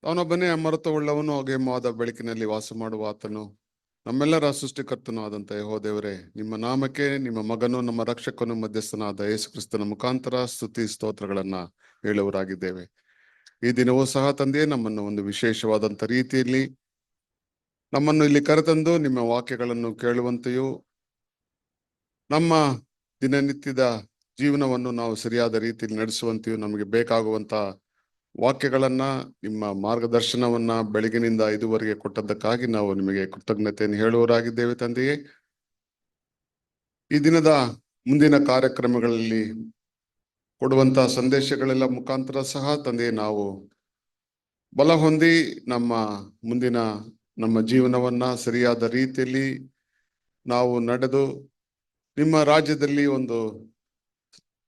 ಅವನೊಬ್ಬನೇ ಅಮೃತವುಳ್ಳವನು ಅಗೆಯವಾದ ಬೆಳಕಿನಲ್ಲಿ ವಾಸ ಮಾಡುವ ಆತನು ನಮ್ಮೆಲ್ಲರ ಸೃಷ್ಟಿಕರ್ತನೂ ಆದಂತ ಯೆಹೋವ ದೇವರೇ, ನಿಮ್ಮ ನಾಮಕ್ಕೆ ನಿಮ್ಮ ಮಗನು ನಮ್ಮ ರಕ್ಷಕನು ಮಧ್ಯಸ್ಥನಾದ ಯೇಸು ಕ್ರಿಸ್ತನ ಮುಖಾಂತರ ಸ್ತುತಿ ಸ್ತೋತ್ರಗಳನ್ನ ಹೇಳುವರಾಗಿದ್ದೇವೆ. ಈ ದಿನವೂ ಸಹ ತಂದೆಯೇ, ನಮ್ಮನ್ನು ಒಂದು ವಿಶೇಷವಾದಂತ ರೀತಿಯಲ್ಲಿ ನಮ್ಮನ್ನು ಇಲ್ಲಿ ಕರೆತಂದು ನಿಮ್ಮ ವಾಕ್ಯಗಳನ್ನು ಕೇಳುವಂತೆಯೂ ನಮ್ಮ ದಿನನಿತ್ಯದ ಜೀವನವನ್ನು ನಾವು ಸರಿಯಾದ ರೀತಿಯಲ್ಲಿ ನಡೆಸುವಂತೆಯೂ ನಮಗೆ ಬೇಕಾಗುವಂತ ವಾಕ್ಯಗಳನ್ನ, ನಿಮ್ಮ ಮಾರ್ಗದರ್ಶನವನ್ನ ಬೆಳಗಿನಿಂದ ಇದುವರೆಗೆ ಕೊಟ್ಟದ್ದಕ್ಕಾಗಿ ನಾವು ನಿಮಗೆ ಕೃತಜ್ಞತೆಯನ್ನು ಹೇಳುವರಾಗಿದ್ದೇವೆ ತಂದೆಯೇ. ಈ ದಿನದ ಮುಂದಿನ ಕಾರ್ಯಕ್ರಮಗಳಲ್ಲಿ ಕೊಡುವಂತಹ ಸಂದೇಶಗಳೆಲ್ಲ ಮುಖಾಂತರ ಸಹ ತಂದೆ ನಾವು ಬಲ ಹೊಂದಿ ನಮ್ಮ ಜೀವನವನ್ನ ಸರಿಯಾದ ರೀತಿಯಲ್ಲಿ ನಾವು ನಡೆದು ನಿಮ್ಮ ರಾಜ್ಯದಲ್ಲಿ ಒಂದು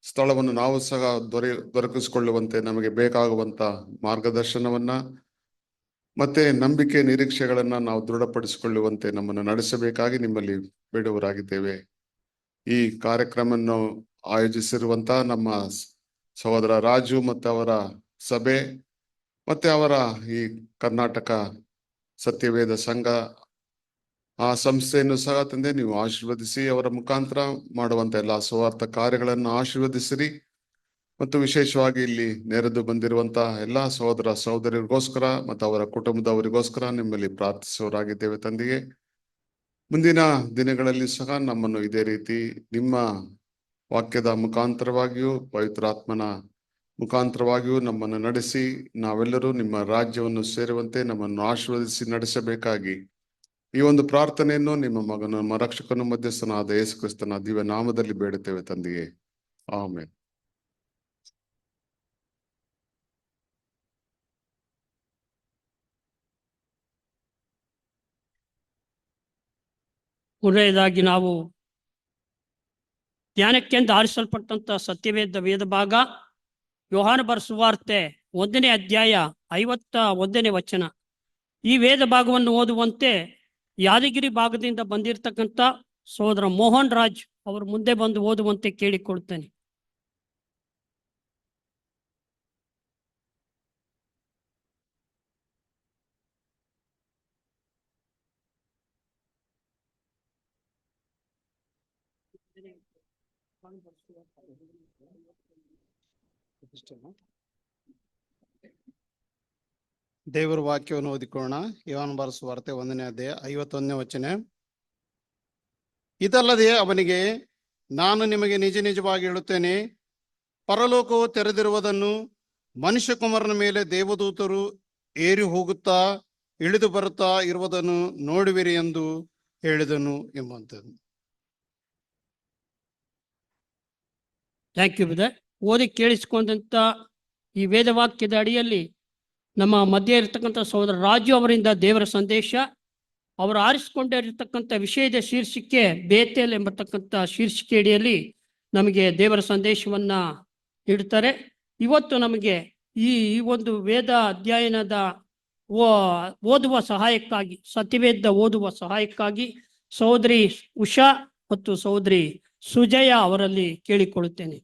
ಸ್ಥಳವನ್ನು ನಾವು ಸಹ ದೊರಕಿಸಿಕೊಳ್ಳುವಂತೆ ನಮಗೆ ಬೇಕಾಗುವಂತ ಮಾರ್ಗದರ್ಶನವನ್ನ ಮತ್ತೆ ನಂಬಿಕೆ ನಿರೀಕ್ಷೆಗಳನ್ನ ನಾವು ದೃಢಪಡಿಸಿಕೊಳ್ಳುವಂತೆ ನಮ್ಮನ್ನು ನಡೆಸಬೇಕಾಗಿ ನಿಮ್ಮಲ್ಲಿ ಬೇಡುವರಾಗಿದ್ದೇವೆ. ಈ ಕಾರ್ಯಕ್ರಮವನ್ನು ಆಯೋಜಿಸಿರುವಂತ ನಮ್ಮ ಸಹೋದರ ರಾಜು ಮತ್ತು ಅವರ ಸಭೆ ಮತ್ತೆ ಅವರ ಈ ಕರ್ನಾಟಕ ಸತ್ಯವೇದ ಸಂಘ ಆ ಸಂಸ್ಥೆಯನ್ನು ಸಹ ತಂದೆ ನೀವು ಆಶೀರ್ವದಿಸಿ, ಅವರ ಮುಖಾಂತರ ಮಾಡುವಂತ ಎಲ್ಲಾ ಸ್ವಾರ್ಥ ಕಾರ್ಯಗಳನ್ನು ಆಶೀರ್ವದಿಸಿರಿ. ಮತ್ತು ವಿಶೇಷವಾಗಿ ಇಲ್ಲಿ ನೆರೆದು ಬಂದಿರುವಂತಹ ಎಲ್ಲಾ ಸಹೋದರ ಸಹೋದರಿಗೋಸ್ಕರ ಮತ್ತು ಅವರ ಕುಟುಂಬದವರಿಗೋಸ್ಕರ ನಿಮ್ಮಲ್ಲಿ ಪ್ರಾರ್ಥಿಸುವರಾಗಿದ್ದೇವೆ ತಂದೆಯೇ. ಮುಂದಿನ ದಿನಗಳಲ್ಲಿ ಸಹ ನಮ್ಮನ್ನು ಇದೇ ರೀತಿ ನಿಮ್ಮ ವಾಕ್ಯದ ಮುಖಾಂತರವಾಗಿಯೂ ಪವಿತ್ರಾತ್ಮನ ಮುಖಾಂತರವಾಗಿಯೂ ನಮ್ಮನ್ನು ನಡೆಸಿ ನಾವೆಲ್ಲರೂ ನಿಮ್ಮ ರಾಜ್ಯವನ್ನು ಸೇರುವಂತೆ ನಮ್ಮನ್ನು ಆಶೀರ್ವದಿಸಿ ನಡೆಸಬೇಕಾಗಿ ಈ ಒಂದು ಪ್ರಾರ್ಥನೆಯನ್ನು ನಿಮ್ಮ ಮಗನು ನಮ್ಮ ರಕ್ಷಕನು ಮಧ್ಯಸ್ಥನಾದ ಯೇಸು ಕ್ರಿಸ್ತನ ದಿವ್ಯ ನಾಮದಲ್ಲಿ ಬೇಡುತ್ತೇವೆ ತಂದೆಯೇ, ಆಮೆನ್. ಮೊದಲನೇದಾಗಿ ನಾವು ಧ್ಯಾನಕ್ಕೆಂದು ಆರಿಸಲ್ಪಟ್ಟಂತ ಸತ್ಯವೇದ ವೇದ ಭಾಗ ಯೋಹಾನ ಬರೆದ ಸುವಾರ್ತೆ 1ನೇ ಅಧ್ಯಾಯ 51ನೇ ವಚನ. ಈ ವೇದ ಭಾಗವನ್ನು ಓದುವಂತೆ ಯಾದಗಿರಿ ಭಾಗದಿಂದ ಬಂದಿರತಕ್ಕಂಥ ಸಹೋದರ ಮೋಹನ್ ರಾಜ್ ಅವರು ಮುಂದೆ ಬಂದು ಓದುವಂತೆ ಕೇಳಿಕೊಳ್ತೇನೆ. ದೇವರ ವಾಕ್ಯವನ್ನು ಓದಿಕೊಳ್ಳೋಣ. ಯೋಹಾನ ಬರೆದ ಸುವಾರ್ತೆ 1ನೇ ಅಧ್ಯಾಯ 51ನೇ ವಚನ. ಇದಲ್ಲದೆ ಅವನಿಗೆ, ನಾನು ನಿಮಗೆ ನಿಜ ನಿಜವಾಗಿ ಹೇಳುತ್ತೇನೆ, ಪರಲೋಕವು ತೆರೆದಿರುವುದನ್ನು, ಮನುಷ್ಯಕುಮಾರನ ಮೇಲೆ ದೇವದೂತರು ಏರಿ ಹೋಗುತ್ತಾ ಇಳಿದು ಬರುತ್ತಾ ಇರುವುದನ್ನು ನೋಡುವಿರಿ ಎಂದು ಹೇಳಿದನು ಎಂಬಂಥದ್ದು. Thank you brother. ಓದಿ ಕೇಳಿಸಿಕೊಂಡಂತ ಈ ವೇದವಾಕ್ಯದ ಅಡಿಯಲ್ಲಿ ನಮ್ಮ ಮಧ್ಯೆ ಇರತಕ್ಕಂಥ ಸಹೋದರ ರಾಜು ಅವರಿಂದ ದೇವರ ಸಂದೇಶ, ಅವರು ಆರಿಸಿಕೊಂಡಿರತಕ್ಕಂಥ ವಿಷಯದ ಶೀರ್ಷಿಕೆ ಬೇತೇಲ್ ಎಂಬತಕ್ಕಂಥ ಶೀರ್ಷಿಕೆ ಅಡಿಯಲ್ಲಿ ನಮಗೆ ದೇವರ ಸಂದೇಶವನ್ನ ನೀಡುತ್ತಾರೆ. ಇವತ್ತು ನಮಗೆ ಈ ಒಂದು ವೇದ ಅಧ್ಯಯನದ ಓದುವ ಸಹಾಯಕ್ಕಾಗಿ, ಸತ್ಯವೇದ ಓದುವ ಸಹಾಯಕ್ಕಾಗಿ ಸಹೋದರಿ ಉಷಾ ಮತ್ತು ಸಹೋದರಿ ಸುಜಯ ಅವರಲ್ಲಿ ಕೇಳಿಕೊಳ್ಳುತ್ತೇನೆ.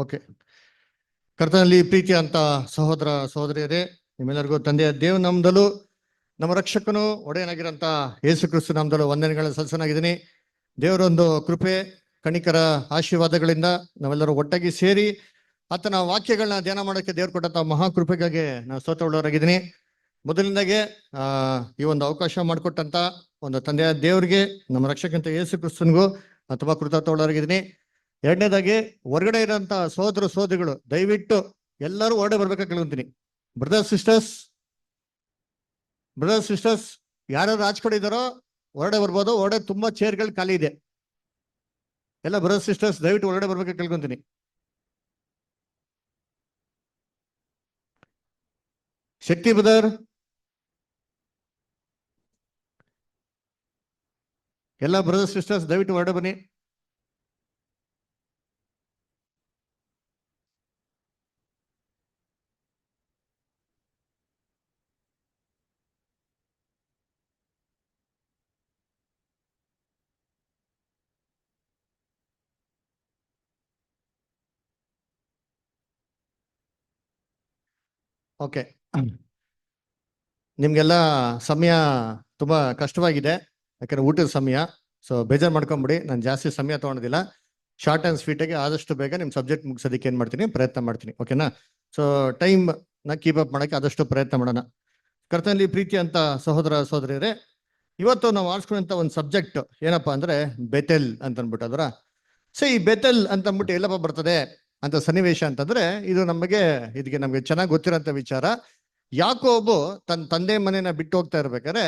ಓಕೆ. ಕರ್ತನಲ್ಲಿ ಪ್ರೀತಿ ಅಂತ ಸಹೋದರ ಸಹೋದರಿಯರೇ, ನಿಮ್ಮೆಲ್ಲರಿಗೂ ತಂದೆಯ ದೇವ ನಾಮದಲ್ಲೂ ನಮ್ಮ ರಕ್ಷಕನು ಒಡೆಯನಾಗಿರಂತ ಯೇಸು ಕ್ರಿಸ್ತ ನಾಮದಲ್ಲೂ ವಂದನೆಗಳನ್ನು ಸಲ್ಲಿಸನಾಗಿದ್ದೀನಿ. ದೇವರೊಂದು ಕೃಪೆ ಕಣಿಕರ ಆಶೀರ್ವಾದಗಳಿಂದ ನಾವೆಲ್ಲರೂ ಒಟ್ಟಾಗಿ ಸೇರಿ ಆತನ ವಾಕ್ಯಗಳನ್ನ ಧ್ಯಾನ ಮಾಡೋಕ್ಕೆ ದೇವ್ರು ಕೊಟ್ಟಂತ ಮಹಾಕೃಪೆಗಾಗಿ ನಾವು ಸ್ತೋತ್ರ ಉಳ್ಳವರಾಗಿದ್ದೀನಿ. ಮೊದಲನೇದಾಗೆ ಈ ಒಂದು ಅವಕಾಶ ಮಾಡಿಕೊಟ್ಟಂತ ಒಂದು ತಂದೆಯ ದೇವರಿಗೆ, ನಮ್ಮ ರಕ್ಷಕಂತ ಯೇಸು ಕ್ರಿಸ್ತನಿಗೂ ಅಥವಾ ಕೃತಜ್ಞರಾಗಿದ್ದೀನಿ. ಎರಡನೇದಾಗಿ ಹೊರಗಡೆ ಇರೋಂಥ ಸೋದರ ಸೋದರಿಗಳು ದಯವಿಟ್ಟು ಎಲ್ಲರೂ ಹೊರಡೆ ಬರ್ಬೇಕಾಗಿ ಕೇಳ್ಕೊಂತೀನಿ. ಬ್ರದರ್ಸ್ ಸಿಸ್ಟರ್ಸ್ ಯಾರ್ಯಾರು ಆಚೆ ಕಡೆ ಇದ್ದಾರೋ ಹೊರಡೆ ಬರ್ಬೋದು. ಹೊರಡೆ ತುಂಬಾ ಚೇರ್ಗಳು ಖಾಲಿ ಇದೆ. ಎಲ್ಲ ಬ್ರದರ್ಸ್ ಸಿಸ್ಟರ್ಸ್ ದಯವಿಟ್ಟು ಹೊರಗಡೆ ಬರ್ಬೇಕಾಗಿ ಕೇಳ್ಕೊಂತೀನಿ. ಶಕ್ತಿ ಬ್ರದರ್, ಎಲ್ಲ ಬ್ರದರ್ಸ್ ಸಿಸ್ಟರ್ಸ್ ದಯವಿಟ್ಟು ಹೊರಡೆ ಬನ್ನಿ. ಓಕೆ, ನಿಮ್ಗೆಲ್ಲ ಸಮಯ ತುಂಬಾ ಕಷ್ಟವಾಗಿದೆ, ಯಾಕಂದ್ರೆ ಊಟದ ಸಮಯ. ಸೊ ಬೇಜಾರು ಮಾಡ್ಕೊಂಬಿಡಿ, ನಾನು ಜಾಸ್ತಿ ಸಮಯ ತಗೊಳೋದಿಲ್ಲ. ಶಾರ್ಟ್ ಆ್ಯಂಡ್ ಸ್ವೀಟಾಗಿ ಆದಷ್ಟು ಬೇಗ ನಿಮ್ಮ ಸಬ್ಜೆಕ್ಟ್ ಮುಗಿಸೋದಕ್ಕೆ ಏನು ಮಾಡ್ತೀನಿ, ಪ್ರಯತ್ನ ಮಾಡ್ತೀನಿ. ಓಕೆನಾ? ಸೊ ಟೈಮ್ ನ ಕೀಪ್ ಅಪ್ ಮಾಡೋಕ್ಕೆ ಆದಷ್ಟು ಪ್ರಯತ್ನ ಮಾಡೋಣ. ಕರ್ತನಲ್ಲಿ ಪ್ರೀತಿ ಅಂತ ಸಹೋದರ ಸಹೋದರಿಯರೇ, ಇವತ್ತು ನಾವು ಆರಿಸ್ಕೊಂಡಂತ ಒಂದು ಸಬ್ಜೆಕ್ಟ್ ಏನಪ್ಪಾ ಅಂದ್ರೆ ಬೆತೆಲ್ ಅಂತ ಅಂದ್ಬಿಟ್ಟು. ಅದರ ಸೊ ಈ ಬೆತೆಲ್ ಅಂತ ಅಂದ್ಬಿಟ್ಟು ಎಲ್ಲಪ್ಪ ಬರ್ತದೆ ಅಂತ ಸನ್ನಿವೇಶ ಅಂತಂದ್ರೆ, ಇದು ನಮಗೆ ಚೆನ್ನಾಗಿ ಗೊತ್ತಿರೋಂಥ ವಿಚಾರ. ಯಾಕೋಬು ತನ್ನ ತಂದೆ ಮನೆನ ಬಿಟ್ಟು ಹೋಗ್ತಾ ಇರ್ಬೇಕಾದ್ರೆ,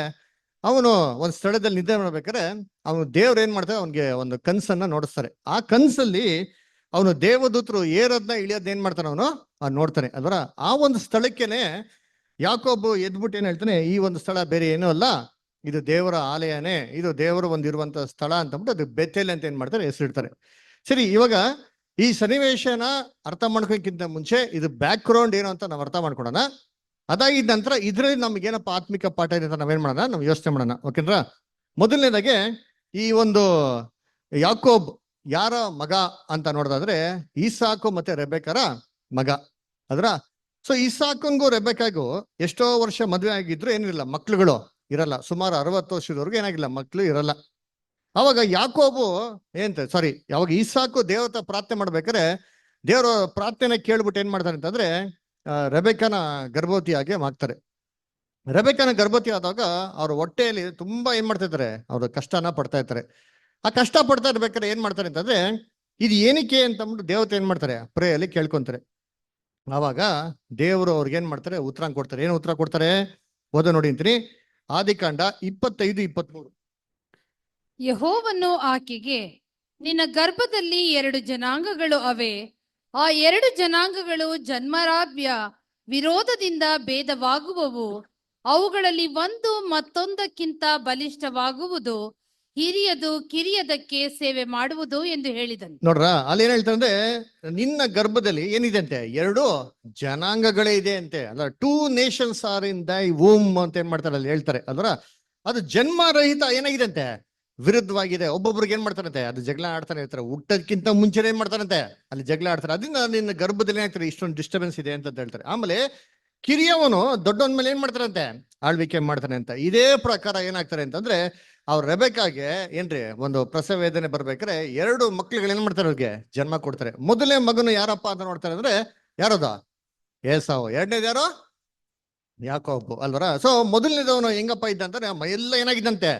ಅವನು ಒಂದ್ ಸ್ಥಳದಲ್ಲಿ ನಿದ್ದೆ ಮಾಡ್ಬೇಕಾದ್ರೆ ಅವನು ದೇವ್ರು ಏನ್ ಮಾಡ್ತಾರೆ, ಅವನಿಗೆ ಒಂದು ಕನ್ಸನ್ನ ನೋಡಿಸ್ತಾರೆ. ಆ ಕನ್ಸಲ್ಲಿ ಅವನು ದೇವದೂತರು ಏರೋದ್ನ ಇಳಿಯೋದ್ ಏನ್ ಮಾಡ್ತಾನೆ, ಅವನು ನೋಡ್ತಾನೆ. ಅದರ ಆ ಒಂದು ಸ್ಥಳಕ್ಕೇನೆ ಯಾಕೋಬು ಎದ್ಬಿಟ್ಟು ಏನ್ ಹೇಳ್ತಾನೆ, ಈ ಒಂದು ಸ್ಥಳ ಬೇರೆ ಏನೂ ಅಲ್ಲ, ಇದು ದೇವರ ಆಲಯನೇ, ಇದು ದೇವರು ಒಂದಿರುವಂತ ಸ್ಥಳ ಅಂತ ಅಂದ್ಬಿಟ್ಟು ಅದು ಬೆತೆಲ್ ಅಂತ ಏನ್ ಮಾಡ್ತಾರೆ, ಹೆಸರಿಡ್ತಾರೆ. ಸರಿ, ಇವಾಗ ಈ ಸನ್ನಿವೇಶನ ಅರ್ಥ ಮಾಡ್ಕೋಕ್ಕಿಂತ ಮುಂಚೆ ಇದು ಬ್ಯಾಕ್ ಗ್ರೌಂಡ್ ಏನು ಅಂತ ನಾವು ಅರ್ಥ ಮಾಡ್ಕೊಳೋಣ. ಅದಾಗಿದ್ದ ನಂತರ ಇದ್ರಲ್ಲಿ ನಮ್ಗೆ ಏನಪ್ಪ ಆತ್ಮಿಕ ಪಾಠ ಇದೆ ಅಂತ ನಾವೇನ್ ಮಾಡೋಣ, ನಾವು ಯೋಚನೆ ಮಾಡೋಣ. ಓಕೆನಾ? ಮೊದಲನೇದಾಗೆ ಈ ಒಂದು ಯಾಕೋಬ್ ಯಾರ ಮಗ ಅಂತ ನೋಡೋದಾದ್ರೆ, ಈಸಾಕು ಮತ್ತೆ ರೆಬೆಕರ ಮಗ. ಅದ್ರ ಸೊ ಈಸಾಕನ್ಗೂ ರೆಬೆಕಾಗೂ ಎಷ್ಟೋ ವರ್ಷ ಮದುವೆ ಆಗಿದ್ರು ಏನಿರಲ್ಲ, ಮಕ್ಳುಗಳು ಇರಲ್ಲ. ಸುಮಾರು 60 ವರ್ಷದವರೆಗೂ ಏನಾಗಿಲ್ಲ, ಮಕ್ಳು ಇರಲ್ಲ. ಅವಾಗ ಯಾಕೋಬು ಯಾವಾಗ ಈಸಾಕು ದೇವತ ಪ್ರಾರ್ಥನೆ ಮಾಡ್ಬೇಕಾದ್ರೆ, ದೇವರ ಪ್ರಾರ್ಥನೆ ಕೇಳ್ಬಿಟ್ಟು ಏನ್ ಮಾಡ್ತಾರೆ ಅಂತಂದ್ರೆ, ರೆಬೆಕನ ಗರ್ಭವತಿಯಾಗಿ ಮಾಡ್ತಾರೆ. ರೆಬೆಕನ ಗರ್ಭವತಿ ಆದಾಗ ಅವ್ರ ಹೊಟ್ಟೆಯಲ್ಲಿ ತುಂಬಾ ಏನ್ ಮಾಡ್ತಾ ಇದ್ದಾರೆ, ಅವ್ರ ಕಷ್ಟನ ಪಡ್ತಾ ಇರ್ತಾರೆ. ಆ ಕಷ್ಟ ಪಡ್ತಾ ಇರ್ಬೇಕಾದ್ರೆ ಏನ್ ಮಾಡ್ತಾರೆ ಅಂತಂದ್ರೆ, ಇದು ಏನಕ್ಕೆ ಅಂತ ಅಂದ್ಬಿಟ್ಟು ದೇವತೆ ಏನ್ ಮಾಡ್ತಾರೆ, ಪ್ರೇಯಲ್ಲಿ ಕೇಳ್ಕೊಂತಾರೆ. ಆವಾಗ ದೇವರು ಅವ್ರಿಗೆ ಏನ್ ಮಾಡ್ತಾರೆ, ಉತ್ತರ ಕೊಡ್ತಾರೆ. ಏನು ಉತ್ತರ ಕೊಡ್ತಾರೆ ಓದ ನೋಡಿ ಅಂತೀನಿ. ಆದಿಕಾಂಡ 25-23. ಯೆಹೋವನು ಆಕೆಗೆ, ನಿನ್ನ ಗರ್ಭದಲ್ಲಿ 2 ಜನಾಂಗಗಳು ಅವೆ, ಆ 2 ಜನಾಂಗಗಳು ಜನ್ಮರಾಭ್ಯ ವಿರೋಧದಿಂದ ಭೇದವಾಗುವವು, ಅವುಗಳಲ್ಲಿ ಒಂದು ಮತ್ತೊಂದಕ್ಕಿಂತ ಬಲಿಷ್ಠವಾಗುವುದು, ಹಿರಿಯದು ಕಿರಿಯದಕ್ಕೆ ಸೇವೆ ಮಾಡುವುದು ಎಂದು ಹೇಳಿದನು. ನೋಡ್ರ, ಅಲ್ಲಿ ಏನ್ ಹೇಳ್ತಾರೆ ಅಂದ್ರೆ, ನಿನ್ನ ಗರ್ಭದಲ್ಲಿ ಏನಿದೆ ಅಂತೆ, 2 ಜನಾಂಗಗಳೇ ಇದೆ ಅಂತೆ. ಅಲ್ಲ, 2 nations ಆರ್ ಇನ್ ದೈ ವೂಮ್ ಅಂತ ಏನ್ ಮಾಡ್ತಾರೆ ಅಲ್ಲಿ ಹೇಳ್ತಾರೆ. ಅಲ್ರ ಅದು ಜನ್ಮರಹಿತ ಏನಾಗಿದೆ ಅಂತೆ, ವಿರುದ್ಧವಾಗಿದೆ. ಒಬ್ಬೊಬ್ರಿಗೆ ಏನ್ ಮಾಡ್ತಾರಂತೆ, ಅದು ಜಗಳ ಆಡ್ತಾನೆ ಇರ್ತಾರೆ. ಹುಟ್ಟಕ್ಕಿಂತ ಮುಂಚೆ ಏನ್ ಮಾಡ್ತಾರಂತೆ, ಅಲ್ಲಿ ಜಗಳ ಆಡ್ತಾರೆ. ಅದರಿಂದ ನಿನ್ನ ಗರ್ಭದಲ್ಲಿ ಏನಾಗ್ತಾರೆ, ಇಷ್ಟೊಂದು ಡಿಸ್ಟರ್ಬೆನ್ಸ್ ಇದೆ ಅಂತ ಹೇಳ್ತಾರೆ. ಆಮೇಲೆ ಕಿರಿಯವನು ದೊಡ್ಡವನ್ ಮೇಲೆ ಏನ್ ಮಾಡ್ತಾರಂತೆ, ಆಳ್ವಿಕೆ ಮಾಡ್ತಾನೆ ಅಂತ. ಇದೇ ಪ್ರಕಾರ ಏನಾಗ್ತಾರೆ ಅಂತಂದ್ರೆ, ಅವ್ರ ರೆಬೆಕಾಗೆ ಏನ್ರಿ ಒಂದು ಪ್ರಸವ ವೇದನೆ ಬರ್ಬೇಕಾದ್ರೆ 2 ಮಕ್ಳುಗಳು ಏನ್ ಮಾಡ್ತಾರೆ, ಅವ್ರಿಗೆ ಜನ್ಮ ಕೊಡ್ತಾರೆ. ಮೊದಲನೇ ಮಗನು ಯಾರಪ್ಪ ಅಂತ ನೋಡ್ತಾರೆ ಅಂದ್ರೆ, ಯಾರದ ಏಸಾವು. ಎರಡನೇದು ಯಾರು, ಯಾಕೋಬು ಅಲ್ವರ. ಸೊ ಮೊದಲನೇದವನು ಹೆಂಗಪ್ಪ ಇದ್ದ ಅಂತಂದ್ರೆ, ಎಲ್ಲ ಏನಾಗಿದ್ದಂತೆ,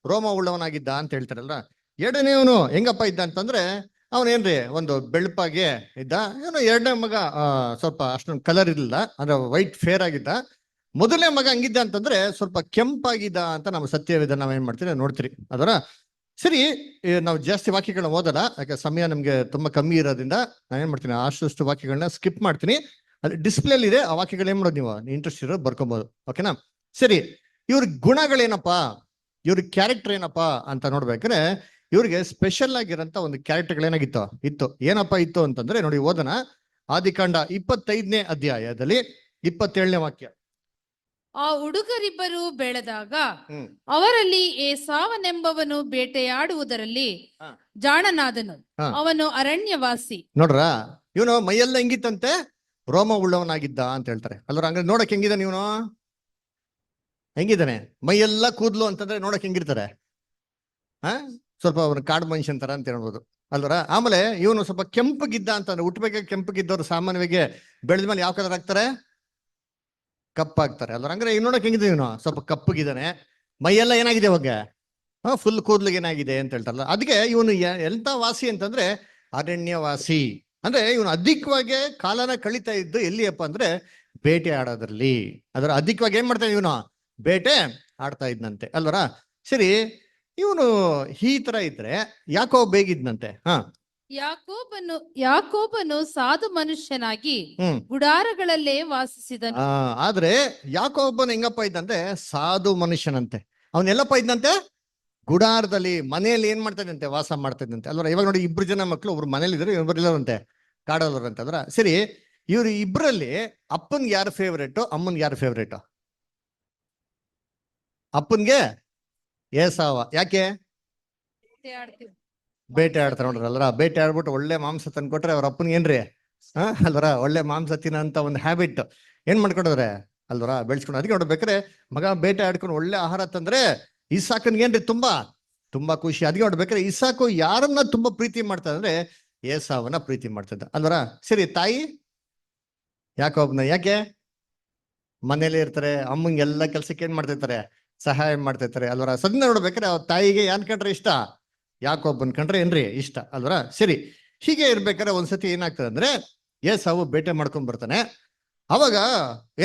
ರೋಮ ಉಳ್ಳವನಾಗಿದ್ದ ಅಂತ ಹೇಳ್ತಾರಲ್ರ. ಎರಡನೇವನು ಹೆಂಗಪ್ಪ ಇದ್ದ ಅಂತಂದ್ರೆ, ಅವನೇನ್ರಿ ಒಂದು ಬೆಳ್ಪಾಗೆ ಇದ್ದ. ಏನೋ ಎರಡನೇ ಮಗ ಸ್ವಲ್ಪ ಅಷ್ಟೊಂದು ಕಲರ್ ಇರಲಿಲ್ಲ, ಅಂದ್ರೆ ವೈಟ್ ಫೇರ್ ಆಗಿದ್ದ. ಮೊದಲನೇ ಮಗ ಹಂಗಿದ್ದ ಅಂತಂದ್ರೆ ಸ್ವಲ್ಪ ಕೆಂಪಾಗಿದ್ದ ಅಂತ ನಮ್ಮ ಸತ್ಯವೇದ ನಾವೇನ್ ಮಾಡ್ತೀವಿ ನೋಡ್ತೀರಿ. ಅದರ ಸರಿ, ನಾವು ಜಾಸ್ತಿ ವಾಕ್ಯಗಳನ್ನ ಓದಲ್ಲ, ಯಾಕೆ ಸಮಯ ನಮ್ಗೆ ತುಂಬಾ ಕಮ್ಮಿ ಇರೋದ್ರಿಂದ ನಾನೇನ್ ಮಾಡ್ತೀನಿ, ಅಷ್ಟು ವಾಕ್ಯಗಳನ್ನ ಸ್ಕಿಪ್ ಮಾಡ್ತೀನಿ. ಅಲ್ಲಿ ಡಿಸ್ಪ್ಲೇ ಇದೆ, ಆ ವಾಕ್ಯಗಳು ಏನ್ ಮಾಡೋದು, ನೀವು ಇಂಟ್ರೆಸ್ಟ್ ಇರೋದು ಬರ್ಕೊಬಹುದು. ಓಕೆನಾ? ಸರಿ, ಇವ್ರ ಗುಣಗಳೇನಪ್ಪಾ, ಇವ್ರ ಕ್ಯಾರೆಕ್ಟರ್ ಏನಪ್ಪಾ ಅಂತ ನೋಡ್ಬೇಕಾದ್ರೆ, ಇವ್ರಿಗೆ ಸ್ಪೆಷಲ್ ಆಗಿರೋಂಥ ಒಂದು ಕ್ಯಾರೆಕ್ಟರ್ಗಳೇನಾಗಿತ್ತು ಇತ್ತು. ಏನಪ್ಪಾ ಇತ್ತು ಅಂತಂದ್ರೆ ನೋಡಿ, ಓದನ. ಆದಿಕಾಂಡ 25ನೇ ಅಧ್ಯಾಯದಲ್ಲಿ 27ನೇ ವಾಕ್ಯ. ಆ ಹುಡುಗರಿಬ್ಬರು ಬೆಳೆದಾಗ ಅವರಲ್ಲಿ ಏಸಾವನೆಂಬವನು ಬೇಟೆಯಾಡುವುದರಲ್ಲಿ ಜಾಣನಾದನು, ಅವನು ಅರಣ್ಯವಾಸಿ. ನೋಡ್ರ, ಇವನು ಮೈಯೆಲ್ಲ ಹೆಂಗಿತ್ತಂತೆ, ರೋಮ ಉಳ್ಳವನಾಗಿದ್ದ ಅಂತ ಹೇಳ್ತಾರೆ. ಅಲ್ರ ಹಂಗ ನೋಡಕ್ ಹೆಂಗಿದಾನೆ ಇವನು, ಹೆಂಗಿದ್ದಾನೆ, ಮೈಯೆಲ್ಲ ಕೂದ್ಲು ಅಂತಂದ್ರೆ ನೋಡಕ್ ಹೆಂಗಿರ್ತಾರೆ, ಸ್ವಲ್ಪ ಅವ್ರ ಕಾಡು ಮನುಷ್ಯನ್ ತರ ಅಂತ ಹೇಳ್ಬೋದು ಅಲ್ವರ. ಆಮೇಲೆ ಇವನು ಸ್ವಲ್ಪ ಕೆಂಪಗಿದ್ದ ಅಂತಂದ್ರೆ, ಹುಟ್ಟಬೇಕಾಗಿ ಕೆಂಪಗಿದ್ದವ್ರು ಸಾಮಾನ್ಯವಾಗಿ ಬೆಳೆದ ಮೇಲೆ ಯಾವ ಕಲರ್ ಆಗ್ತಾರೆ, ಕಪ್ಪಾಗ್ತಾರೆ ಅಲ್ವ. ಹಂಗಾರೆ ಇವ್ ನೋಡಕ್ ಹೆಂಗಿದೆ, ಇವನು ಸ್ವಲ್ಪ ಕಪ್ಪಗಿದ್ದಾನೆ, ಮೈಯೆಲ್ಲ ಏನಾಗಿದೆ ಅವಾಗ ಫುಲ್ ಕೂದ್ಲಿಗೆ ಏನಾಗಿದೆ ಅಂತ ಹೇಳ್ತಾರಲ್ಲ. ಅದಕ್ಕೆ ಇವನು ಎಂತ ವಾಸಿ ಅಂತಂದ್ರೆ ಅರಣ್ಯವಾಸಿ. ಅಂದ್ರೆ ಇವನು ಅಧಿಕವಾಗಿ ಕಾಲನ ಕಳೀತಾ ಇದ್ದು ಎಲ್ಲಿಯಪ್ಪ ಅಂದ್ರೆ ಬೇಟೆ ಆಡೋದ್ರಲ್ಲಿ. ಅದರ ಅಧಿಕವಾಗಿ ಏನ್ ಮಾಡ್ತಾ ಇವನು ಬೇಟೆ ಆಡ್ತಾ ಇದ್ನಂತೆ ಅಲ್ವರ. ಸರಿ, ಇವನು ಈ ತರ ಇದ್ರೆ ಯಾಕೋ ಬೇಗಿದ್ನಂತೆ. ಯಾಕೋಬನು ಸಾಧು ಮನುಷ್ಯನಾಗಿ ಗುಡಾರಗಳಲ್ಲೇ ವಾಸಿಸಿದನು. ಆದ್ರೆ ಯಾಕೋಬನು ಹೆಂಗಪ್ಪ ಇದ್ದಂತೆ, ಸಾಧು ಮನುಷ್ಯನಂತೆ. ಅವನೆಲ್ಲಪ್ಪ ಇದ್ದಂತೆ, ಗುಡಾರದಲ್ಲಿ ಮನೆಯಲ್ಲಿ ಏನ್ ಮಾಡ್ತಾ ಇದ್ದಂತೆ, ವಾಸ ಮಾಡ್ತಾ ಇದ್ದಂತೆ ಅಲ್ವರ. ಇವಾಗ ನೋಡಿ, 2 ಜನ ಮಕ್ಕಳು, ಒಬ್ರು ಮನೇಲಿ ಇದ್ರೆ ಇವ್ರು ಇಲ್ಲವಂತೆ, ಕಾಡೋಲ್ರಂತೆ ಅದ್ರ. ಸರಿ, ಇವ್ರು ಇಬ್ರಲ್ಲಿ ಅಪ್ಪನ್ಗೆ ಯಾರು ಫೇವ್ರೇಟು, ಅಮ್ಮನ್ಗೆ ಯಾರು ಫೇವ್ರೇಟು? ಅಪ್ಪನ್ಗೆ ಏಸಾವ. ಯಾಕೆ? ಬೇಟೆ ಆಡ್ತಾರೆ ನೋಡ್ರಲ್ರ. ಬೇಟೆ ಆಡ್ಬಿಟ್ಟು ಒಳ್ಳೆ ಮಾಂಸ ತಂದ್ಕೊಟ್ರೆ ಅವ್ರ ಅಪ್ಪನ್ಗೆ ಏನ್ರಿ ಅಲ್ವರ, ಒಳ್ಳೆ ಮಾಂಸ ತಿನ್ನೋ ಅಂತ ಒಂದು ಹ್ಯಾಬಿಟ್ ಏನ್ ಮಾಡ್ಕೊಂಡ್ರೆ ಅಲ್ವರ, ಬೆಳೆಸ್ಕೊಂಡು. ಅದಕ್ಕೆ ನೋಡ್ಬೇಕಾರೆ ಮಗ ಬೇಟೆ ಆಡ್ಕೊಂಡು ಒಳ್ಳೆ ಆಹಾರ ತಂದ್ರೆ ಇಸಾಕನ್ಗೆ ಏನ್ರಿ ತುಂಬಾ ಖುಷಿ. ಅದಕ್ಕೆ ನೋಡ್ಬೇಕಾರೆ ಇಸಾಕು ಯಾರನ್ನ ತುಂಬಾ ಪ್ರೀತಿ ಮಾಡ್ತಾ ಅಂದ್ರೆ ಏಸಾವನ್ನ ಪ್ರೀತಿ ಮಾಡ್ತಿದ್ದ ಅಲ್ವರ. ಸರಿ, ತಾಯಿ ಯಾಕೋಬ್ನ ಯಾಕೆ? ಮನೇಲಿ ಇರ್ತಾರೆ, ಅಮ್ಮಂಗೆಲ್ಲ ಕೆಲ್ಸಕ್ಕೆ ಏನ್ ಮಾಡ್ತಿರ್ತಾರೆ, ಸಹಾಯ ಮಾಡ್ತಿರ್ತಾರೆ ಅಲ್ವರ. ಸದ್ಯ ನೋಡ್ಬೇಕಾರೆ ಅವ್ರ ತಾಯಿಗೆ ಏನ್ ಕಂಡ್ರೆ ಇಷ್ಟ, ಯಾಕೋಬನ್ ಕಂಡ್ರೆ ಏನ್ರಿ ಇಷ್ಟ ಅಲ್ವರ. ಸರಿ, ಹೀಗೆ ಇರ್ಬೇಕಾದ್ರೆ ಒಂದ್ಸತಿ ಏನಾಗ್ತದೆ ಅಂದ್ರೆ ಏಸಾವು ಬೇಟೆ ಮಾಡ್ಕೊಂಡ್ ಬರ್ತಾನೆ. ಅವಾಗ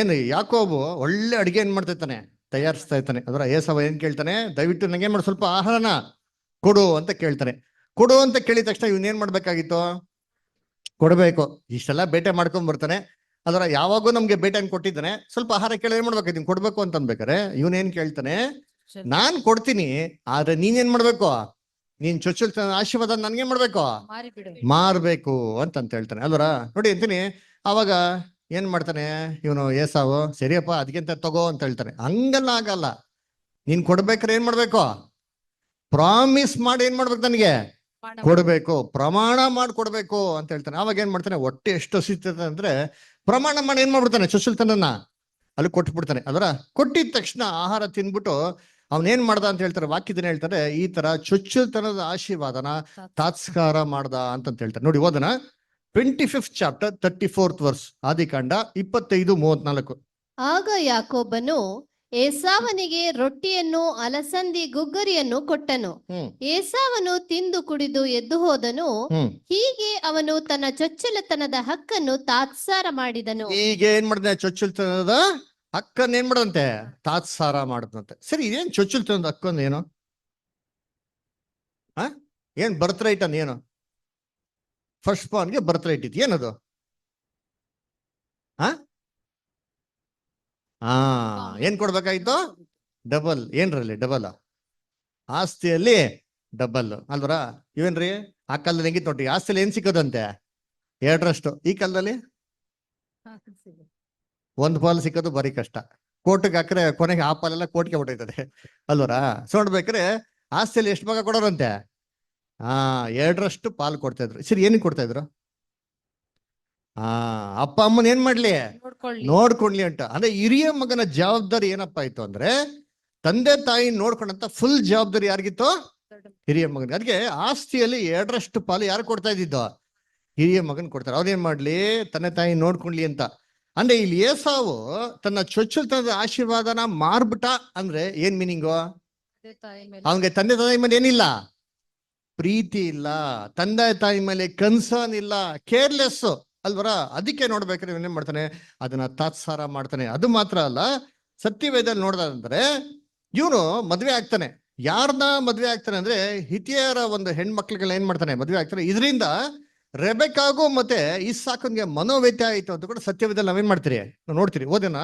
ಏನು ಯಾಕೋಬು ಒಳ್ಳೆ ಅಡಿಗೆ ಏನ್ ಮಾಡ್ತಿರ್ತಾನೆ, ತಯಾರಿಸ್ತಾ ಇರ್ತಾನೆ ಅದರ. ಏಸಾವ ಏನ್ ಕೇಳ್ತಾನೆ, ದಯವಿಟ್ಟು ನಂಗೆ ಮಾಡಿ ಸ್ವಲ್ಪ ಆಹಾರನ ಕೊಡು ಅಂತ ಕೇಳ್ತಾನೆ. ಕೊಡು ಅಂತ ಕೇಳಿದ ತಕ್ಷಣ ಇವನ್ ಏನ್ ಮಾಡ್ಬೇಕಾಗಿತ್ತು, ಕೊಡ್ಬೇಕು. ಇಷ್ಟೆಲ್ಲ ಬೇಟೆ ಮಾಡ್ಕೊಂಡ್ ಬರ್ತಾನೆ ಅದರ. ಯಾವಾಗೂ ನಮ್ಗೆ ಬೇಟೆ ಕೊಟ್ಟಿದ್ದಾನೆ, ಸ್ವಲ್ಪ ಆಹಾರ ಕೇಳಿ ಏನ್ ಮಾಡ್ಬೇಕು, ನೀನ್ ಕೊಡ್ಬೇಕು ಅಂತ ಅನ್ಬೇಕಾರೆ ಇವನ್ ಏನ್ ಕೇಳ್ತಾನೆ, ನಾನ್ ಕೊಡ್ತೀನಿ, ಆದ್ರೆ ನೀನ್ ಮಾಡ್ಬೇಕು, ನೀನ್ ಚೊಚ್ಚಲ ಆಶೀರ್ವಾದ ನನ್ಗೆ ಮಾಡ್ಬೇಕು, ಮಾರ್ಬೇಕು ಅಂತ ಹೇಳ್ತಾನೆ ಅಲ್ವರ. ನೋಡಿ ಅಂತೀನಿ. ಅವಾಗ ಏನ್ ಮಾಡ್ತಾನೆ ಇವನು ಏಸಾವು, ಸರಿಯಪ್ಪ ಅದಕ್ಕಿಂತ ತಗೋ ಅಂತ ಹೇಳ್ತಾನೆ. ಹಂಗಲ್ಲ, ಆಗಲ್ಲ. ನೀನ್ ಕೊಡ್ಬೇಕಾರೆ ಏನ್ ಮಾಡ್ಬೇಕು, ಪ್ರಾಮಿಸ್ ಮಾಡಿ ಏನ್ ಮಾಡ್ಬೇಕು, ನನಗೆ ಕೊಡ್ಬೇಕು, ಪ್ರಮಾಣ ಮಾಡಿ ಕೊಡ್ಬೇಕು ಅಂತ ಹೇಳ್ತಾನೆ. ಅವಾಗ ಏನ್ ಮಾಡ್ತಾನೆ, ಹೊಟ್ಟೆ ಎಷ್ಟು ಹಸಿತದೆ ಅಂದ್ರೆ ಪ್ರಮಾಣ ಮಾಡಿ ಏನ್ ಮಾಡ್ಬಿಡ್ತಾನೆ, ಚೊಚ್ಚಲ್ತನನ್ನ ಅಲ್ಲಿ ಕೊಟ್ಬಿಡ್ತಾನೆ ಅದರ. ಕೊಟ್ಟಿದ ತಕ್ಷಣ ಆಹಾರ ತಿನ್ಬಿಟ್ಟು ಅವನೇನ್ ಮಾಡ್ದ ಅಂತ ಹೇಳ್ತಾರೆ, ವಾಕ್ಯದನ್ನ ಹೇಳ್ತಾರೆ, ಈ ತರ ಚೊಚ್ಚಲ್ತನದ ಆಶೀರ್ವಾದನ ತಾತ್ಸ್ಕಾರ ಮಾಡ್ದ ಅಂತ ಹೇಳ್ತಾರೆ. ನೋಡಿ, ಓದನ 25th ಚಾಪ್ಟರ್ 34th ವರ್ಸ್, ಆದಿಕಾಂಡ 25:34. ಆಗ ಯಾಕೋಬನು ಏಸಾವನಿಗೆ ರೊಟ್ಟಿಯನ್ನು ಅಲಸಂದಿ ಗುಗ್ಗರಿಯನ್ನು ಕೊಟ್ಟನು. ಏಸಾವನು ತಿಂದು ಕುಡಿದು ಎದ್ದು ಹೋದನು. ಹೀಗೆ ಅವನು ತನ್ನ ಚೊಚ್ಚಲತನದ ಹಕ್ಕನ್ನು ತಾತ್ಸಾರ ಮಾಡಿದನು. ಈಗ ಏನ್ ಮಾಡಿದ, ಚೊಚ್ಚಲ್ತನದ ಹಕ್ಕನ್ನ ಏನ್ ಮಾಡದಂತೆ, ತಾತ್ಸಾರ ಮಾಡದಂತೆ. ಸರಿ, ಇದೇನ್ ಚೊಚ್ಚಲ್ತನದ ಹಕ್ಕಂದ ಏನು, ಏನ್ ಬರ್ತ್ ರೈಟ್ ಅಂದ ಏನು? ಫಸ್ಟ್ ಬಾರ್ನ್ಗೆ ಬರ್ತ್ ರೈಟ್ ಇತ್ತು, ಏನದು? ಏನ್ ಕೊಡ್ಬೇಕಾಯ್ತು? ಡಬಲ್. ಏನ್ರಲ್ಲಿ ಡಬಲ್? ಆಸ್ತಿಯಲ್ಲಿ ಡಬಲ್ ಅಲ್ವರ. ಇವೇನ್ರಿ ಆ ಕಾಲದಲ್ಲಿ ಹೆಂಗಿತ್ತು ನೋಡಿ, ಆಸ್ತಿಯಲ್ಲಿ ಏನ್ ಸಿಕ್ಕೋದಂತೆ, 2ರಷ್ಟು. ಈ ಕಾಲದಲ್ಲಿ 1 ಪಾಲು ಸಿಕ್ಕೋದು ಬರೀ ಕಷ್ಟ. ಕೋರ್ಟ್ಗೆ ಹಾಕ್ರೆ ಕೊನೆಗೆ ಆ ಪಾಲೆಲ್ಲ ಕೋರ್ಟ್ಗೆ ಹೊಟ್ಟೈತದೆ ಅಲ್ವರ. ಸೊ ನೋಡ್ಬೇಕ್ರೆ ಆಸ್ತಿಯಲ್ಲಿ ಎಷ್ಟು ಭಾಗ ಕೊಡೋರಂತೆ, 2ರಷ್ಟು ಪಾಲು ಕೊಡ್ತಾ ಇದ್ರು. ಸರಿ, ಏನಕ್ಕೆ ಕೊಡ್ತಾ ಇದ್ರು? ಅಪ್ಪ ಅಮ್ಮನ ಏನ್ ಮಾಡ್ಲಿ, ನೋಡ್ಕೊಂಡ್ಲಿ ಅಂತ. ಅಂದ್ರೆ ಹಿರಿಯ ಮಗನ ಜವಾಬ್ದಾರಿ ಏನಪ್ಪಾ ಇತ್ತು ಅಂದ್ರೆ, ತಂದೆ ತಾಯಿ ನೋಡ್ಕೊಂಡಂತ ಫುಲ್ ಜವಾಬ್ದಾರಿ ಯಾರಿಗಿತ್ತು, ಹಿರಿಯ ಮಗನಿಗೆ. ಅದಕ್ಕೆ ಆಸ್ತಿಯಲ್ಲಿ 2ರಷ್ಟು ಪಾಲು ಯಾರು ಕೊಡ್ತಾ ಇದ್ದಿದ್ದು, ಹಿರಿಯ ಮಗನ್ ಕೊಡ್ತಾರೆ. ಅವ್ರೇನ್ ಮಾಡ್ಲಿ, ತಂದೆ ತಾಯಿ ನೋಡ್ಕೊಂಡ್ಲಿ ಅಂತ. ಅಂದ್ರೆ ಇಲ್ಲಿ ಏಸಾವು ತನ್ನ ಚೊಚ್ಚಲ್ತನದ ಆಶೀರ್ವಾದನ ಮಾರ್ಬಿಟ್ಟ ಅಂದ್ರೆ ಏನ್ ಮೀನಿಂಗು? ಅವನಿಗೆ ತಂದೆ ತಾಯಿ ಮೇಲೆ ಏನಿಲ್ಲ, ಪ್ರೀತಿ ಇಲ್ಲ, ತಂದೆ ತಾಯಿ ಮೇಲೆ ಕನ್ಸರ್ನ್ ಇಲ್ಲ, ಕೇರ್ಲೆಸ್ ಅಲ್ವರ. ಅದಕ್ಕೆ ನೋಡ್ಬೇಕಾದ್ರೆ ಏನ್ ಮಾಡ್ತಾನೆ, ಅದನ್ನ ತಾತ್ಸಾರ ಮಾಡ್ತಾನೆ. ಅದು ಮಾತ್ರ ಅಲ್ಲ, ಸತ್ಯವೇದಲ್ಲಿ ನೋಡ್ದಂದ್ರೆ ಇವನು ಮದ್ವೆ ಆಗ್ತಾನೆ. ಯಾರನ್ನ ಮದ್ವೆ ಆಗ್ತಾನೆ ಅಂದ್ರೆ ಹಿತಿಯರ ಒಂದು ಹೆಣ್ಮಕ್ಳುಗಳನ್ನ ಏನ್ ಮಾಡ್ತಾನೆ, ಮದ್ವೆ ಆಗ್ತಾನೆ. ಇದರಿಂದ ರೆಬೆಕಾಗೂ ಮತ್ತೆ ಇಸಾಕನ್ಗೆ ಮನೋವ್ಯತ್ಯಾಸ ಆಯ್ತು ಅಂತ ಕೂಡ ಸತ್ಯವೇದಲ್ಲಿ ನಾವೇನ್ ಮಾಡ್ತೀರಿ, ನೋಡ್ತೀರಿ. ಓದೋಣ,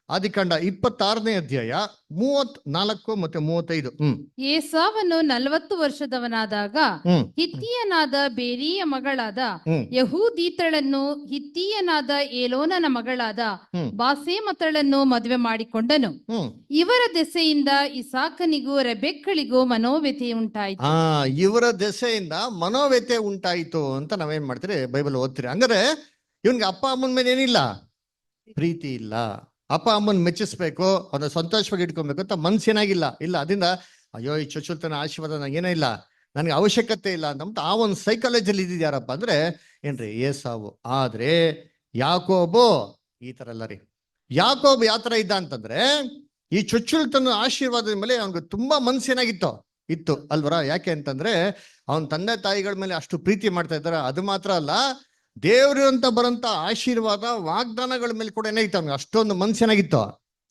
ಆದಿಕಾಂಡ 26ನೇ ಅಧ್ಯಾಯ 34 ಮತ್ತೆ 35. ಏಸಾವನು 40 ವರ್ಷದವನಾದಾಗ ಹಿತ್ತಿಯನಾದ ಬೇರಿಯ ಮಗಳಾದ ಯಹೂದೀತಳನ್ನು ಹಿತ್ತಿಯನಾದ ಏಲೋನನ ಮಗಳಾದ ಬಾಸೇಮತಳನ್ನು ಮದುವೆ ಮಾಡಿಕೊಂಡನು. ಇವರ ದೆಸೆಯಿಂದ ಇಸಾಕನಿಗೂ ರೆಬೆಕ್ಕಳಿಗೂ ಮನೋವ್ಯಥೆ ಉಂಟಾಯಿತು. ಇವರ ದೆಸೆಯಿಂದ ಮನೋವ್ಯಥೆ ಉಂಟಾಯಿತು ಅಂತ ನಾವೇನ್ ಮಾಡ್ತೀರಿ, ಬೈಬಲ್ ಓದ್ತೀರಿ. ಹಂಗಾರೆ ಇವನ್ಗೆ ಅಪ್ಪ ಅಮ್ಮನ ಮೇಲೆ ಏನಿಲ್ಲ, ಪ್ರೀತಿ ಇಲ್ಲ. ಅಪ್ಪ ಅಮ್ಮನ್ ಮೆಚ್ಚಿಸ್ಬೇಕು, ಅದನ್ನ ಸಂತೋಷವಾಗಿ ಇಟ್ಕೊಬೇಕು ಅಂತ ಮನ್ಸೇನಾಗಿಲ್ಲ ಇಲ್ಲ. ಅದರಿಂದ ಅಯ್ಯೋ ಈ ಚೊಚ್ಚಲ್ತನ ಆಶೀರ್ವಾದ ನಂಗೇನೋ ಇಲ್ಲ, ನನಗೆ ಅವಶ್ಯಕತೆ ಇಲ್ಲ ಅಂತ ಆ ಒಂದು ಸೈಕಾಲಜಿಯಲ್ಲಿ ಇದ್ದಿದ್ಯಾರಪ್ಪ ಅಂದ್ರೆ ಏನ್ರಿ, ಏಸಾವು. ಆದ್ರೆ ಯಾಕೋಬು ಈ ತರ ಅಲ್ಲ ರೀ. ಯಾಕೋಬ್ ಯಾವ ತರ ಇದ್ದ ಅಂತಂದ್ರೆ ಈ ಚೊಚ್ಚುಳ್ತನ ಆಶೀರ್ವಾದದ ಮೇಲೆ ಅವ್ನಿಗೆ ತುಂಬಾ ಮನ್ಸೇನಾಗಿತ್ತು ಇತ್ತು ಅಲ್ವರ. ಯಾಕೆ ಅಂತಂದ್ರೆ ಅವನ ತಂದೆ ತಾಯಿಗಳ ಮೇಲೆ ಅಷ್ಟು ಪ್ರೀತಿ ಮಾಡ್ತಾ ಇದ್ದಾರೆ. ಅದು ಮಾತ್ರ ಅಲ್ಲ, ದೇವ್ರು ಅಂತ ಬರಂತ ಆಶೀರ್ವಾದ ವಾಗ್ದಾನಗಳ ಮೇಲೆ ಕೂಡ ಏನಾಗಿತ್ತು ಅವ್ನಿಗೆ ಅಷ್ಟೊಂದು ಮನ್ಸೇನಾಗಿತ್ತು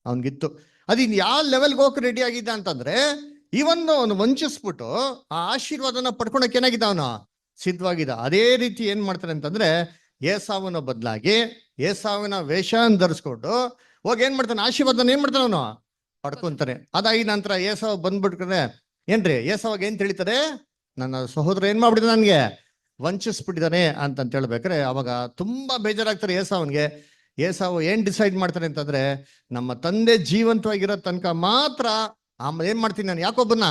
ಅವ್ನಿಗಿತ್ತು. ಅದಿನ್ ಯಾವ ಲೆವೆಲ್ಗೆ ಹೋಗಕ್ಕೆ ರೆಡಿ ಆಗಿದ್ದ ಅಂತಂದ್ರೆ ಇವನ್ನು ಅವನು ವಂಚಿಸ್ಬಿಟ್ಟು ಆ ಆಶೀರ್ವಾದನ ಪಡ್ಕೊಳಕ್ ಏನಾಗಿದ್ದ ಅವನು ಸಿದ್ಧವಾಗಿದ್ದ. ಅದೇ ರೀತಿ ಏನ್ ಮಾಡ್ತಾನೆ ಅಂತಂದ್ರೆ ಏಸಾವನ ಬದಲಾಗಿ ಏಸಾವಿನ ವೇಷ ಧರಿಸ್ಕೊಂಡು ಹೋಗಿ ಏನ್ ಮಾಡ್ತಾನೆ, ಆಶೀರ್ವಾದನ ಏನ್ ಮಾಡ್ತಾನೆ ಅವನು ಪಡ್ಕೊಂತಾನೆ. ಅದಾಗಿ ನಂತರ ಏಸಾವ್ ಬಂದ್ಬಿಟ್ರೆ ಏನ್ರಿ, ಏಸಾವಾಗ ಏನ್ ತಿಳಿತಾರೆ, ನನ್ನ ಸಹೋದರ ಏನ್ ಮಾಡ್ಬಿಟ್ಟಿದೆ ನನ್ಗೆ ವಂಚಿಸ್ಬಿಟ್ಟಿದ್ದಾನೆ ಅಂತ ಹೇಳ್ಬೇಕಾರೆ ಅವಾಗ ತುಂಬಾ ಬೇಜಾರಾಗ್ತಾರೆ ಏಸಾವನ್ಗೆ. ಏಸಾವು ಏನ್ ಡಿಸೈಡ್ ಮಾಡ್ತಾನೆ ಅಂತಂದ್ರೆ ನಮ್ಮ ತಂದೆ ಜೀವಂತವಾಗಿರೋ ತನಕ ಮಾತ್ರ ಆಮೇಲೆ ಏನ್ ಮಾಡ್ತೀನಿ ನಾನು ಯಾಕೊಬ್ಬನ್ನ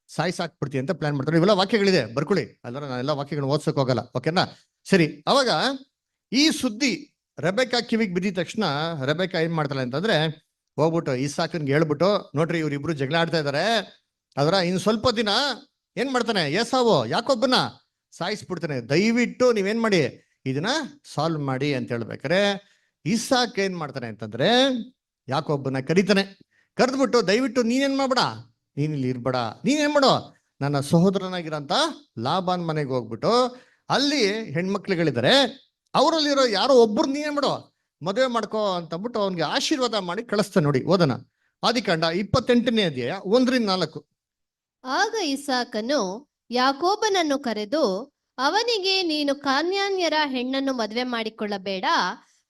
ಸಾಯಿಸಾಕ್ಬಿಡ್ತೀನಿ ಅಂತ ಪ್ಲಾನ್ ಮಾಡ್ತಾರೆ. ಇವೆಲ್ಲ ವಾಕ್ಯಗಳಿದೆ, ಬರ್ಕೊಳ್ಳಿ. ಅಲ್ರ ನಾನೆಲ್ಲ ವಾಕ್ಯಗಳನ್ನ ಓದ್ಸಕ್ ಹೋಗಲ್ಲ, ಓಕೆನಾ? ಸರಿ, ಅವಾಗ ಈ ಸುದ್ದಿ ರೆಬೆಕಾ ಕಿವಿಗೆ ಬಿದ್ದಿದ ತಕ್ಷಣ ರೆಬೆಕಾ ಏನ್ ಮಾಡ್ತಾಳೆ ಅಂತಂದ್ರೆ ಹೋಗ್ಬಿಟ್ಟು ಇಸಾಕನ್ಗೆ ಹೇಳ್ಬಿಟ್ಟು, ನೋಡ್ರಿ ಇವ್ರಿಬ್ರು ಜಗಳ ಆಡ್ತಾ ಇದಾರೆ, ಅದರ ಇನ್ ಸ್ವಲ್ಪ ದಿನ ಏನ್ ಮಾಡ್ತಾನೆ ಏಸಾವು ಯಾಕೊಬ್ಬನ ಸಾಯಿಸ್ಬಿಡ್ತಾನೆ, ದಯವಿಟ್ಟು ನೀವೇನ್ ಮಾಡಿ ಇದನ್ನ ಸಾಲ್ವ್ ಮಾಡಿ ಅಂತ ಹೇಳ್ಬೇಕಾರೆ ಇಸಾಕ್ ಏನ್ ಮಾಡ್ತಾನೆ ಅಂತಂದ್ರೆ ಯಾಕೊಬ್ಬನ ಕರೀತಾನೆ. ಕರೆದ್ಬಿಟ್ಟು ದಯವಿಟ್ಟು ನೀನೇನ್ ಮಾಡ್ಬೇಡ, ನೀನ್ ಇಲ್ಲಿ ಇರ್ಬೇಡ, ನೀನೇನ್ ಮಾಡೋ ನನ್ನ ಸಹೋದರನಾಗಿರಂತ ಲಾಬಾನ್ ಮನೆಗೆ ಹೋಗ್ಬಿಟ್ಟು ಅಲ್ಲಿ ಹೆಣ್ಮಕ್ಳುಗಳಿದ್ದಾರೆ, ಅವರಲ್ಲಿರೋ ಯಾರೋ ಒಬ್ಬರು ನೀನೇನ್ ಮಾಡೋ ಮದುವೆ ಮಾಡ್ಕೋ ಅಂತಂದ್ಬಿಟ್ಟು ಅವ್ನಿಗೆ ಆಶೀರ್ವಾದ ಮಾಡಿ ಕಳಿಸ್ತಾನೆ. ನೋಡಿ ಓದನ ಆದಿಕಾಂಡ 28ನೇ ಅಧ್ಯಾಯ 1-4. ಆಗ ಇಸಾಕನು ಯಾಕೋಬನನ್ನು ಕರೆದು ಅವನಿಗೆ, ನೀನು ಕಾನ್ಯಾನ್ಯರ ಹೆಣ್ಣನ್ನು ಮದುವೆ ಮಾಡಿಕೊಳ್ಳಬೇಡ,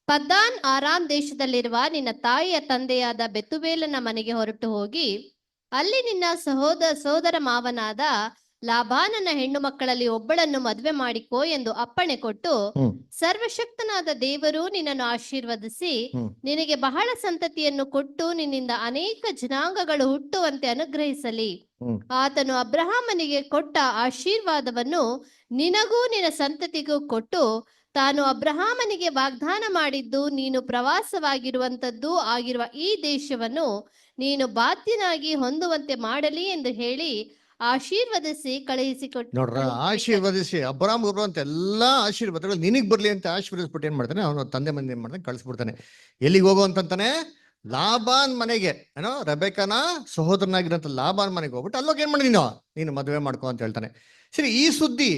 ಪದ್ದಾನ್ ಆರಾಮ್ ದೇಶದಲ್ಲಿರುವ ನಿನ್ನ ತಾಯಿಯ ತಂದೆಯಾದ ಬೆತುವೇಲನ ಮನೆಗೆ ಹೊರಟು ಹೋಗಿ ಅಲ್ಲಿ ನಿನ್ನ ಸೋದರ ಮಾವನಾದ ಲಾಬಾನನ ಹೆಣ್ಣು ಮಕ್ಕಳಲ್ಲಿ ಒಬ್ಬಳನ್ನು ಮದುವೆ ಮಾಡಿಕೋ ಎಂದು ಅಪ್ಪಣೆ ಕೊಟ್ಟು, ಸರ್ವಶಕ್ತನಾದ ದೇವರು ನಿನ್ನನ್ನು ಆಶೀರ್ವದಿಸಿ ನಿನಗೆ ಬಹಳ ಸಂತತಿಯನ್ನು ಕೊಟ್ಟು ನಿನ್ನಿಂದ ಅನೇಕ ಜನಾಂಗಗಳು ಹುಟ್ಟುವಂತೆ ಅನುಗ್ರಹಿಸಲಿ. ಆತನು ಅಬ್ರಹಾಮನಿಗೆ ಕೊಟ್ಟ ಆಶೀರ್ವಾದವನ್ನು ನಿನಗೂ ನಿನ್ನ ಸಂತತಿಗೂ ಕೊಟ್ಟು, ತಾನು ಅಬ್ರಹಾಮನಿಗೆ ವಾಗ್ದಾನ ಮಾಡಿದ್ದು ನೀನು ಪ್ರವಾಸವಾಗಿರುವಂತದ್ದು ಆಗಿರುವ ಈ ದೇಶವನ್ನು ನೀನು ಬಾಧ್ಯನಾಗಿ ಹೊಂದುವಂತೆ ಮಾಡಲಿ ಎಂದು ಹೇಳಿ ಆಶೀರ್ವದಿಸಿ ಕಳುಹಿಸಿಕೊಟ್ಟು. ನೋಡ್ರ, ಆಶೀರ್ವದಿಸಿ ಅಬ್ರಾಮ್ ಬರುವಂತ ಎಲ್ಲಾ ಆಶೀರ್ವಾದಗಳು ನಿನಗ್ ಬರ್ಲಿ ಅಂತ ಆಶೀರ್ವದಿಸ್ಬಿಟ್ಟು ಏನ್ ಮಾಡ್ತಾನೆ ಅವನು ತಂದೆ ಮಂದಿ ಏನ್ ಮಾಡ್ತಾನೆ ಕಳಿಸ್ಬಿಡ್ತಾನೆ. ಎಲ್ಲಿಗೆ ಹೋಗುವಂತಾನೆ, ಲಾಬಾನ್ ಮನೆಗೆ, ಏನೋ ರೆಬೆಕನ ಸಹೋದರನಾಗಿರಂತ ಲಾಬಾನ್ ಮನೆಗೆ ಹೋಗ್ಬಿಟ್ಟು ಅಲ್ಲೋಗಿ ಏನ್ ಮಾಡಿ ನೀನು ಮದುವೆ ಮಾಡ್ಕೋ ಅಂತ ಹೇಳ್ತಾನೆ. ಸರಿ, ಈ ಸುದ್ದಿ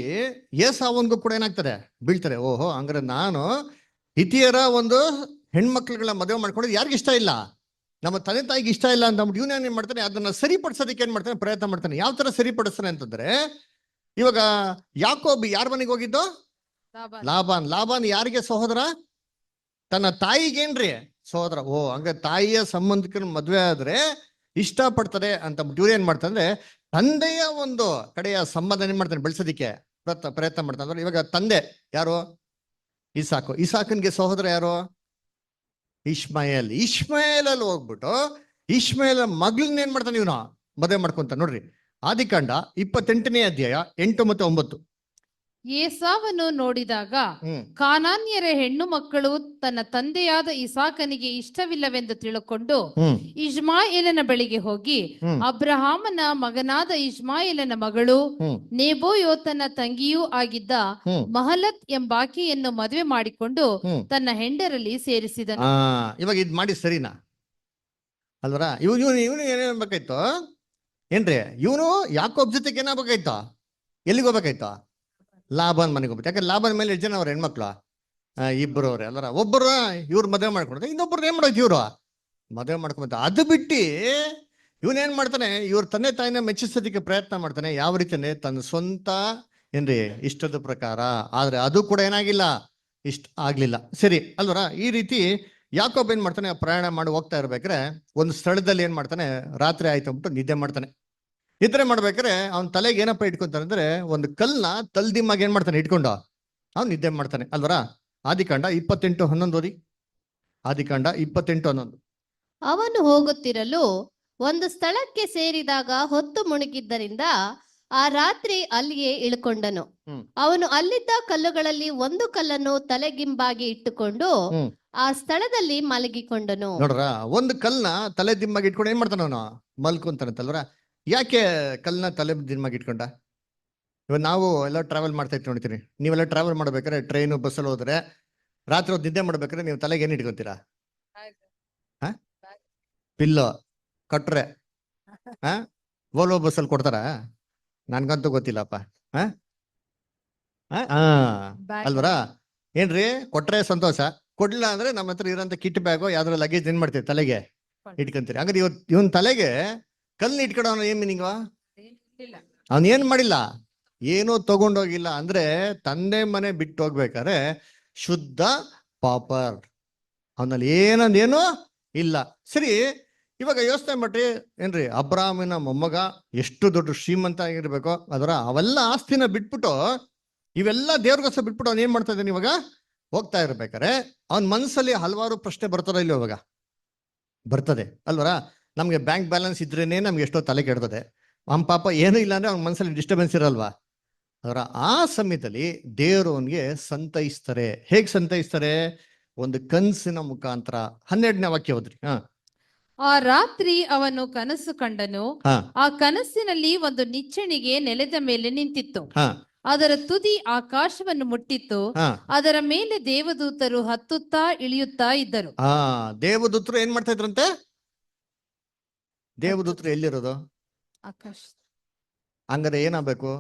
ಏಸಾವನ್ಗೂ ಕೂಡ ಏನಾಗ್ತದೆ, ಬೀಳ್ತಾರೆ. ಓಹೋ, ಹಂಗಾರೆ ನಾನು ಹಿತಿಯರ ಒಂದು ಹೆಣ್ಮಕ್ಳುಗಳ ಮದುವೆ ಮಾಡ್ಕೊಂಡ್ರೆ ಯಾರಿಗ ಇಷ್ಟ ಇಲ್ಲ, ನಮ್ಮ ತಂದೆ ತಾಯಿಗೆ ಇಷ್ಟ ಇಲ್ಲ ಅಂತ ಅಂದ್ಬಿಟ್ಟು ಇವನ್ ಏನ್ ಮಾಡ್ತಾನೆ, ಅದನ್ನ ಸರಿಪಡಿಸೋದಕ್ಕೆ ಏನ್ ಮಾಡ್ತಾನೆ, ಪ್ರಯತ್ನ ಮಾಡ್ತಾನೆ. ಯಾವ ತರ ಸರಿಪಡಿಸ್ತಾನೆ ಅಂತಂದ್ರೆ, ಇವಾಗ ಯಾಕೋಬ್ ಯಾರ ಮನೆಗೆ ಹೋಗಿದ್ದು, ಲಾಬಾನ್ ಯಾರಿಗೆ ಸಹೋದರ, ತನ್ನ ತಾಯಿಗೇನ್ರಿ ಸಹೋದರ. ಓ, ಹಂಗ ತಾಯಿಯ ಸಂಬಂಧಿಕರ ಮದ್ವೆ ಆದ್ರೆ ಇಷ್ಟ ಪಡ್ತಾರೆ ಅಂತ ಇವ್ರು ಏನ್ ಮಾಡ್ತಾರೆ, ತಂದೆಯ ಒಂದು ಕಡೆಯ ಸಂಬಂಧ ಏನ್ ಮಾಡ್ತಾನೆ ಬೆಳೆಸೋದಿಕ್ಕೆ ಪ್ರಯತ್ನ ಮಾಡ್ತಾನೆ. ಅಂದ್ರೆ ಇವಾಗ ತಂದೆ ಯಾರು, ಇಸಾಕನ್ಗೆ ಸಹೋದರ ಯಾರು, ಇಷ್ಮಾಯೇಲಲ್ಲಿ ಹೋಗ್ಬಿಟ್ಟು ಇಷ್ಮಾಯೇಲ ಮಗಳನ್ನ ಏನ್ ಮಾಡ್ತಾನೆ ಇವನು ಮದುವೆ ಮಾಡ್ಕೊಂತ. ನೋಡ್ರಿ ಆದಿಕಾಂಡ 28ನೇ ಅಧ್ಯಾಯ 8 ಮತ್ತು 9. ಏಸಾವನು ನೋಡಿದಾಗ ಕಾನಾನ್ಯರ ಹೆಣ್ಣು ಮಕ್ಕಳು ತನ್ನ ತಂದೆಯಾದ ಇಸಾಕನಿಗೆ ಇಷ್ಟವಿಲ್ಲವೆಂದು ತಿಳ್ಕೊಂಡು ಇಷ್ಮಾಯೇಲನ ಬಳಿಗೆ ಹೋಗಿ ಅಬ್ರಹಾಮನ ಮಗನಾದ ಇಷ್ಮಾಯೇಲನ ಮಗಳು ನೇಬೋಯೋತನ ತಂಗಿಯೂ ಆಗಿದ್ದ ಮಹಲತ್ ಎಂಬಾಕೆಯನ್ನು ಮದುವೆ ಮಾಡಿಕೊಂಡು ತನ್ನ ಹೆಂಡರಲ್ಲಿ ಸೇರಿಸಿದನು. ಇವಾಗ ಇದ್ ಮಾಡಿ ಸರಿನಾ ಅಲ್ವರ? ಇವನು ಏನೇನ್ಬೇಕಾಯ್ತು ಏನ್ರಿ, ಇವನು ಯಾಕೋಬ್ ಜೊತೆಗೆ ಏನಾಗ್ಬೇಕಾಯ್ತು, ಎಲ್ಲಿಗೆ ಹೋಗ್ಬೇಕಾಯ್ತು, ಲಾಬಾನ್ ಮನೆಗೆ ಹೋಗ್ಬೇಕು. ಯಾಕಂದ್ರೆ ಲಾಬಾನ್ ಮೇಲೆ 8 ಜನ ಅವ್ರ ಹೆಣ್ಮಕ್ಳು, ಇಬ್ಬರು ಅವ್ರೆ ಅಲ್ಲರ. ಒಬ್ಬರು ಇವ್ರು ಮದುವೆ ಮಾಡ್ಕೊಡ್ತಾರೆ, ಇನ್ನೊಬ್ರು ಏನ್ ಮಾಡೋದು ಇವ್ರು ಮದುವೆ ಮಾಡ್ಕೊಂಬ. ಅದು ಬಿಟ್ಟು ಇವನೇನ್ ಮಾಡ್ತಾನೆ, ಇವ್ರ ತಂದೆ ತಾಯಿನ ಮೆಚ್ಚಿಸೋದಕ್ಕೆ ಪ್ರಯತ್ನ ಮಾಡ್ತಾನೆ. ಯಾವ ರೀತಿ ತನ್ನ ಸ್ವಂತ ಏನ್ರಿ ಇಷ್ಟದ ಪ್ರಕಾರ. ಆದ್ರೆ ಅದು ಕೂಡ ಏನಾಗಿಲ್ಲ, ಇಷ್ಟ ಆಗ್ಲಿಲ್ಲ. ಸರಿ ಅಲ್ವರ? ಈ ರೀತಿ ಯಾಕೋಬ್ ಏನ್ ಮಾಡ್ತಾನೆ, ಪ್ರಯಾಣ ಮಾಡಿ ಹೋಗ್ತಾ ಇರ್ಬೇಕಾರೆ ಒಂದು ಸ್ಥಳದಲ್ಲಿ ಏನ್ ಮಾಡ್ತಾನೆ, ರಾತ್ರಿ ಆಯ್ತು ಅಂದ್ಬಿಟ್ಟು ನಿದ್ದೆ ಮಾಡ್ತಾನೆ. ನಿದ್ರೆ ಮಾಡ್ಬೇಕಾರೆ ಅವ್ನ ತಲೆಗೆ ಏನಪ್ಪ ಇಟ್ಕೊಂತಾನೆ ಅಂದ್ರೆ, ಒಂದು ಕಲ್ನ ತಲ್ದಿಮ್ಮಾಗ ಏನ್ ಮಾಡ್ತಾನೆ ಇಟ್ಕೊಂಡು ಅವ್ನು ನಿದ್ದೆ ಮಾಡ್ತಾನೆ ಅಲ್ವರ? ಆದಿಕಾಂಡ 28:11 ಓದಿ. ಆದಿಕಾಂಡ 28:11. ಅವನು ಹೋಗುತ್ತಿರಲು ಒಂದು ಸ್ಥಳಕ್ಕೆ ಸೇರಿದಾಗ ಹೊತ್ತು ಮುಳುಗಿದ್ದರಿಂದ ಆ ರಾತ್ರಿ ಅಲ್ಲಿಯೇ ಇಳ್ಕೊಂಡನು. ಅವನು ಅಲ್ಲಿದ್ದ ಕಲ್ಲುಗಳಲ್ಲಿ ಒಂದು ಕಲ್ಲನ್ನು ತಲೆಗಿಂಬಾಗಿ ಇಟ್ಟುಕೊಂಡು ಆ ಸ್ಥಳದಲ್ಲಿ ಮಲಗಿಕೊಂಡನು. ನೋಡ್ರ, ಒಂದು ಕಲ್ನ ತಲೆ ದಿಂಬಾಗಿ ಇಟ್ಕೊಂಡು ಏನ್ ಮಾಡ್ತಾನ ಅವನು, ಮಲ್ಕೊಂತಾನಂತಲ್ವರ? ಯಾಕೆ ಕಲ್ನ ತಲೆ ದಿಂಬಾಗಿ ಇಟ್ಕೊಂಡ? ಇವಾಗ ನಾವು ಎಲ್ಲ ಟ್ರಾವೆಲ್ ಮಾಡ್ತಾ ಇತ್ತು ನೋಡ್ತೀರಿ. ನೀವೆಲ್ಲ ಟ್ರಾವೆಲ್ ಮಾಡ್ಬೇಕಾದ್ರೆ ಟ್ರೈನು ಬಸ್ಸಲ್ಲಿ ಹೋದ್ರೆ ರಾತ್ರಿ ಹೊತ್ತು ನಿದ್ದೆ ಮಾಡ್ಬೇಕಾದ್ರೆ ನೀವು ತಲೆಗೆ ಏನ್ ಇಟ್ಕೊಂತೀರಾ? ಪಿಲ್ಲೋ ಕಟ್ರೆ ವೋಲ್ವೋ ಬಸ್ಸಲ್ಲಿ ಕೊಡ್ತಾರ? ನನ್ಗಂತೂ ಗೊತ್ತಿಲ್ಲಪ್ಪ. ಹಾ ಅಲ್ವರ? ಏನ್ರಿ ಕೊಟ್ರೆ ಸಂತೋಷ, ಕೊಡ್ಲಿಲ್ಲ ಅಂದ್ರೆ ನಮ್ಮ ಹತ್ರ ಇರೋಂಥ ಕಿಟ್ ಬ್ಯಾಗು ಯಾವ್ದ್ರ ಲಗೇಜ್ ಏನ್ ಮಾಡ್ತೀವಿ ತಲೆಗೆ ಇಟ್ಕೊಂತೀರಿ. ಹಾಗಾದ್ರೆ ಇವನ್ ತಲೆಗೆ ಕಲ್ನ ಇಟ್ಕೊಡೋನು ಏನ್ ಮೀನಿಂಗ್? ಅವನ್ ಏನ್ ಮಾಡಿಲ್ಲ, ಏನೂ ತಗೊಂಡೋಗಿಲ್ಲ. ಅಂದ್ರೆ ತಂದೆ ಮನೆ ಬಿಟ್ಟು ಹೋಗ್ಬೇಕಾದ್ರೆ ಶುದ್ಧ ಪಾಪರ್, ಅವನಲ್ಲಿ ಏನಂದೇನು ಇಲ್ಲ. ಸರಿ, ಇವಾಗ ಯೋಚನೆ ಮಾಡ್ರಿ, ಏನ್ರಿ ಅಬ್ರಾಹ್ಮನ ಮೊಮ್ಮಗ ಎಷ್ಟು ದೊಡ್ಡ ಶ್ರೀಮಂತ ಆಗಿರ್ಬೇಕು, ಅದರ ಅವೆಲ್ಲ ಆಸ್ತಿನ ಬಿಟ್ಬಿಟ್ಟು ಇವೆಲ್ಲ ದೇವ್ರಿಗೋಸ್ಕರ ಬಿಟ್ಬಿಟ್ಟು ಅವ್ನು ಏನ್ ಮಾಡ್ತಾ ಇದ್ದಾನೆ ಇವಾಗ? ಹೋಗ್ತಾ ಇರ್ಬೇಕಾರೆ ಅವನ ಮನಸ್ಸಲ್ಲಿ ಹಲವಾರು ಪ್ರಶ್ನೆ ಬರ್ತಾರ ಇಲ್ಲ? ಇವಾಗ ಬರ್ತದೆ ಅಲ್ವರ? ನಮ್ಗೆ ಬ್ಯಾಂಕ್ ಬ್ಯಾಲೆನ್ಸ್ ಇದ್ರೇನೆ ನಮ್ಗೆ ಎಷ್ಟೋ ತಲೆ ಕೆಡ್ತದೆ. ಅವ್ನ ಪಾಪ ಏನೂ ಇಲ್ಲ ಅಂದ್ರೆ ಅವ್ನ ಮನಸ್ಸಲ್ಲಿ ಡಿಸ್ಟರ್ಬೆನ್ಸ್ ಇರಲ್ವಾ? ಅದರ ಆ ಸಮಯದಲ್ಲಿ ದೇವರು ಅವನಿಗೆ ಸಂತೈಸ್ತಾರೆ. ಹೇಗ್ ಸಂತೈಸ್ತಾರೆ? ಒಂದು ಕನಸಿನ ಮುಖಾಂತರ. 12ನೇ ವಾಕ್ಯ ಓದ್ರಿ. ಆ ರಾತ್ರಿ ಅವನು ಕನಸು ಕಂಡನು. ಹಾ ಆ ಕನಸಿನಲ್ಲಿ ಒಂದು ನಿಚ್ಚಣಿಗೆ ನೆಲದ ಮೇಲೆ ನಿಂತಿತ್ತು. ಹಾ ಅದರ ತುದಿ ಆಕಾಶವನ್ನು ಮುಟ್ಟಿತ್ತು. ಹಾ ಅದರ ಮೇಲೆ ದೇವದೂತರು ಹತ್ತುತ್ತಾ ಇಳಿಯುತ್ತಾ ಇದ್ದರು. ದೇವದೂತರು ಏನ್ ಮಾಡ್ತಾ ಇದ್ರಂತೆ? ದೇವದೂತರು ಎಲ್ಲಿರೋದು? ಆಕಾಶ ಹಂಗಾರೆ ಏನಾಗ್ಬೇಕು?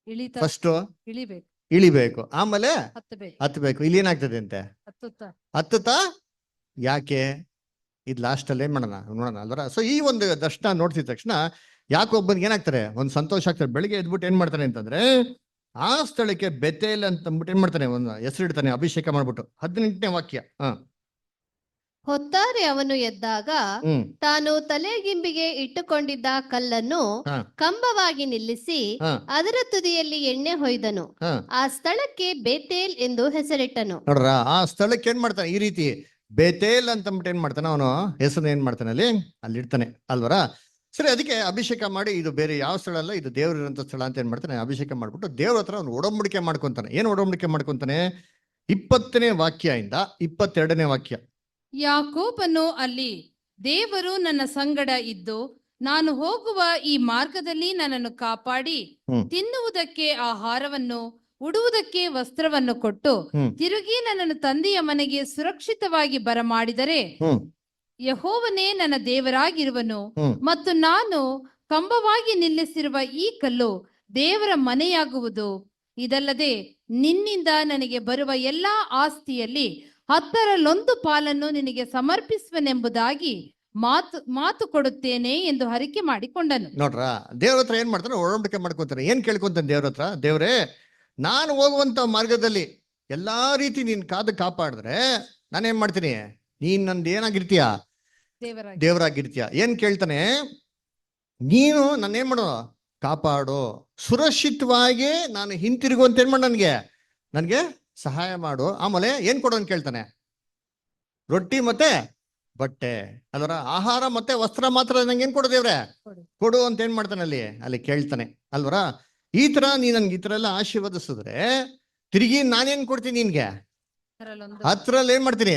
ಇಳಿತಾ ಫಸ್ಟ್ ಇಳಿಬೇಕು, ಇಳಿಬೇಕು, ಆಮೇಲೆ ಹತ್ತಬೇಕು, ಹತ್ಬೇಕು. ಇಲ್ಲಿ ಏನಾಗ್ತದೆ ಅಂತೆ? ಹತ್ತುತ್ತಾ. ಹತ್ತುತ್ತಾ ಯಾಕೆ? ಇದು ಲಾಸ್ಟ್ ಅಲ್ಲಿ ಏನ್ ಮಾಡೋಣ ನೋಡೋಣ ಅಲ್ವರ? ಸೊ ಈ ಒಂದು ದರ್ಶನ ನೋಡ್ತಿದ ತಕ್ಷಣ ಯಾಕೊಬ್ಬನಿಗೆ ಏನಾಗ್ತಾರೆ? ಒಂದು ಸಂತೋಷ ಆಗ್ತಾರೆ. ಬೆಳಿಗ್ಗೆ ಎದ್ಬಿಟ್ಟು ಏನ್ ಮಾಡ್ತಾನೆ ಅಂತಂದ್ರೆ ಆ ಸ್ಥಳಕ್ಕೆ ಬೆತೇಲ್ ಅಂತ ಅಂದ್ಬಿಟ್ಟು ಏನ್ ಮಾಡ್ತಾನೆ? ಒಂದು ಹೆಸರು ಇಡ್ತಾನೆ, ಅಭಿಷೇಕ ಮಾಡ್ಬಿಟ್ಟು. 18ನೇ ವಾಕ್ಯ. ಹೊತ್ತಾರೆ ಅವನು ಎದ್ದಾಗ ತಾನು ತಲೆಗಿಂಬಿಗೆ ಇಟ್ಟುಕೊಂಡಿದ್ದ ಕಲ್ಲನ್ನು ಕಂಬವಾಗಿ ನಿಲ್ಲಿಸಿ ಅದರ ತುದಿಯಲ್ಲಿ ಎಣ್ಣೆ ಹೊಯ್ದನು. ಆ ಸ್ಥಳಕ್ಕೆ ಬೇತೇಲ್ ಎಂದು ಹೆಸರಿಟ್ಟನು. ನೋಡ್ರ, ಆ ಸ್ಥಳಕ್ಕೆ ಏನ್ ಮಾಡ್ತಾನೆ? ಈ ರೀತಿ ಬೇತೇಲ್ ಅಂತ ಅಂದ್ಬಿಟ್ಟು ಏನ್ ಮಾಡ್ತಾನೆ ಅವನು? ಹೆಸರು ಏನ್ ಮಾಡ್ತಾನೆ ಅಲ್ಲಿ ಇಡ್ತಾನೆ ಅಲ್ವರ? ಸರಿ, ಅದಕ್ಕೆ ಅಭಿಷೇಕ ಮಾಡಿ, ಇದು ಬೇರೆ ಯಾವ ಸ್ಥಳ ಅಲ್ಲ, ಇದು ದೇವ್ರ ಇರೋಂಥ ಸ್ಥಳ ಅಂತ ಏನ್ ಮಾಡ್ತಾನೆ? ಅಭಿಷೇಕ ಮಾಡ್ಬಿಟ್ಟು ದೇವ್ರ ಹತ್ರ ಒಂದು ಒಡಂಬಡಿಕೆ ಮಾಡ್ಕೊಂತಾನೆ. ಏನ್ ಒಡಂಬಡಿಕೆ ಮಾಡ್ಕೊಂತಾನೆ? 20ನೇ ವಾಕ್ಯ ಇಂದ 22ನೇ ವಾಕ್ಯ. ಯಾಕೋಬನು ಅಲ್ಲಿ, ದೇವರು ನನ್ನ ಸಂಗಡ ಇದ್ದು ನಾನು ಹೋಗುವ ಈ ಮಾರ್ಗದಲ್ಲಿ ನನ್ನನ್ನು ಕಾಪಾಡಿ ತಿನ್ನುವುದಕ್ಕೆ ಆಹಾರವನ್ನು, ಉಡುವುದಕ್ಕೆ ವಸ್ತ್ರವನ್ನು ಕೊಟ್ಟು ತಿರುಗಿ ನನ್ನನ್ನು ತಂದೆಯ ಮನೆಗೆ ಸುರಕ್ಷಿತವಾಗಿ ಬರಮಾಡಿದರೆ ಯೆಹೋವನೇ ನನ್ನ ದೇವರಾಗಿರುವನು. ಮತ್ತು ನಾನು ಕಂಬವಾಗಿ ನಿಲ್ಲಿಸಿರುವ ಈ ಕಲ್ಲು ದೇವರ ಮನೆಯಾಗುವುದು. ಇದಲ್ಲದೆ ನಿನ್ನಿಂದ ನನಗೆ ಬರುವ ಎಲ್ಲಾ ಆಸ್ತಿಯಲ್ಲಿ 10 ಪಾಲನ್ನು ನಿನಗೆ ಸಮರ್ಪಿಸುವನೆಂಬುದಾಗಿ ಮಾತು ಕೊಡುತ್ತೇನೆ ಎಂದು ಹರಿಕೆ ಮಾಡಿಕೊಂಡನು. ನೋಡ್ರ, ದೇವ್ರ ಹತ್ರ ಏನ್ ಮಾಡ್ತಾನೆ? ಒಡಂಬಡಿಕೆ ಮಾಡ್ಕೊಂತಾನೆ. ಏನ್ ಕೇಳ್ಕೊಂತಾನೆ ದೇವ್ರ ಹತ್ರ? ದೇವ್ರೇ, ನಾನು ಹೋಗುವಂತ ಮಾರ್ಗದಲ್ಲಿ ಎಲ್ಲಾ ರೀತಿ ನೀನ್ ಕಾಪಾಡಿದ್ರೆ ನಾನೇನ್ ಮಾಡ್ತೀನಿ? ನೀನ್ ನಂದು ಏನಾಗಿರ್ತೀಯ? ದೇವರಾಗಿರ್ತೀಯ. ಏನ್ ಕೇಳ್ತಾನೆ? ನೀನು ನನ್ನೇನ್ ಮಾಡು? ಕಾಪಾಡು, ಸುರಕ್ಷಿತವಾಗಿ ನಾನು ಹಿಂತಿರುಗುವಂತ ಏನ್ ಮಾಡು? ನನ್ಗೆ ಸಹಾಯ ಮಾಡು. ಆಮೇಲೆ ಏನ್ ಕೊಡು ಅಂತ ಕೇಳ್ತಾನೆ? ರೊಟ್ಟಿ ಮತ್ತೆ ಬಟ್ಟೆ, ಅದರ ಆಹಾರ ಮತ್ತೆ ವಸ್ತ್ರ ಮಾತ್ರ ನಂಗೆ ಏನ್ ಕೊಡು ದೇವ್ರೆ? ಕೊಡು ಅಂತ ಏನ್ ಮಾಡ್ತಾನೆ? ಅಲ್ಲಿ ಕೇಳ್ತಾನೆ ಅಲ್ವರ? ಈ ತರ ನೀ ನನ್ಗೆ ಈ ತರ ಎಲ್ಲ ಆಶೀರ್ವದಿಸಿದ್ರೆ ತಿರುಗಿ ನಾನೇನ್ ಕೊಡ್ತೀನಿ ನಿನ್ಗೆ? 10ರಲ್ಲಿ ಏನ್ ಮಾಡ್ತೀನಿ?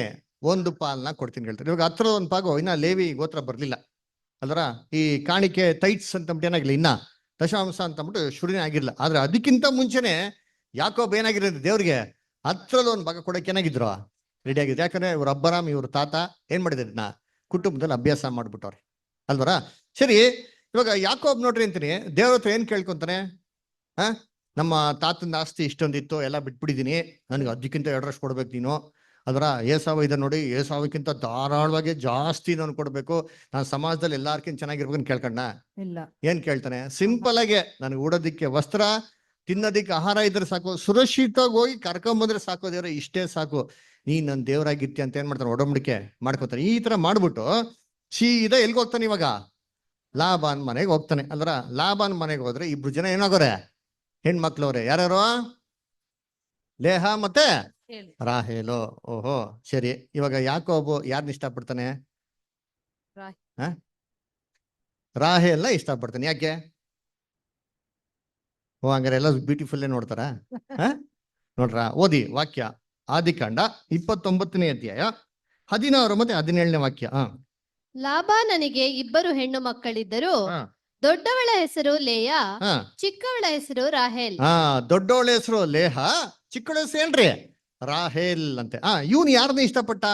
1 ಪಾಲನ್ನ ಕೊಡ್ತೀನಿ ಹೇಳ್ತಾರೆ. ಇವಾಗ 10ರ 1 ಪಾಲು ಇನ್ನ ಲೇವಿ ಗೋತ್ರ ಬರ್ಲಿಲ್ಲ ಅಲ್ವರ? ಈ ಕಾಣಿಕೆ ತೈಟ್ಸ್ ಅಂತ ಏನಾಗಿಲ್ಲ, ಇನ್ನ ದಶಾಂಶ ಅಂತ ಅಂದ್ಬಿಟ್ಟು ಶುರುನೇ ಆಗಿರ್ಲಿಲ್ಲ. ಆದ್ರೆ ಅದಕ್ಕಿಂತ ಮುಂಚೆನೆ ಯಾಕೋಬ್ ಏನಾಗಿರೋದು? ದೇವ್ರಿಗೆ 10ರಲ್ಲಿ 1 ಭಾಗ ಕೊಡಕ್ಕೆ ಏನಾಗಿದ್ರು? ರೆಡಿ ಆಗಿದ್ರು. ಯಾಕಂದ್ರೆ ಇವ್ರ ಅಬ್ಬರಾಮ್ ಇವ್ರ ತಾತ ಏನ್ ಮಾಡಿದ್ರನ್ನ ಕುಟುಂಬದಲ್ಲಿ ಅಭ್ಯಾಸ ಮಾಡ್ಬಿಟ್ಟವ್ರೆ ಅಲ್ವರ? ಸರಿ, ಇವಾಗ ಯಾಕೋಬ್ ನೋಡ್ರಿ ಅಂತೀನಿ, ದೇವ್ರ ಹತ್ರ ಏನ್ ಕೇಳ್ಕೊಂತಾನೆ? ನಮ್ಮ ತಾತನ ಆಸ್ತಿ ಇಷ್ಟೊಂದಿತ್ತು, ಎಲ್ಲ ಬಿಟ್ಬಿಟ್ಟಿದೀನಿ, ನನಗೆ ಅದಕ್ಕಿಂತ 2ರಷ್ಟು ಕೊಡ್ಬೇಕು ನೀನು. ಅದರ ಏಸಾವ ಇದೆ ನೋಡಿ, ಏಸಾವಕ್ಕಿಂತ ಧಾರಾಳವಾಗಿ ಜಾಸ್ತಿ ನಾನು ಕೊಡ್ಬೇಕು, ನಾನು ಸಮಾಜದಲ್ಲಿ ಎಲ್ಲಾರ್ಕಿಂತ ಚೆನ್ನಾಗಿರ್ಬೇಕು ಅಂತ ಕೇಳ್ಕೊಂಡ? ಇಲ್ಲ. ಏನ್ ಕೇಳ್ತಾನೆ? ಸಿಂಪಲ್ ಆಗಿ ನನಗೆ ಉಡೋದಿಕ್ಕೆ ವಸ್ತ್ರ, ತಿನ್ನೋದಿಕ್ಕೆ ಆಹಾರ ಇದ್ರೆ ಸಾಕು, ಸುರಕ್ಷಿತವಾಗಿ ಹೋಗಿ ಕರ್ಕೊಂಬಂದ್ರೆ ಸಾಕು ದೇವ್ರ, ಇಷ್ಟೇ ಸಾಕು, ನೀನ್ ನನ್ನ ದೇವರಾಗಿರ್ತಿ ಅಂತ ಏನ್ ಮಾಡ್ತಾನೆ? ಒಡಂಬಡಿಕೆ ಮಾಡ್ಕೋತಾನೆ. ಈ ತರ ಮಾಡ್ಬಿಟ್ಟು ಸೀದಾ ಎಲ್ಗೆ ಹೋಗ್ತಾನೆ? ಇವಾಗ ಲಾಬಾನ್ ಮನೆಗೆ ಹೋಗ್ತಾನೆ ಅಲ್ರ? ಲಾಬಾನ್ ಮನೆಗೆ ಹೋದ್ರೆ 2 ಜನ ಏನಾಗೋರೆ? ಹೆಣ್ಮಕ್ಳವ್ರೆ. ಯಾರ್ಯಾರು? ಲೇಹ ಮತ್ತೆ ರಾಹೇಲು. ಓಹೋ, ಸರಿ. ಇವಾಗ ಯಾಕೋಬು ಯಾರನ್ನ ಇಷ್ಟಪಡ್ತಾನೆ? ರಾಹೇಲ್ನ ಇಷ್ಟಪಡ್ತಾನೆ. ಯಾಕೆ? ಓ, ಹಂಗಾರೆ ಎಲ್ಲ ಬ್ಯೂಟಿಫುಲ್ಲೇ ನೋಡ್ತಾರ? ನೋಡ್ರ, ಓದಿ ವಾಕ್ಯ. ಆದಿಕಾಂಡ 29ನೇ ಅಧ್ಯಾಯ 16 ಮತ್ತೆ 17ನೇ ವಾಕ್ಯ. ಲಾಬಾನನಿಗೆ 2 ಹೆಣ್ಣು ಮಕ್ಕಳಿದ್ದರು. ದೊಡ್ಡವಳ ಹೆಸರು ಲೇಯಾ, ಚಿಕ್ಕವಳ ಹೆಸರು ರಾಹೇಲ್. ದೊಡ್ಡವಳ ಹೆಸರು ಲೇಹ, ಚಿಕ್ಕವಳ ಹೆಸರು ಏನ್ರಿ? ರಾಹೇಲ್ ಅಂತೆ. ಇವನು ಯಾರನ್ನ ಇಷ್ಟಪಟ್ಟ?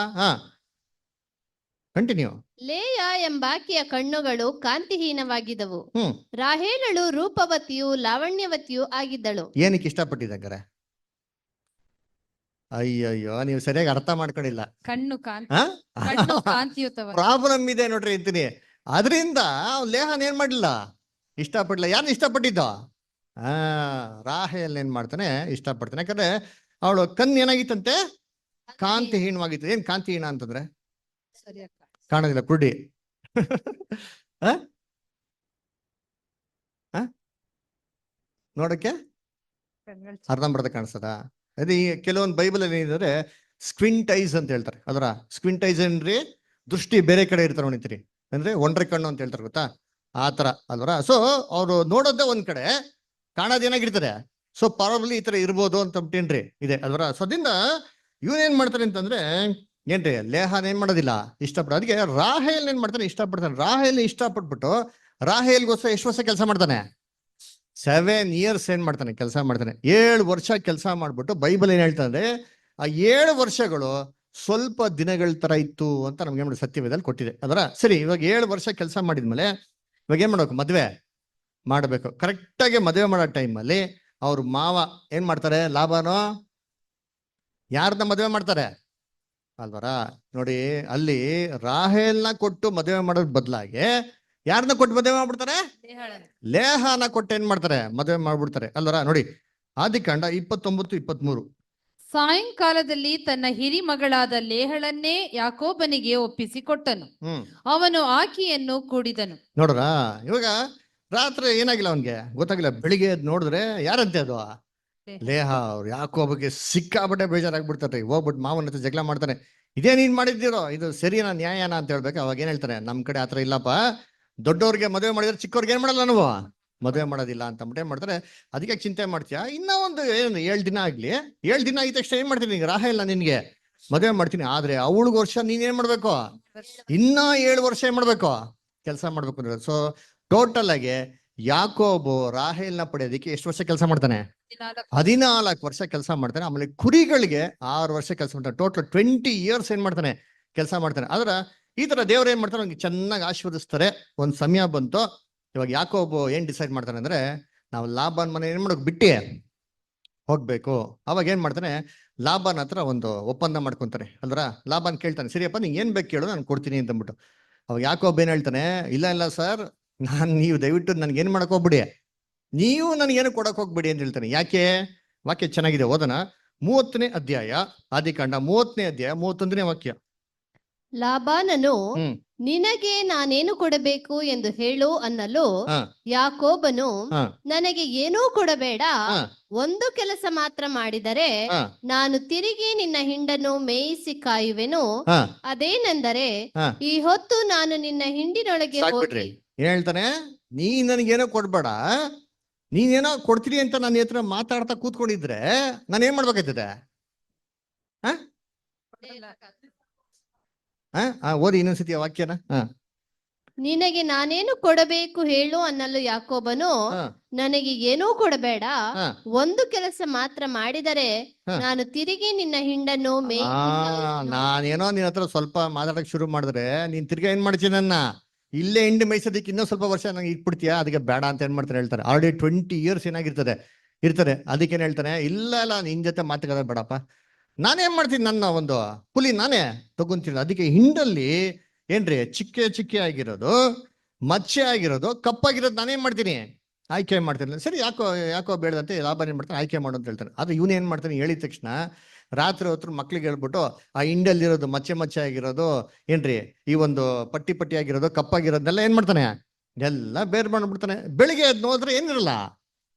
ಕಂಟಿನ್ಯೂ. ಲೇಯ ಎಂಬಾಕೆಯ ಕಣ್ಣುಗಳು ಕಾಂತಿಹೀನವಾಗಿದ್ದವು. ಹ್ಮ್ ರಾಹೇಲಳು ರೂಪವತಿಯೂ ಲಾವಣ್ಯವತಿಯೂ ಆಗಿದ್ದಳು. ಏನಕ್ಕೆ ಇಷ್ಟಪಟ್ಟಿದ್ದಾರೆ? ಅಯ್ಯಯ್ಯೋ, ನೀವು ಸರಿಯಾಗಿ ಅರ್ಥ ಮಾಡ್ಕೊಂಡಿಲ್ಲ. ಕಣ್ಣು ಕಾಂತಿಯುತವಾಗಿ. ಪ್ರಾಬ್ಲಮ್ ಇದೆ ನೋಡ್ರಿ ಅಂತೀನಿ. ಅದರಿಂದ ಲೇಹನ್ ಏನ್ ಮಾಡ್ಲಿಲ್ಲ, ಇಷ್ಟಪಡ್ಲಿಲ್ಲ. ಯಾರನ್ನ ಇಷ್ಟಪಟ್ಟಿದ್ದ? ರಾಹೇಲ್ ಏನ್ ಮಾಡ್ತಾನೆ, ಇಷ್ಟಪಡ್ತಾನೆ. ಯಾಕಂದ್ರೆ ಅವಳು ಕಣ್ಣು ಏನಾಗಿತ್ತಂತೆ, ಕಾಂತಿಹೀನವಾಗಿತ್ತು. ಏನ್ ಕಾಂತಿಹೀನ ಅಂತಂದ್ರೆ ಕಾಣೋದಿಲ್ಲ, ಕುರುಡಿ. ನೋಡಕ್ಕೆ ಅರ್ಧಂಬರ್ಧ ಕಾಣಿಸ್ತದ? ಅದೇ ಕೆಲವೊಂದು ಬೈಬಲ್ ಅಲ್ಲಿ ಏನಿದ್ರೆ ಸ್ಕ್ವಿಂಟ್ ಐಸ್ ಅಂತ ಹೇಳ್ತಾರೆ. ಅದರ ಸ್ಕ್ವಿಂಟ್ ಐಸ್ ಏನ್ರಿ, ದೃಷ್ಟಿ ಬೇರೆ ಕಡೆ ಇರ್ತಾರೆ ಹೊಣಿತೀರಿ, ಅಂದ್ರೆ ಒಂಡ್ರೆ ಕಣ್ಣು ಅಂತ ಹೇಳ್ತಾರೆ, ಗೊತ್ತಾ? ಆ ತರ ಅಲ್ವರ. ಸೊ ಅವ್ರು ನೋಡೋದೇ ಒಂದ್ ಕಡೆ, ಕಾಣೋದ್ ಏನಾಗಿರ್ತಾರೆ. ಸೊ ಪ್ರಾಬಬ್ಲಿ ಈ ತರ ಇರ್ಬೋದು ಅಂತ ಬಿಟ್ಟೇನ್ರಿ ಇದೆ ಅಲ್ವರ. ಸೊ ಅದರಿಂದ ಇವನ್ ಏನ್ ಮಾಡ್ತಾರೆ ಅಂತಂದ್ರೆ ಏನ್ರಿ, ಲೇಹನ್ ಏನ್ ಮಾಡೋದಿಲ್ಲ, ಇಷ್ಟಪಡ. ಅದಕ್ಕೆ ರಾಹೇಲ್ ಏನ್ ಮಾಡ್ತಾನೆ, ಇಷ್ಟಪಡ್ತಾನೆ. ರಾಹೇಲ್ ಇಷ್ಟಪಟ್ಬಿಟ್ಟು ರಾಹೇಲ್ಗೋಸ್ಕರ ಎಷ್ಟು ವರ್ಷ ಕೆಲಸ ಮಾಡ್ತಾನೆ? 7 years ಏನ್ ಮಾಡ್ತಾನೆ, ಕೆಲಸ ಮಾಡ್ತಾನೆ. 7 ವರ್ಷ ಕೆಲಸ ಮಾಡ್ಬಿಟ್ಟು ಬೈಬಲ್ ಏನ್ ಹೇಳ್ತಂದ್ರೆ ಆ 7 ವರ್ಷಗಳು ಸ್ವಲ್ಪ ದಿನಗಳ ತರ ಇತ್ತು ಅಂತ ನಮ್ಗೆ ಏನ್ ಮಾಡಿ ಸತ್ಯವೇದಲ್ಲಿ ಕೊಟ್ಟಿದೆ ಅದರ. ಸರಿ, ಇವಾಗ 7 ವರ್ಷ ಕೆಲಸ ಮಾಡಿದ್ಮೇಲೆ ಇವಾಗ ಏನ್ ಮಾಡ್ಬೇಕು, ಮದ್ವೆ ಮಾಡ್ಬೇಕು. ಕರೆಕ್ಟ್ ಆಗಿ ಮದುವೆ ಮಾಡೋ ಟೈಮಲ್ಲಿ ಅವ್ರ ಮಾವ ಏನ್ ಮಾಡ್ತಾರೆ, ಲಾಭನೋ ಯಾರನ್ನ ಮದುವೆ ಮಾಡ್ತಾರೆ ಅಲ್ವರ. ನೋಡಿ, ಅಲ್ಲಿ ರಾಹೇಲ್ನ ಕೊಟ್ಟು ಮದುವೆ ಮಾಡೋದ್ ಬದಲಾಗಿ ಯಾರನ್ನ ಕೊಟ್ಟು ಮದುವೆ ಮಾಡ್ಬಿಡ್ತಾರೆ, ಲೇಹನ ಕೊಟ್ಟು ಏನ್ ಮಾಡ್ತಾರೆ, ಮದುವೆ ಮಾಡ್ಬಿಡ್ತಾರೆ ಅಲ್ವರ. ನೋಡಿ, ಆದಿಕಾಂಡ 29-23. ಸಾಯಂಕಾಲದಲ್ಲಿ ತನ್ನ ಹಿರಿ ಮಗಳಾದ ಲೇಹಳನ್ನೇ ಯಾಕೋಬನಿಗೆ ಒಪ್ಪಿಸಿಕೊಟ್ಟನು. ಹ್ಮ್ ಅವನು ಆಕೆಯನ್ನು ಕೂಡಿದನು. ನೋಡ್ರ, ಇವಾಗ ರಾತ್ರಿ ಏನಾಗಿಲ್ಲ ಅವನ್ಗೆ ಗೊತ್ತಾಗಿಲ್ಲ. ಬೆಳಿಗ್ಗೆ ಎದ್ದು ನೋಡಿದ್ರೆ ಯಾರಂತೆ ಅದು, ಲೇಹ. ಅವ್ರು ಯಾಕೋಬಗೆ ಸಿಕ್ಕಾಬಟ್ಟೆ ಬೇಜಾರಾಗ್ಬಿಡ್ತಾರೆ. ಹೋಗ್ಬಿಟ್ಟು ಮಾವನ ಹತ್ರ ಜಗಳ ಮಾಡ್ತಾನೆ. ಇದೇ ನೀನ್ ಮಾಡಿದ್ದೀರೋ, ಇದು ಸರಿನಾ ನ್ಯಾಯನಾ ಅಂತ ಹೇಳ್ಬೇಕು. ಅವಾಗ ಏನ್ ಹೇಳ್ತಾನೆ, ನಮ್ ಕಡೆ ಆತರ ಇಲ್ಲಪ್ಪ, ದೊಡ್ಡವ್ರಿಗೆ ಮದುವೆ ಮಾಡಿದ್ರೆ ಚಿಕ್ಕವ್ರಿಗೆ ಏನ್ ಮಾಡಲ್ಲ, ನಾವು ಮದುವೆ ಮಾಡೋದಿಲ್ಲ ಅಂತ ಏನ್ ಮಾಡ್ತಾರೆ. ಅದಕ್ಕೆ ಚಿಂತೆ ಮಾಡ್ತೀಯ, ಇನ್ನ ಒಂದು ಏನು 7 ದಿನ ಆಗ್ಲಿ, 7 ದಿನ ಆಗಿದ ತಕ್ಷಣ ಏನ್ ಮಾಡ್ತೀನಿ, ರಾಹೇಲ್ನ ನಿನ್ಗೆ ಮದುವೆ ಮಾಡ್ತೀನಿ. ಆದ್ರೆ ಅವಳಿಗೆ ವರ್ಷ ನೀನ್ ಏನ್ ಮಾಡ್ಬೇಕು, ಇನ್ನ 7 ವರ್ಷ ಏನ್ ಮಾಡ್ಬೇಕು, ಕೆಲಸ ಮಾಡ್ಬೇಕು ಅಂದ್ರೆ. ಸೊ ಟೋಟಲ್ ಆಗಿ ಯಾಕೋಬು ರಾಹೇಲ್ನ ಪಡೆಯೋದಕ್ಕೆ ಎಷ್ಟು ವರ್ಷ ಕೆಲಸ ಮಾಡ್ತಾನೆ, 14 ವರ್ಷ ಕೆಲಸ ಮಾಡ್ತಾನೆ. ಆಮೇಲೆ ಕುರಿಗಳಿಗೆ 6 ವರ್ಷ ಕೆಲಸ ಮಾಡ್ತಾನೆ. ಟೋಟಲ್ 20 years ಏನ್ ಮಾಡ್ತಾನೆ, ಕೆಲಸ ಮಾಡ್ತಾನೆ. ಆದ್ರ ಈ ತರ ದೇವ್ರು ಏನ್ ಮಾಡ್ತಾರೆ, ಅವ್ನಿಗೆ ಚೆನ್ನಾಗಿ ಆಶೀರ್ವದಿಸ್ತಾರೆ. ಒಂದ್ ಸಮಯ ಬಂತು, ಇವಾಗ ಯಾಕೋಬು ಏನ್ ಡಿಸೈಡ್ ಮಾಡ್ತಾನೆ ಅಂದ್ರೆ, ನಾವು ಲಾಭನ್ ಮನೆ ಏನ್ ಮಾಡೋಕ್ ಬಿಟ್ಟಿ ಹೋಗ್ಬೇಕು. ಅವಾಗ ಏನ್ ಮಾಡ್ತಾನೆ, ಲಾಭನ್ ಹತ್ರ ಒಂದು ಒಪ್ಪಂದ ಮಾಡ್ಕೊಂತಾನೆ ಅಲ್ರ. ಲಾಭನ್ ಕೇಳ್ತಾನೆ, ಸರಿಯಪ್ಪ ನೀನ್ ಏನ್ ಬೇಕು ಕೇಳು, ನಾನು ಕೊಡ್ತೀನಿ ಅಂತ ಅಂದ್ಬಿಟ್ಟು. ಅವಾಗ ಯಾಕೋಬ್ ಏನ್ ಹೇಳ್ತಾನೆ, ಇಲ್ಲ ಸರ್, ನೀವು ದಯವಿಟ್ಟು ನನ್ಗೆ ಏನ್ ಮಾಡಕ್ ಹೋಗ್ಬಿಡಿ, ನೀವು ನನ್ಗೇನು ಕೊಡಕ್ ಹೋಗ್ಬಿಡಿ ಅಂತ ಹೇಳ್ತಾನೆ. ಯಾಕೆ? ವಾಕ್ಯ ಚೆನ್ನಾಗಿದೆ, ಓದನ. 30ನೇ ಅಧ್ಯಾಯ, ಆದಿಕಾಂಡ 30ನೇ ಅಧ್ಯಾಯ 31ನೇ ವಾಕ್ಯ. ಲಾಬಾನನು, ನಿನಗೆ ನಾನೇನು ಕೊಡಬೇಕು ಎಂದು ಹೇಳು ಅನ್ನಲು ಯಾಕೋಬನು, ನನಗೆ ಏನೂ ಕೊಡಬೇಡ, ಒಂದು ಕೆಲಸ ಮಾತ್ರ ಮಾಡಿದರೆ ನಾನು ತಿರುಗಿ ನಿನ್ನ ಹಿಂಡನ್ನು ಮೇಯಿಸಿ ಕಾಯುವೆನು. ಅದೇನೆಂದರೆ, ಈ ಹೊತ್ತು ನಾನು ನಿನ್ನ ಹಿಂಡಿನೊಳಗೆ ಹೋಗಿ. ಏನ್ ಹೇಳ್ತಾನೆ, ನೀ ನನಗೇನೋ ಕೊಡ್ಬೇಡ, ನೀನೇನೋ ಕೊಡ್ತೀರಿ ಅಂತ ನನ್ನ ಹತ್ರ ಮಾತಾಡ್ತಾ ಕೂತ್ಕೊಂಡಿದ್ರೆ ನಾನು ಏನ್ ಮಾಡ್ಬೇಕಾಯ್ತದೆ? ಓದಿ ಇನ್ನೊಂದ್ಸತಿ ವಾಕ್ಯನ. ನಿನಗೆ ನಾನೇನು ಕೊಡಬೇಕು ಹೇಳು ಅನ್ನಲು ಯಾಕೋಬನು, ನನಗೆ ಏನೂ ಕೊಡಬೇಡ, ಒಂದು ಕೆಲಸ ಮಾತ್ರ ಮಾಡಿದರೆ ನಾನು ತಿರುಗಿ ನಿನ್ನ ಹಿಂಡನ್ನು ನಾನೇನೋ ನಿನ್ನ ಹತ್ರ ಸ್ವಲ್ಪ ಮಾತಾಡಕ್ ಶುರು ಮಾಡಿದ್ರೆ ನೀನ್ ತಿರ್ಗಿ ಏನ್ ಮಾಡ್ತೀನಿ, ನನ್ನ ಇಲ್ಲೇ ಹಿಂಡಿ ಮೇಯ್ಸೋದಕ್ಕೆ ಇನ್ನೂ ಸ್ವಲ್ಪ ವರ್ಷ ನಂಗೆ ಇಟ್ಬಿಡ್ತೀಯಾ, ಅದಕ್ಕೆ ಬೇಡ ಅಂತ ಏನ್ ಮಾಡ್ತಾರೆ ಹೇಳ್ತಾರೆ. ಆಲ್ರೆಡಿ 20 years ಏನಾಗಿರ್ತದೆ ಇರ್ತಾರೆ. ಅದಕ್ಕೇನ್ ಹೇಳ್ತಾನೆ, ಇಲ್ಲ ನಿನ್ ಜೊತೆ ಮಾತುಕತೆ ಬೇಡಪ್ಪ, ನಾನೇನ್ ಮಾಡ್ತೀನಿ, ನನ್ನ ಒಂದು ಪುಲಿ ನಾನೇ ತಗೊಂತೀನಿ. ಅದಕ್ಕೆ ಹಿಂಡಲ್ಲಿ ಏನ್ರಿ ಚಿಕ್ಕೆ ಆಗಿರೋದು, ಮಚ್ಚೆ ಆಗಿರೋದು, ಕಪ್ಪಾಗಿರೋದು ನಾನೇನ್ ಮಾಡ್ತೀನಿ, ಆಯ್ಕೆ ಮಾಡ್ತೀನಿ. ಸರಿ, ಯಾಕೋ ಬೇಡದಂತೆ ಲಾಭ ಏನ್ ಮಾಡ್ತಾನೆ, ಆಯ್ಕೆ ಮಾಡು ಅಂತ ಹೇಳ್ತಾನೆ. ಅದು ಇವನು ಏನ್ ಮಾಡ್ತಾನೆ, ಹೇಳಿದ ತಕ್ಷಣ ರಾತ್ರಿ ಹೊತ್ತು ಮಕ್ಳಿಗೆ ಹೇಳ್ಬಿಟ್ಟು ಆ ಹಿಂಡಲ್ಲಿರೋದು ಮಚ್ಚೆ ಆಗಿರೋದು ಏನ್ರಿ, ಈ ಒಂದು ಪಟ್ಟಿ ಆಗಿರೋದು, ಕಪ್ಪಾಗಿರೋದನ್ನೆಲ್ಲ ಏನ್ ಮಾಡ್ತಾನೆ, ಎಲ್ಲ ಬೇರೆ ಮಾಡ್ಬಿಡ್ತಾನೆ. ಬೆಳಿಗ್ಗೆ ಎದ್ದು ನೋಡಿದ್ರೆ ಏನಿರಲ್ಲ,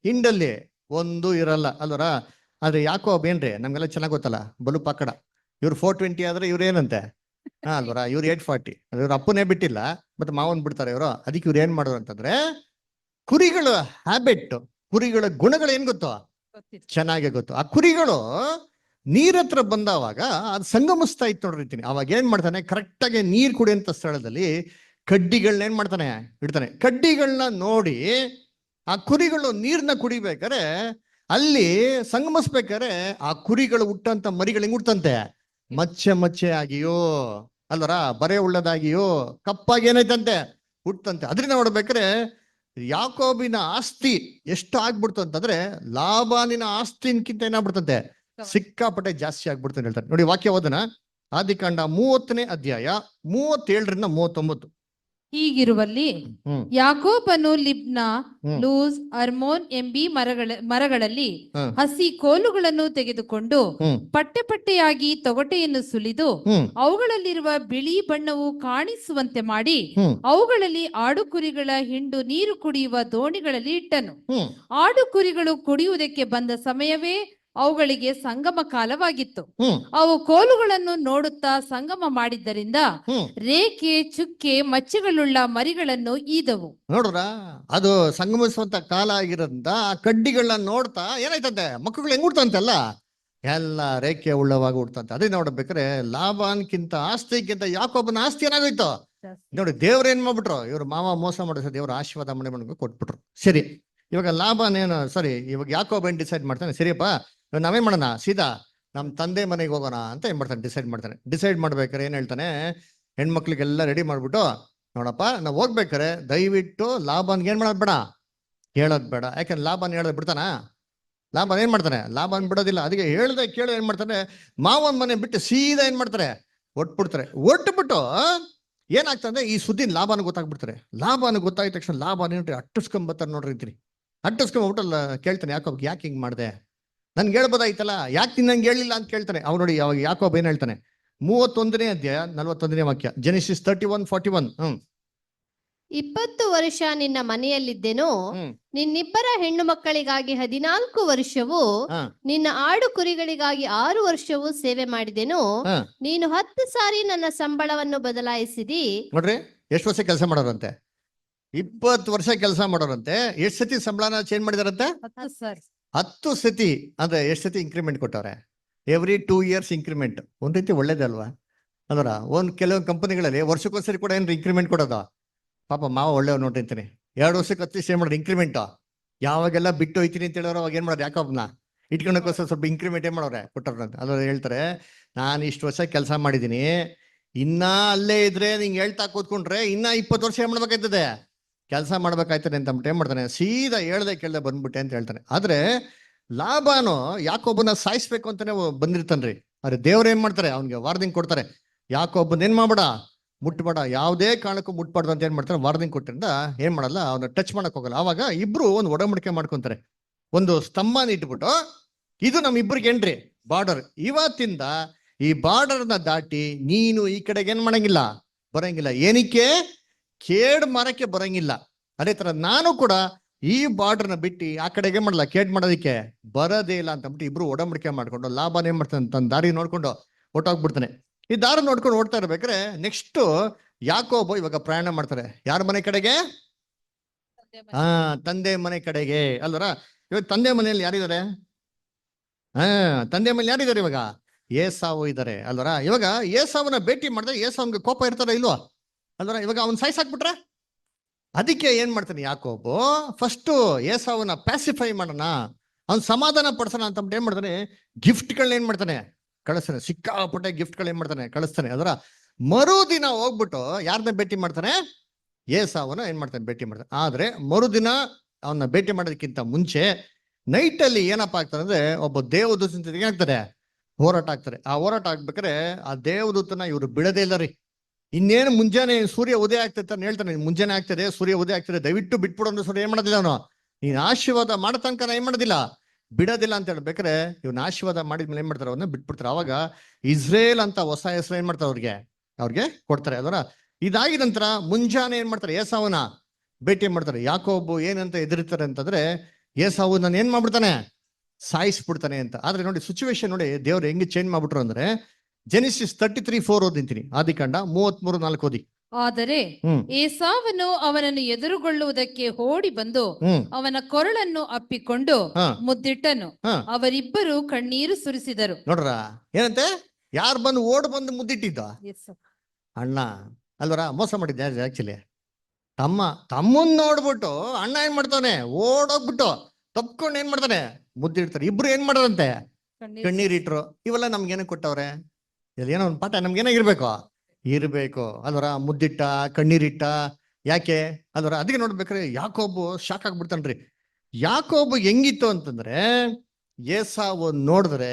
ಹಿಂಡಲ್ಲಿ ಒಂದು ಇರಲ್ಲ ಅಲ್ವರ. ಆದ್ರೆ ಯಾಕೋಬ್ ಏನ್ರಿ, ನಮ್ಗೆಲ್ಲ ಚೆನ್ನಾಗ್ ಗೊತ್ತಲ್ಲ, ಬಲು ಪಾಕಡ. ಇವ್ರು 420 ಆದ್ರೆ ಇವ್ರು ಏನಂತೆ ಅಲ್ವರ, ಇವ್ರು 840. ಇವ್ರ ಅಪ್ಪನೇ ಬಿಟ್ಟಿಲ್ಲ, ಮತ್ತೆ ಮಾವನ್ ಬಿಡ್ತಾರೆ ಇವರು. ಅದಕ್ಕೆ ಇವ್ರು ಏನ್ ಮಾಡೋರು ಅಂತಂದ್ರೆ, ಕುರಿಗಳ ಹ್ಯಾಬಿಟ್, ಕುರಿಗಳ ಗುಣಗಳು ಏನ್ ಗೊತ್ತು, ಚೆನ್ನಾಗೆ ಗೊತ್ತು. ಆ ಕುರಿಗಳು ನೀರ್ ಹತ್ರ ಬಂದವಾಗ ಅದು ಸಂಗಮಿಸ್ತಾ ಇತ್ತು ನೋಡಿರ್ತೀನಿ. ಅವಾಗ ಏನ್ ಮಾಡ್ತಾನೆ, ಕರೆಕ್ಟ್ ಆಗಿ ನೀರ್ ಕುಡಿಯಂತ ಸ್ಥಳದಲ್ಲಿ ಕಡ್ಡಿಗಳನ್ನ ಏನ್ ಮಾಡ್ತಾನೆ, ಇಡ್ತಾನೆ. ಕಡ್ಡಿಗಳನ್ನ ನೋಡಿ ಆ ಕುರಿಗಳು ನೀರ್ನ ಕುಡಿಬೇಕಾರೆ, ಅಲ್ಲಿ ಸಂಗಮಿಸ್ಬೇಕಾರೆ ಆ ಕುರಿಗಳು ಹುಟ್ಟಂತ ಮರಿಗಳು ಹೆಂಗ್ ಹುಟ್ಟಂತೆ, ಮಚ್ಚೆ ಆಗಿಯೋ ಅಲ್ವರ ಬರೆ ಉಳ್ಳದಾಗಿಯೋ ಕಪ್ಪಾಗಿ ಏನಾಯ್ತಂತೆ ಹುಟ್ಟಂತೆ. ಅದರಿಂದ ನೋಡ್ಬೇಕಾದ್ರೆ ಯಾಕೋಬಿನ ಆಸ್ತಿ ಎಷ್ಟು ಆಗ್ಬಿಡ್ತು ಅಂತಂದ್ರೆ ಲಾಬಾನಿನ ಆಸ್ತಿನ್ಕಿಂತ ಏನಾಗ್ಬಿಡ್ತಂತೆ ಸಿಕ್ಕಾಪಟ್ಟೆ ಜಾಸ್ತಿ ಆಗ್ಬಿಡ್ತಾನೆ ಹೇಳ್ತಾರೆ. ನೋಡಿ ವಾಕ್ಯ ಓದನ, ಆದಿಕಾಂಡ 30ನೇ ಅಧ್ಯಾಯ 37ರಿಂದ 39. ಹೀಗಿರುವಲ್ಲಿ ಹ್ಮ್ ಯಾಕೋಬನು ಲಿಬ್ನ, ಹ್ಮ್. ಲೂಸ್, ಅರ್ಮೋನ್ ಎಂಬೀ ಮರಗಳಲ್ಲಿ ಹ್ಮ್. ಹಸಿ ಕೋಲುಗಳನ್ನು ತೆಗೆದುಕೊಂಡು ಹ್ಮ್ ಪಟ್ಟೆ ಪಟ್ಟೆಯಾಗಿ ತೊಗಟೆಯನ್ನು ಸುಲಿದು ಹ್ಮ್ ಅವುಗಳಲ್ಲಿರುವ ಬಿಳಿ ಬಣ್ಣವು ಕಾಣಿಸುವಂತೆ ಮಾಡಿ ಹ್ಮ್ ಅವುಗಳಲ್ಲಿ ಆಡು ಕುರಿಗಳ ಹಿಂಡು ನೀರು ಕುಡಿಯುವ ದೋಣಿಗಳಲ್ಲಿ ಇಟ್ಟನು. ಹ್ಮ್ ಆಡು ಕುರಿಗಳು ಕುಡಿಯುವುದಕ್ಕೆ ಬಂದ ಸಮಯವೇ ಅವುಗಳಿಗೆ ಸಂಗಮ ಕಾಲವಾಗಿತ್ತು. ಹ್ಮ್ ಅವು ಕೋಲುಗಳನ್ನು ನೋಡುತ್ತಾ ಸಂಗಮ ಮಾಡಿದ್ದರಿಂದ ಹ್ಮ್ ರೇಖೆ, ಚುಕ್ಕೆ, ಮಚ್ಚೆಗಳುಳ್ಳ ಮರಿಗಳನ್ನು ಈದವು. ನೋಡ್ರ, ಅದು ಸಂಗಮಿಸುವಂತ ಕಾಲ ಆಗಿರೋದ್ರಿಂದ ಆ ಕಡ್ಡಿಗಳನ್ನ ನೋಡ್ತಾ ಏನಾಯ್ತಂತೆ ಮಕ್ಕಳು ಹೆಂಗ್ ಹುಡ್ತಂತೆಲ್ಲ ಎಲ್ಲ ರೇಖೆ ಉಳ್ಳವಾಗಿ ಹುಡ್ತಂತೆ. ಅದೇ ನೋಡ್ಬೇಕಾದ್ರೆ ಲಾಭಾನ್ಕಿಂತ ಆಸ್ತಿಗಿಂತ ಯಾಕೋಬನ ಆಸ್ತಿ ಏನಾಗೋಯ್ತು ನೋಡಿ. ದೇವ್ರ ಏನ್ ಮಾಡ್ಬಿಟ್ರು, ಇವ್ರು ಮಾವ ಮೋಸ ಮಾಡಿದ್ರೆ ದೇವ್ರ ಆಶೀರ್ವಾದ ಮನೆ ಕೊಟ್ಬಿಟ್ರು. ಸರಿ, ಇವಾಗ ಲಾಭನೇನು ಸರಿ, ಇವಾಗ ಯಾಕೋಬ ಏನ್ ಡಿಸೈಡ್ ಮಾಡ್ತಾನೆ, ಸರಿಯಪ್ಪ ನಾವೇನ್ ಮಾಡೋಣ, ಸೀದಾ ನಮ್ ತಂದೆ ಮನೆಗೆ ಹೋಗೋಣ ಅಂತ ಏನ್ ಮಾಡ್ತಾನೆ ಡಿಸೈಡ್ ಮಾಡ್ತಾನೆ. ಡಿಸೈಡ್ ಮಾಡ್ಬೇಕಾರೆ ಏನ್ ಹೇಳ್ತಾನೆ, ಹೆಣ್ಮಕ್ಳಿಗೆಲ್ಲ ರೆಡಿ ಮಾಡ್ಬಿಟ್ಟು ನೋಡಪ್ಪ ನಾವ್ ಹೋಗ್ಬೇಕಾರೆ ದಯವಿಟ್ಟು ಲಾಭನ್ಗೆ ಏನ್ ಮಾಡೋದ್ ಬೇಡ, ಹೇಳೋದ್ ಬೇಡ. ಯಾಕಂದ್ರೆ ಲಾಭನ್ ಹೇಳೋದ್ ಬಿಡ್ತಾನ, ಲಾಭನ್ ಏನ್ ಮಾಡ್ತಾನೆ, ಲಾಭನ್ ಬಿಡೋದಿಲ್ಲ. ಅದಕ್ಕೆ ಹೇಳ್ದೆ ಕೇಳೋ ಏನ್ ಮಾಡ್ತಾನೆ, ಮಾವನ್ ಮನೆ ಬಿಟ್ಟು ಸೀದಾ ಏನ್ ಮಾಡ್ತಾರೆ ಒಟ್ಬಿಡ್ತಾರೆ. ಒಟ್ಬಿಟ್ಟು ಏನಾಗ್ತದೆ ಈ ಸುದ್ದಿ ಲಾಭನ ಗೊತ್ತಾಗ್ಬಿಡ್ತಾರೆ. ಲಾಭನ ಗೊತ್ತಾಗಿದ ತಕ್ಷಣ ಲಾಭನ ಏನ್ರಿ ಅಟ್ಟಿಸ್ಕೊಂಬತ್ತಾರೆ ನೋಡ್ರಿ ಅಂತೀನಿ. ಅಟ್ಟಿಸ್ಕೊಂಬಿಟ್ಟಲ್ಲ ಕೇಳ್ತಾನೆ, ಯಾಕೋಬ್ ಯಾಕೆ ಹಿಂಗ್ ಮಾಡ್ದೆ, ನನ್ಗೆ ಹೇಳ್ಬೋದಾಯ್ತಲ್ಲ, ಯಾಕೆ ನಂಗೆ ಹೇಳಿಲ್ಲ ಅಂತ ಕೇಳ್ತಾನೆ. ಅವ್ ನೋಡಿ ಅವಾಗ ಯಾಕೋಬ್ ಏನ್ ಹೇಳ್ತಾನೆ, 31ನೇ ಅಧ್ಯಾಯ 41ನೇ ವಾಕ್ಯ, ಜೆನಿಸಿಸ್ 31:41. 20 ವರ್ಷ ನಿನ್ನ ಮನೆಯಲ್ಲಿದ್ದೆನು, ನಿನ್ನಿಬ್ಬರ ಹೆಣ್ಣು ಮಕ್ಕಳಿಗಾಗಿ 14 ವರ್ಷವು, ನಿನ್ನ ಆಡು ಕುರಿಗಳಿಗಾಗಿ 6 ವರ್ಷವು ಸೇವೆ ಮಾಡಿದೆನು. ನೀನು 10 ಸಾರಿ ನನ್ನ ಸಂಬಳವನ್ನು ಬದಲಾಯಿಸಿದಿ. ನೋಡ್ರಿ ಎಷ್ಟು ವರ್ಷ ಕೆಲಸ ಮಾಡೋರಂತೆ, 20 ವರ್ಷ ಕೆಲಸ ಮಾಡೋರಂತೆ. ಎಷ್ಟು ಸತಿ ಸಂಬಳನ ಚೇಂಜ್ ಮಾಡಿದಾರಂತೆ, 10 ಸತಿ. ಅಂದ್ರೆ ಎಷ್ಟು ಸತಿ ಇಂಕ್ರಿಮೆಂಟ್ ಕೊಟ್ಟವ್ರೆ, ಎವ್ರಿ 2 years ಇಂಕ್ರಿಮೆಂಟ್. ಒಂದ್ ರೀತಿ ಒಳ್ಳೇದೇ ಅಲ್ವಾ. ಅಂದ್ರ ಕೆಲವೊಂದು ಕಂಪನಿಗಳಲ್ಲಿ ವರ್ಷಕ್ಕೊಂದ್ಸರಿ ಕೂಡ ಏನ್ರಿ ಇಂಕ್ರಿಮೆಂಟ್ ಕೊಡೋದು. ಪಾಪ ಮಾವ ಒಳ್ಳೆಯವ್ರು ನೋಡ್ರಿ ಅಂತೀನಿ, 2 ವರ್ಷಕ್ಕೆ ಅಟ್ಲೀಸ್ಟ್ ಏನ್ ಮಾಡೋದು ಇಂಕ್ರಿಮೆಂಟ್. ಯಾವಾಗೆಲ್ಲ ಬಿಟ್ಟು ಹೋಯ್ತೀನಿ ಅಂತ ಹೇಳೋರು ಅವಾಗ ಏನ್ ಮಾಡೋದು, ಯಾಕೋಬ್ನ ಇಟ್ಕೊಂಡಕ್ಕೋಸ್ಕರ ಸ್ವಲ್ಪ ಇಂಕ್ರಿಮೆಂಟ್ ಏನ್ ಮಾಡೋರೆ ಕೊಟ್ಟವ್ರಂತ. ಅದ್ರ ಹೇಳ್ತಾರೆ, ನಾನು ಇಷ್ಟು ವರ್ಷ ಕೆಲಸ ಮಾಡಿದೀನಿ, ಇನ್ನ ಅಲ್ಲೇ ಇದ್ರೆ ನಿಂಗೆ ಹೇಳ್ತಾ ಕೂತ್ಕೊಂಡ್ರೆ ಇನ್ನ 20 ವರ್ಷ ಏನ್ ಮಾಡ್ಬೇಕಾಯ್ತದೆ, ಕೆಲಸ ಮಾಡ್ಬೇಕಾಯ್ತದೆ ಅಂತ ಏನ್ ಮಾಡ್ತಾನೆ, ಸೀದಾ ಹೇಳ್ದೆ ಕೇಳ್ದೆ ಬಂದ್ಬಿಟ್ಟೆ ಅಂತ ಹೇಳ್ತಾನೆ. ಆದ್ರೆ ಲಾಭನು ಯಾಕೊಬ್ಬನ ಸಾಯಿಸ್ಬೇಕು ಅಂತಾನೆ ಬಂದಿರ್ತಾನ್ರಿ. ಆದ್ರೆ ದೇವ್ರ ಏನ್ ಮಾಡ್ತಾರೆ, ಅವ್ನಿಗೆ ವಾರ್ನಿಂಗ್ ಕೊಡ್ತಾರೆ, ಯಾಕೊಬ್ಬನ ಏನ್ ಮಾಡ್ಬೇಡ, ಮುಟ್ಬೇಡ, ಯಾವುದೇ ಕಾರಣಕ್ಕೂ ಮುಟ್ಬಾರ್ದು ಅಂತ ಏನ್ ಮಾಡ್ತಾರೆ ವಾರ್ನಿಂಗ್ ಕೊಟ್ಟಿಂದ ಏನ್ ಮಾಡಲ್ಲ, ಅವನ್ನ ಟಚ್ ಮಾಡಕ್ ಹೋಗಲ್ಲ. ಅವಾಗ ಇಬ್ರು ಒಂದು ಒಡಂಬಡಿಕೆ ಮಾಡ್ಕೊಂತಾರೆ, ಒಂದು ಸ್ತಂಭನ ಇಟ್ಬಿಟ್ಟು ಇದು ನಮ್ ಇಬ್ರಿಗೆ ಏನ್ರಿ ಬಾರ್ಡರ್, ಇವತ್ತಿಂದ ಈ ಬಾರ್ಡರ್ನ ದಾಟಿ ನೀನು ಈ ಕಡೆಗೆ ಏನ್ ಮಾಡಂಗಿಲ್ಲ, ಬರಂಗಿಲ್ಲ. ಏನಕ್ಕೆ, ಕೇಡ್ ಮಾರಕ್ಕೆ ಬರಂಗಿಲ್ಲ. ಅದೇ ತರ ನಾನು ಕೂಡ ಈ ಬಾರ್ಡರ್ನ ಬಿಟ್ಟು ಆ ಕಡೆಗೆ ಮಾಡಲ್ಲ, ಕೇಡ್ ಮಾಡೋದಿಕ್ಕೆ ಬರೋದೇ ಇಲ್ಲ ಅಂತ ಅಂದ್ಬಿಟ್ಟು ಇಬ್ರು ಒಡಂಬಡಿಕೆ ಮಾಡ್ಕೊಂಡು ಲಾಭನ ಏನ್ ಮಾಡ್ತಾನೆ, ತನ್ನ ದಾರಿ ನೋಡ್ಕೊಂಡು ಹೊಟ್ಟೋಗ್ಬಿಡ್ತಾನೆ. ಈ ದಾರಿ ನೋಡ್ಕೊಂಡು ಓಡ್ತಾ ಇರ್ಬೇಕಾದ್ರೆ ನೆಕ್ಸ್ಟ್ ಯಾಕೋಬ ಇವಾಗ ಪ್ರಯಾಣ ಮಾಡ್ತಾರೆ. ಯಾರ ಮನೆ ಕಡೆಗೆ, ತಂದೆ ಮನೆ ಕಡೆಗೆ ಅಲ್ವರ. ಇವಾಗ ತಂದೆ ಮನೆಯಲ್ಲಿ ಯಾರಿದ್ದಾರೆ, ತಂದೆ ಮನೇಲಿ ಯಾರಿದ್ದಾರೆ ಇವಾಗ, ಏಸಾವು ಇದ್ದಾರೆ ಅಲ್ವರ. ಇವಾಗ ಏಸಾವನ್ನ ಭೇಟಿ ಮಾಡಿದ್ರೆ ಏಸಾವನ್ಗೆ ಕೋಪ ಇರ್ತಾರ ಇಲ್ವಾ ಅಲ್ವರ. ಇವಾಗ ಅವ್ನ್ ಸಾಯ್ಸಾಕ್ಬಿಟ್ರೆ ಅದಕ್ಕೆ ಏನ್ ಮಾಡ್ತಾನೆ ಯಾಕೋಬು, ಫಸ್ಟ್ ಏಸಾವನ್ನ ಪ್ಯಾಸಿಫೈ ಮಾಡೋಣ, ಅವ್ನ್ ಸಮಾಧಾನ ಪಡಿಸೋಣ ಅಂತ ಏನ್ ಮಾಡ್ತಾನೆ, ಗಿಫ್ಟ್ಗಳನ್ನ ಏನ್ ಮಾಡ್ತಾನೆ ಕಳಿಸ್ತಾನೆ, ಸಿಕ್ಕಾಪಟ್ಟೆ ಗಿಫ್ಟ್ಗಳು ಏನ್ ಮಾಡ್ತಾನೆ ಕಳಿಸ್ತಾನೆ. ಅದರ ಮರುದಿನ ಹೋಗ್ಬಿಟ್ಟು ಯಾರನ್ನ ಭೇಟಿ ಮಾಡ್ತಾನೆ, ಏಸಾವನ್ನ ಏನ್ ಮಾಡ್ತಾನೆ ಭೇಟಿ ಮಾಡ್ತಾನೆ. ಆದ್ರೆ ಮರುದಿನ ಅವನ್ನ ಭೇಟಿ ಮಾಡೋದಕ್ಕಿಂತ ಮುಂಚೆ ನೈಟ್ ಅಲ್ಲಿ ಏನಪ್ಪಾ ಆಗ್ತಾರೆ ಅಂದ್ರೆ, ಒಬ್ಬ ದೇವದೂತನ ಏನಾಗ್ತಾರೆ ಹೋರಾಟ ಆಗ್ತಾರೆ. ಆ ಹೋರಾಟ ಆಗ್ಬೇಕಾರೆ ಆ ದೇವದೂತನ ಇವ್ರು ಬಿಡದೇ ಇಲ್ಲ ರೀ. ಇನ್ನೇನು ಮುಂಜಾನೆ ಸೂರ್ಯ ಉದಯ ಆಗ್ತೈತೆ ಅಂತ ಹೇಳ್ತಾನೆ, ಮುಂಜಾನೆ ಆಗ್ತದೆ ಸೂರ್ಯ ಉದಯ ಆಗ್ತದೆ, ದಯವಿಟ್ಟು ಬಿಟ್ಬಿಡು ಅಂದ್ರೆ ಸೂರ್ಯ ಏನ್ ಮಾಡೋದಿಲ್ಲ ಅವನು, ನೀನ್ ಆಶೀರ್ವಾದ ಮಾಡೋ ತನಕ ಏನ್ ಮಾಡೋದಿಲ್ಲ, ಬಿಡೋದಿಲ್ಲ ಅಂತ ಹೇಳ್ಬೇಕಾರೆ ಇವ್ನ ಆಶೀರ್ವಾದ ಮಾಡಿದ್ಮೇಲೆ ಏನ್ ಮಾಡ್ತಾರೆ, ಅವನ್ನ ಬಿಟ್ಬಿಡ್ತಾರೆ. ಅವಾಗ ಇಸ್ರೇಲ್ ಅಂತ ಹೊಸ ಹೆಸರು ಏನ್ ಮಾಡ್ತಾರೆ ಅವ್ರಿಗೆ ಕೊಡ್ತಾರೆ. ಅದರ ಇದಾಗಿದ ನಂತರ ಮುಂಜಾನೆ ಏನ್ ಮಾಡ್ತಾರೆ, ಏಸಾವನ ಭೇಟಿ ಮಾಡ್ತಾರೆ. ಯಾಕೋಬು ಏನಂತ ಎದುರಿತಾರೆ ಅಂತಂದ್ರೆ, ಏಸಾವು ನಾನು ಏನ್ ಮಾಡ್ಬಿಡ್ತಾನೆ, ಸಾಯಿಸ್ಬಿಡ್ತಾನೆ ಅಂತ. ಆದ್ರೆ ನೋಡಿ ಸಿಚುವೇಶನ್ ನೋಡಿ ದೇವ್ರು ಹೆಂಗೆ ಚೇಂಜ್ ಮಾಡ್ಬಿಟ್ರು ಅಂದ್ರೆ, ಜೆನಿಸಿಸ್ 33:4 ಓದಿಂತೀನಿ, ಆದಿಕಾಂಡ 33:4 ಓದಿ. ಆದರೆ ಏಸಾವನು ಅವನನ್ನು ಎದುರುಗೊಳ್ಳುವುದಕ್ಕೆ ಓಡಿ ಬಂದು ಅವನ ಕೊರಳನ್ನು ಅಪ್ಪಿಕೊಂಡು ಮುದ್ದಿಟ್ಟನು. ಅವರಿಬ್ಬರು ಕಣ್ಣೀರು ಸುರಿಸಿದರು. ನೋಡ್ರ ಏನಂತೆ, ಯಾರು ಬಂದು ಓಡ್ ಬಂದು ಮುದ್ದಿಟ್ಟಿದ್ದ, ಅಣ್ಣ ಅಲ್ವರ. ಮೋಸ ಮಾಡಿದ್ದೆ ಆಕ್ಚುಲಿ, ತಮ್ಮನ್ ನೋಡ್ಬಿಟ್ಟು ಅಣ್ಣ ಏನ್ ಮಾಡ್ತಾನೆ, ಓಡೋಗ್ಬಿಟ್ಟು ತಪ್ಕೊಂಡು ಏನ್ ಮಾಡ್ತಾನೆ ಮುದ್ದಿಡ್ತಾರೆ. ಇಬ್ರು ಏನ್ ಮಾಡೋದಂತೆ, ಕಣ್ಣೀರಿಟ್ರು. ಇವೆಲ್ಲ ನಮ್ಗೇನ ಕೊಟ್ಟವ್ರೆ, ಏನೋ ಒಂದು ಪಾಠ ನಮ್ಗೇನಾಗಿರ್ಬೇಕು, ಇರಬೇಕು ಅಲ್ವರ. ಮುದ್ದಿಟ್ಟ, ಕಣ್ಣೀರಿಟ್ಟ, ಯಾಕೆ ಅಲ್ವರ. ಅದಕ್ಕೆ ನೋಡ್ಬೇಕ್ರೆ ಯಾಕೋಬು ಶಾಕ್ ಆಗ್ಬಿಡ್ತಾನ್ರಿ. ಯಾಕೋಬು ಹೆಂಗಿತ್ತು ಅಂತಂದ್ರೆ ಏಸಾವು ನೋಡಿದ್ರೆ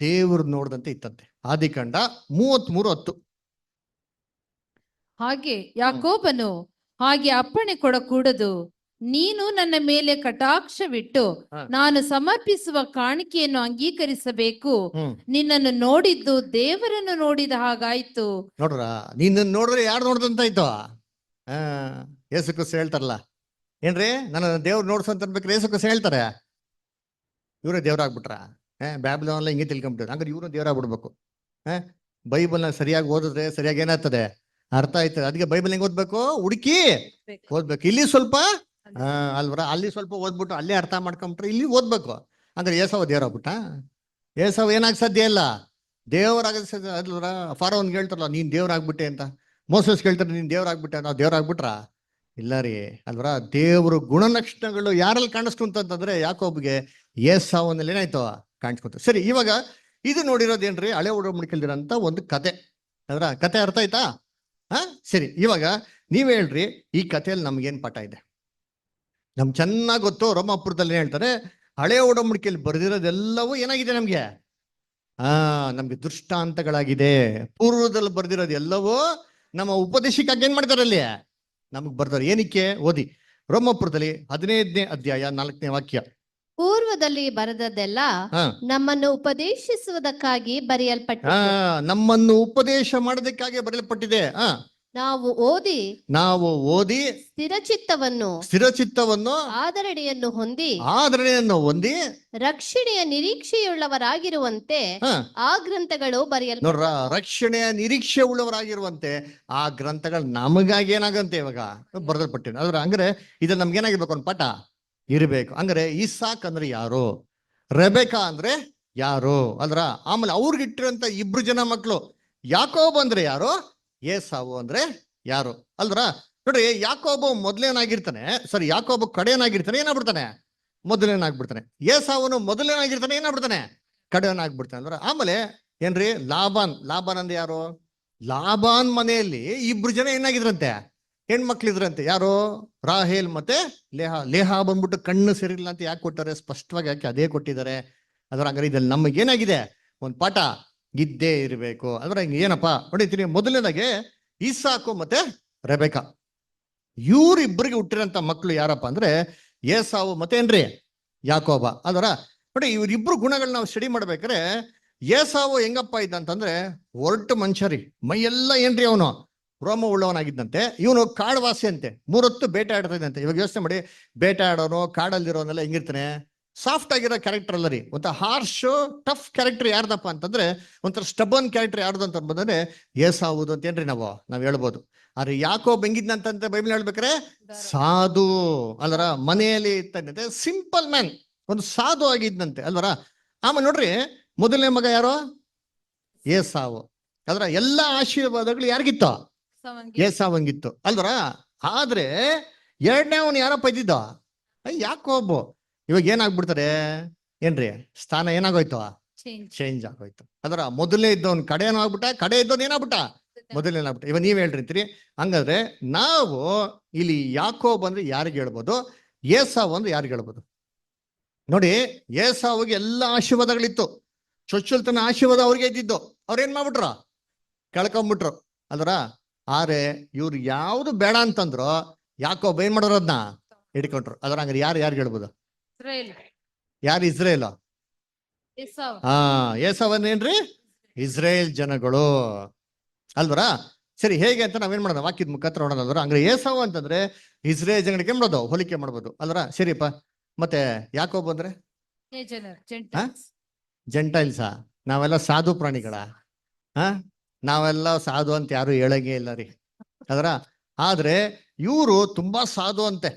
ದೇವ್ರು ನೋಡ್ದಂತೆ ಇತ್ತಂತೆ. ಆದಿಕಾಂಡ 33:10. ಹಾಗೆ ಯಾಕೋಬನು ಹಾಗೆ ಅಪ್ಪಣೆ ಕೊಡಕೂಡದು, ನೀನು ನನ್ನ ಮೇಲೆ ಕಟಾಕ್ಷವಿಟ್ಟು ಹ. ನಾನು ಸಮರ್ಪಿಸುವ ಕಾಣಿಕೆಯನ್ನು ಅಂಗೀಕರಿಸಬೇಕು. ಹ್ಮ್ ನಿನ್ನನ್ನು ನೋಡಿದ್ದು ದೇವರನ್ನು ನೋಡಿದ ಹಾಗಾಯ್ತು. ನೋಡ್ರ, ನಿನ್ನ ನೋಡಿದ್ರೆ ಯಾರು ನೋಡ್ದಂತಾಯ್ತು? ಯೇಸು ಕ್ರಿಸ್ತ ಹೇಳ್ತಾರಲ್ಲ, ಏನ್ರಿ ನನ್ನ ದೇವ್ರು ನೋಡ್ಸಂತ ಅನ್ಬೇಕ್ರೆ ಯೇಸು ಕ್ರಿಸ್ತ ಹೇಳ್ತಾರೆ. ಇವರೇ ದೇವ್ರಾಗ್ಬಿಟ್ರ? ಬ್ಯಾಬಿಲೋನ್ ಹಿಂಗೆ ತಿಳ್ಕೊಂಬಿಟ್ರು. ಹಂಗಾರೆ ಇವ್ರು ದೇವ್ರಾಗ್ಬಿಡ್ಬೇಕು. ಬೈಬಲ್ನ ಸರಿಯಾಗಿ ಓದಿದ್ರೆ ಸರಿಯಾಗಿ ಏನಾಗ್ತದೆ, ಅರ್ಥ ಆಯ್ತದೆ. ಅದಕ್ಕೆ ಬೈಬಲ್ ಹೆಂಗ್ ಓದ್ಬೇಕು? ಹುಡುಕಿ ಓದ್ಬೇಕು. ಇಲ್ಲಿ ಸ್ವಲ್ಪ ಅಲ್ವರ, ಅಲ್ಲಿ ಸ್ವಲ್ಪ ಓದ್ಬಿಟ್ಟು ಅಲ್ಲೇ ಅರ್ಥ ಮಾಡ್ಕೊಂಬಿಟ್ರೆ ಇಲ್ಲಿ ಓದ್ಬೇಕು. ಅಂದ್ರೆ ಏಸಾವ ದೇವ್ರಾಗ್ಬಿಟ್ಟ? ಏಸಾವ ಏನಾಗ ಸಾಧ್ಯ ಇಲ್ಲ, ದೇವರಾಗ ಅಲ್ವರ. ಫಾರೋನ್ಗೆ ಹೇಳ್ತಾರಲ್ಲ ನೀನ್ ದೇವ್ರಾಗ್ಬಿಟ್ಟೆ ಅಂತ, ಮೋಸಸ್ ಕೇಳ್ತಾರೆ ನೀನ್ ದೇವ್ರಾಗ್ಬಿಟ್ಟೆ, ನಾವು ದೇವ್ರಾಗ್ಬಿಟ್ರ? ಇಲ್ಲ ರೀ ಅಲ್ವರ. ದೇವ್ರ ಗುಣಲಕ್ಷಣಗಳು ಯಾರಲ್ಲಿ ಕಾಣಿಸ್ಕೊಂತ ಅಂತಂದ್ರೆ ಯಾಕೋಬ್ಗೆ ಏಸಾವನಲ್ಲಿ ಏನಾಯ್ತು ಕಾಣಿಸ್ಕೊಂತ. ಸರಿ, ಇವಾಗ ಇದು ನೋಡಿರೋದೇನ್ರಿ, ಹಳೆ ಒಡಂಬಡಿಕೆಯಲ್ಲಿರೋಂಥ ಒಂದು ಕತೆ. ಅದ್ರ ಕತೆ ಅರ್ಥ ಆಯ್ತಾ? ಸರಿ, ಇವಾಗ ನೀವ್ ಹೇಳ್ರಿ, ಈ ಕಥೆಯಲ್ಲಿ ನಮ್ಗೇನ್ ಪಾಠ ಇದೆ? ನಮ್ಗೆ ಚೆನ್ನಾಗಿ ಗೊತ್ತು. ರೋಮಾಪುರದಲ್ಲಿ ಹೇಳ್ತಾರೆ ಹಳೆ ಒಡಂಬಡಿಕೆಯಲ್ಲಿ ಬರೆದಿರೋದೆಲ್ಲವೂ ಏನಾಗಿದೆ ನಮ್ಗೆ? ನಮ್ಗೆ ದೃಷ್ಟಾಂತಗಳಾಗಿದೆ. ಪೂರ್ವದಲ್ಲಿ ಬರ್ದಿರೋದು ಎಲ್ಲವೂ ನಮ್ಮ ಉಪದೇಶಕ್ಕಾಗಿ ಏನ್ ಮಾಡ್ತಾರೆ ಅಲ್ಲಿ ನಮಗ್ ಬರ್ತಾರೆ. ಏನಕ್ಕೆ? ಓದಿ ರೋಮಾಪುರದಲ್ಲಿ 15ನೇ ಅಧ್ಯಾಯ 4ನೇ ವಾಕ್ಯ. ಪೂರ್ವದಲ್ಲಿ ಬರೆದದ್ದೆಲ್ಲ ನಮ್ಮನ್ನು ಉಪದೇಶಿಸುವುದಕ್ಕಾಗಿ ಬರೆಯಲ್ಪಟ್ಟಿದೆ. ನಮ್ಮನ್ನು ಉಪದೇಶ ಮಾಡೋದಕ್ಕಾಗಿ ಬರೆಯಲ್ಪಟ್ಟಿದೆ. ನಾವು ಓದಿ ಸ್ಥಿರಚಿತ್ತವನ್ನು ಆದರಣೆಯನ್ನು ಹೊಂದಿ ರಕ್ಷಣೆಯ ನಿರೀಕ್ಷೆಯುಳ್ಳವರಾಗಿರುವಂತೆ ಆ ಗ್ರಂಥಗಳು ನೋಡ್ರ, ರಕ್ಷಣೆಯ ನಿರೀಕ್ಷೆ ಉಳ್ಳವರಾಗಿರುವಂತೆ ಆ ಗ್ರಂಥಗಳು ನಮಗಾಗಿ ಏನಾಗಂತೆ ಇವಾಗ ಬರೆದಲ್ಪಟ್ಟಿದೆ. ಅದ್ರ ಹಂಗಾರೆ ಇದು ನಮ್ಗೆ ಏನಾಗಿರ್ಬೇಕು? ಒಂದು ಪಾಠ ಇರಬೇಕು. ಅಂದ್ರೆ ಇಸಾಕ್ ಅಂದ್ರೆ ಯಾರು, ರೆಬೆಕಾ ಅಂದ್ರೆ ಯಾರು ಅಲ್ರ. ಆಮೇಲೆ ಅವ್ರಿಗಿಟ್ಟಿರಂತ 2 ಜನ ಮಕ್ಕಳು, ಯಾಕೋಬ್ ಅಂದ್ರೆ ಯಾರು, ಏಸಾವು ಅಂದ್ರೆ ಯಾರು ಅಲ್ರ. ನೋಡ್ರಿ, ಯಾಕೋಬು ಮೊದಲೇನಾಗಿರ್ತಾನೆ, ಸರಿ ಯಾಕೋಬು ಕಡೆಯನಾಗಿರ್ತಾನೆ, ಏನಾಗ್ಬಿಡ್ತಾನೆ? ಮೊದಲೇನಾಗ್ಬಿಡ್ತಾನೆ. ಏಸಾವನು ಮೊದಲೇನಾಗಿರ್ತಾನೆ, ಏನಾಗ್ಬಿಡ್ತಾನೆ? ಕಡೆಯನಾಗ್ಬಿಡ್ತಾನೆ ಅಲ್ರ. ಆಮೇಲೆ ಏನ್ರಿ, ಲಾಬಾನ್ ಅಂದ್ರೆ ಯಾರು? ಲಾಬಾನ್ ಮನೆಯಲ್ಲಿ 2 ಜನ ಏನಾಗಿದ್ರಂತೆ, ಹೆಣ್ಮಕ್ಳಿದ್ರಂತೆ. ಯಾರು? ರಾಹೇಲ್ ಮತ್ತೆ ಲೇಹಾ ಬಂದ್ಬಿಟ್ಟು ಕಣ್ಣು ಸರಿಯಿಲ್ಲ ಅಂತ ಯಾಕೆ ಕೊಟ್ಟಾರೆ? ಸ್ಪಷ್ಟವಾಗಿ ಯಾಕೆ ಅದೇ ಕೊಟ್ಟಿದ್ದಾರೆ. ಅದ್ರ ಹಂಗಾರೆ ಇದ್ರಲ್ಲಿ ನಮಗೇನಾಗಿದೆ? ಒಂದು ಪಾಠ ಇದ್ದೇ ಇರಬೇಕು. ಅಂದ್ರೆ ಏನಪ್ಪಾ ಹೊಡಿತೀನಿ, ಮೊದಲನೇದಾಗೆ ಇಸಾಕು ಮತ್ತೆ ರೆಬೆಕಾ, ಇವ್ರಿಬ್ಬರಿಗೆ ಹುಟ್ಟಿರಂತ ಮಕ್ಕಳು ಯಾರಪ್ಪ ಅಂದ್ರೆ ಏಸಾವು ಮತ್ತೆ ಏನ್ರಿ, ಯಾಕೋಬ. ಅದರ ನೋಡಿ, ಇವ್ರಿಬ್ರು ಗುಣಗಳನ್ನ ನಾವು ಸ್ಟಡಿ ಮಾಡ್ಬೇಕಾದ್ರೆ ಏಸಾವು ಹೆಂಗಪ್ಪ ಇದ್ದಂತಂದ್ರೆ ಒರಟು ಮನುಷ್ಯರಿ, ಮೈಯೆಲ್ಲ ಏನ್ರಿ ಅವನು ರೋಮ ಉಳ್ಳವನಾಗಿದ್ದಂತೆ. ಇವನು ಕಾಡುವಾಸಿ ಅಂತೆ, 3 ಹೊತ್ತು ಬೇಟೆ ಆಡ್ತಾ ಇದ್ದಂತೆ. ಇವಾಗ ಯೋಚನೆ ಮಾಡಿ, ಬೇಟೆ ಆಡೋನು ಕಾಡಲ್ಲಿರೋನೆಲ್ಲ ಹೆಂಗಿರ್ತಾನೆ? ಸಾಫ್ಟ್ ಆಗಿರೋ ಕ್ಯಾರೆಕ್ಟರ್ ಅಲ್ಲ ರೀ. ಒಂಥರ ಹಾರ್ಶ್ ಟಫ್ ಕ್ಯಾರೆಕ್ಟರ್ ಯಾರ್ದಪ್ಪ ಅಂತಂದ್ರೆ, ಒಂಥರ ಸ್ಟಬನ್ ಕ್ಯಾರೆಕ್ಟರ್ ಯಾರ್ದು ಅಂತ ಬಂದ್ರೆ ಏಸಾವುದು ಅಂತೇನ್ರಿ ನಾವ್ ಹೇಳ್ಬೋದು. ಆದ್ರೆ ಯಾಕೋಬ್ ಹೆಂಗಿದ್ನಂತಂತೆ ಬೈಬಲ್ ಹೇಳ್ಬೇಕ್ರೆ ಸಾಧು ಅಲ್ವರ. ಮನೆಯಲ್ಲಿ ಇತ್ತಂತೆ, ಸಿಂಪಲ್ ಮ್ಯಾನ್, ಒಂದು ಸಾಧು ಆಗಿದ್ನಂತೆ ಅಲ್ವರ. ಆಮೇಲೆ ನೋಡ್ರಿ, ಮೊದಲನೇ ಮಗ ಯಾರು? ಏಸಾವು. ಅದ್ರ ಎಲ್ಲಾ ಆಶೀರ್ವಾದಗಳು ಯಾರಿಗಿತ್ತು? ಏಸಾವಂಗಿತ್ತು ಅಲ್ವರ. ಆದ್ರೆ ಎರಡನೇ ಅವನು ಯಾರಪ್ಪ ಇದ್ದಿದ್ದ? ಯಾಕೋಬು. ಇವಾಗ ಏನಾಗ್ಬಿಡ್ತಾರೆ ಏನ್ರಿ, ಸ್ಥಾನ ಏನಾಗೋಯ್ತು? ಚೇಂಜ್ ಆಗೋಯ್ತು. ಅದರ ಮೊದಲೇ ಇದ್ದವನ್ ಕಡೆಯೂ ಆಗ್ಬಿಟ್ಟ, ಕಡೆ ಇದ್ದವನ್ ಏನಾಗ್ಬಿಟ್ಟ? ಮೊದಲೇನಾಗ್ಬಿಟ್ಟ. ಇವಾಗ ನೀವ್ ಹೇಳ್ರಿ. ಹಂಗಾದ್ರೆ ನಾವು ಇಲ್ಲಿ ಯಾಕೋಬ್ ಅಂದ್ರೆ ಯಾರಿಗೆ ಹೇಳ್ಬೋದು, ಏಸಾವ್ ಅಂದ್ರೆ ಯಾರಿಗೆ ಹೇಳ್ಬೋದು? ನೋಡಿ, ಏಸಾವಿಗೆ ಎಲ್ಲ ಆಶೀರ್ವಾದಗಳಿತ್ತು, ಚೊಚ್ಚಲ್ತನ ಆಶೀರ್ವಾದ ಅವ್ರಿಗೆ ಇದ್ದಿದ್ದು. ಅವ್ರೇನ್ ಮಾಡ್ಬಿಟ್ರು? ಕಳ್ಕೊಂಡ್ಬಿಟ್ರು ಅಲ್ವರ. ಆದ್ರೆ ಇವ್ರು ಯಾವ್ದು ಬೇಡ ಅಂತಂದ್ರು, ಯಾಕೋಬ್ ಏನ್ ಮಾಡೋರು? ಅದನ್ನ ಹಿಡ್ಕೊಂಡ್ರು. ಅದ್ರ ಹಂಗಾರೆ ಯಾರಿಗೆ ಹೇಳ್ಬೋದು? ಯಾರು? ಇಸ್ರೇಲ್. ಏಸಾವನ್ನೇನ್ರಿ? ಇಸ್ರೇಲ್ ಜನಗಳು ಅಲ್ವರ. ಸರಿ, ಹೇಗೆ ಅಂತ ನಾವೇನ್ ಮಾಡೋಣ, ವಾಕ್ಯದ ಮುಖಾಂತರ ನೋಡೋಣ ಅಲ್ವರ. ಹಂಗಾರೆ ಏಸಾವು ಅಂತಂದ್ರೆ ಇಸ್ರೇಲ್ ಜನಗಳಿಗೆ ಮಾಡೋದು, ಹೋಲಿಕೆ ಮಾಡ್ಬೋದು ಅಲ್ವರ. ಸರಿಪ್ಪ, ಮತ್ತೆ ಯಾಕೋಬ್ ಅಂದ್ರೆ ಜೆಂಟೈಲ್ಸಾ? ನಾವೆಲ್ಲ ಸಾಧು ಪ್ರಾಣಿಗಳ? ನಾವೆಲ್ಲ ಸಾಧು ಅಂತ ಯಾರು ಹೇಳಂಗೇ ಇಲ್ಲ ರೀ ಅದರ. ಆದ್ರೆ ಇವರು ತುಂಬಾ ಸಾಧು ಅಂತೆ